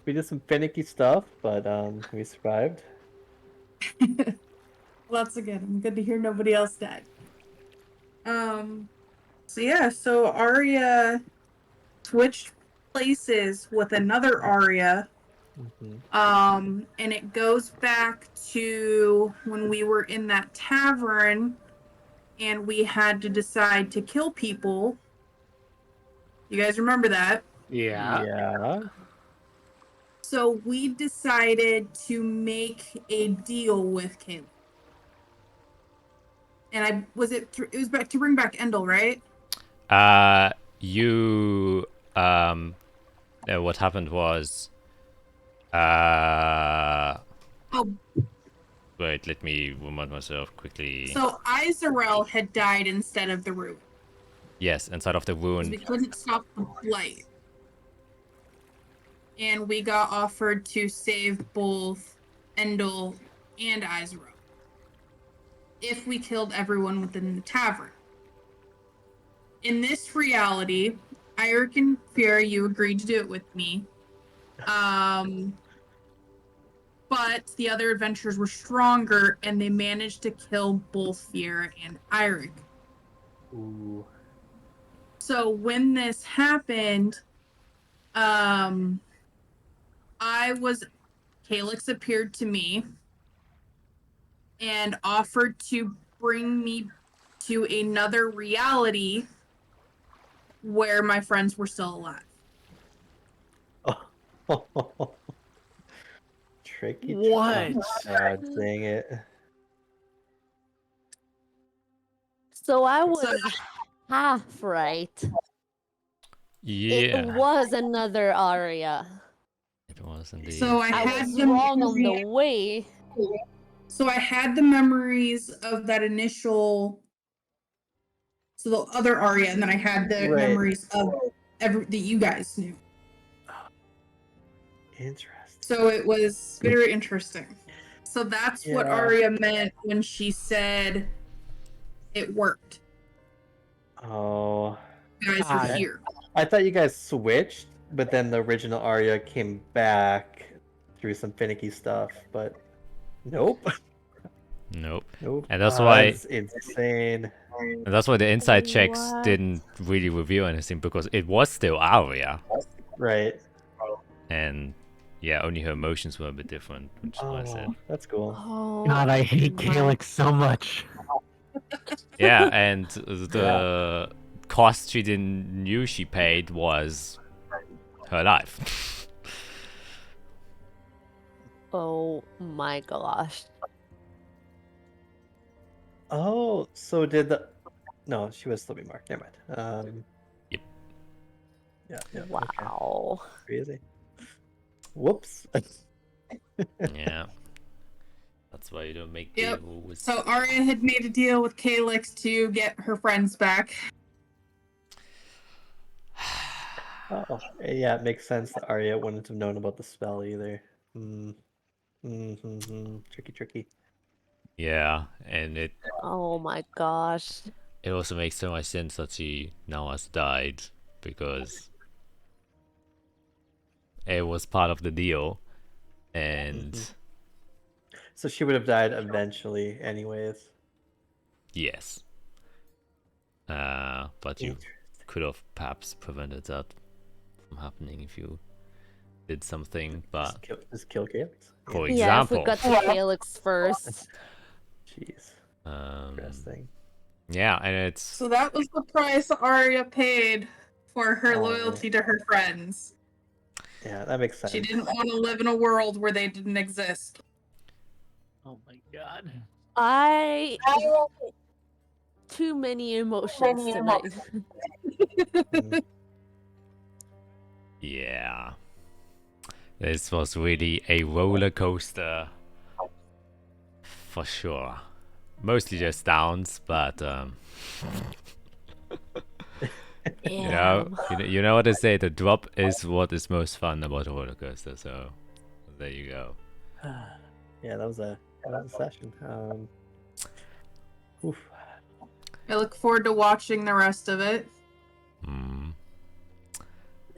We did some finicky stuff, but we survived. Well, that's good. I'm good to hear nobody else died. So Arya switched places with another Arya. Mm-hmm. And it goes back to when we were in that tavern and we had to decide to kill people. You guys remember that? Yeah. Yeah. So we decided to make a deal with Caleb. And it was back to bring back Endel, right? What happened was Oh, wait, let me remind myself quickly. so Izarel had died instead of the Ruin. Yes, inside of the Because wound. we couldn't stop the blight. And we got offered to save both Endel and Izarel if we killed everyone within the tavern. In this reality, Eirik and Fira, you agreed to do it with me. But the other adventurers were stronger, and they managed to kill both Fira and Eirik. Ooh. So when this happened, Calix appeared to me and offered to bring me to another reality where my friends were still alive. Oh. Tricky. What? God dang it. So I was half right. Yeah. It was another aria. It was indeed. So I I had was the wrong on the memory- way. So I had the memories of that initial, so the other aria, and then I had the Right. memories of that you guys knew. Interesting. So it was very interesting. So that's what Yeah. Arya meant when she said it worked. Oh. You guys Ah, were here. I thought you guys switched, but then the original Arya came back through some finicky stuff, but nope. Nope. Nope. And that's why- That's insane. And that's why the inside checks What? didn't really reveal anything because it was still Aria. Right. And yeah, only her emotions were a bit different, which is why I said. Oh, that's cool. Oh, God, I hate my- Calyx so much. Yeah, and the cost she didn't knew she paid was her life. Oh my gosh. Oh, so did the... No, she was still be marked. Never mind. Yep. Yeah, yeah. Okay. Wow. Crazy. Whoops. Yeah. That's why you don't make Yep. deal with... So Arya had made a deal with Calyx to get her friends back. Oh, yeah, it makes sense that Arya wouldn't have known about the spell either. Tricky, tricky. Yeah, and it Oh my gosh. also makes so much sense that she now has died because it was part of the deal, and So she would have died eventually, anyways. yes, but you could have perhaps prevented that from happening if you did something. But Just kill Calyx. for Yeah, if we example, got to Calyx first. Jeez, um, interesting. yeah, and it's So that was the price Arya paid for her Oh. loyalty to her friends. Yeah, that makes sense. She didn't want to live in a world where they didn't exist. Oh my god. Too many emotions tonight. Mm. yeah. This was really a roller coaster for sure. Mostly just downs, but you know what they say, the drop is what is most fun about a roller coaster, so there you go. Yeah, that was a session. Oof. I look forward to watching the rest of it. Mm,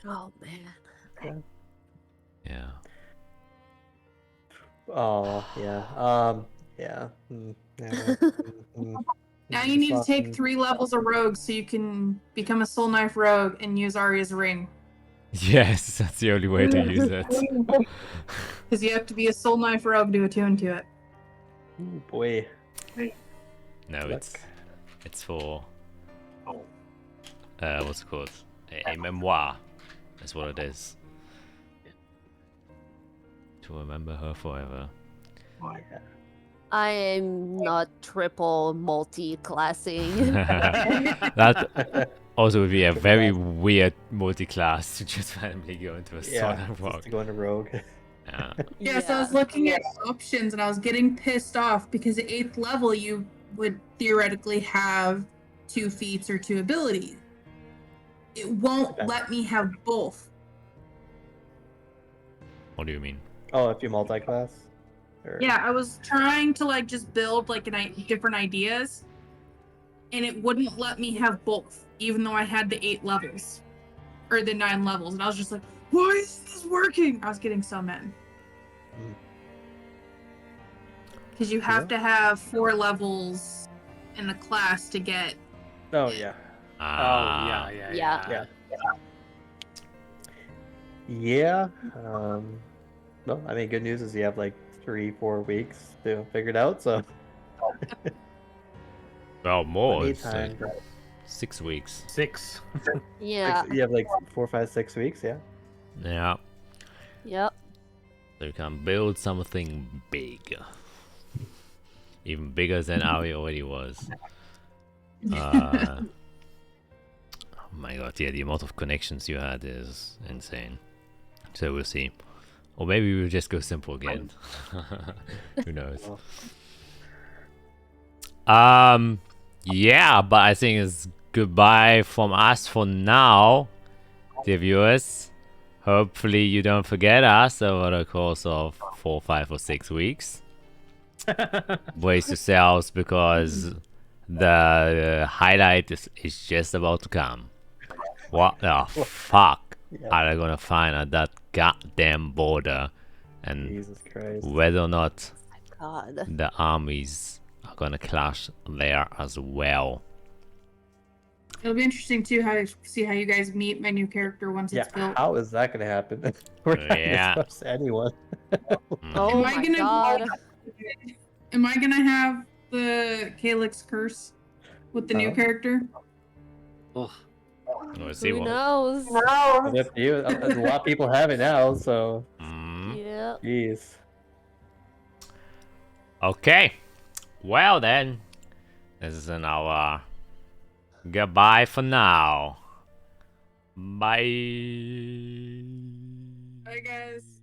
Oh man. yeah. Oh yeah. Yeah. Yeah. Now you need to take 3 levels of rogue so you can become a soul knife rogue and use Arya's ring. Yes, that's the only way to use it. Because you have to be a soul knife rogue to attune to it. Ooh, boy. No, Luck. it's for what's it called? A memoir is what it is. To remember her forever. Yeah. I am not triple multi-classing. That also would be a very weird multi-class to just randomly go into a Yeah. Sonic Just Rock. to go into rogue. Yeah. Yeah, so I was looking at options and I was getting pissed off because at 8th level you would theoretically have 2 feats or 2 abilities. It won't Okay. let me have both. What do you mean? Oh, if you multi-class. Or... Yeah, I was trying to like just build like different ideas, and it wouldn't let me have both, even though I had the 8 levels or the 9 levels, and I was just like, "Why is this working?" I was getting so mad because you have to have 4 levels in the class to get. Oh yeah. Oh yeah, yeah. Yeah. Yeah. Well, I mean, good news is you have like 3-4 weeks to figure it out. So. Well, more. Plenty It's of like time. 6 weeks. 6. Yeah. You have like 4, 5, 6 weeks, yeah. Yeah. Yep. So you can build something big. Even bigger than Ari already was. Oh my god, yeah, the amount of connections you had is insane. So we'll see. Or maybe we'll just go simple again. Who knows? Yeah, but I think it's goodbye from us for now, dear viewers. Hopefully you don't forget us over the course of 4, 5, or 6 weeks. Brace yourselves because the highlight is just about to come. What the fuck are they gonna find at that goddamn border? And Jesus Christ. whether or not God. the armies are gonna clash there as well. It'll be interesting too how to see how you guys meet my new character once Yeah, it's built. how is that gonna happen? We're not Yeah. gonna trust anyone. Oh Am I my gonna god. Am I gonna have the Calyx curse with the new Oh. character? We'll see Who what. knows? It's up to you. A lot of people have it now, so Yeah. jeez. Okay. Well then, this is an hour. Goodbye for now. Bye. Bye guys.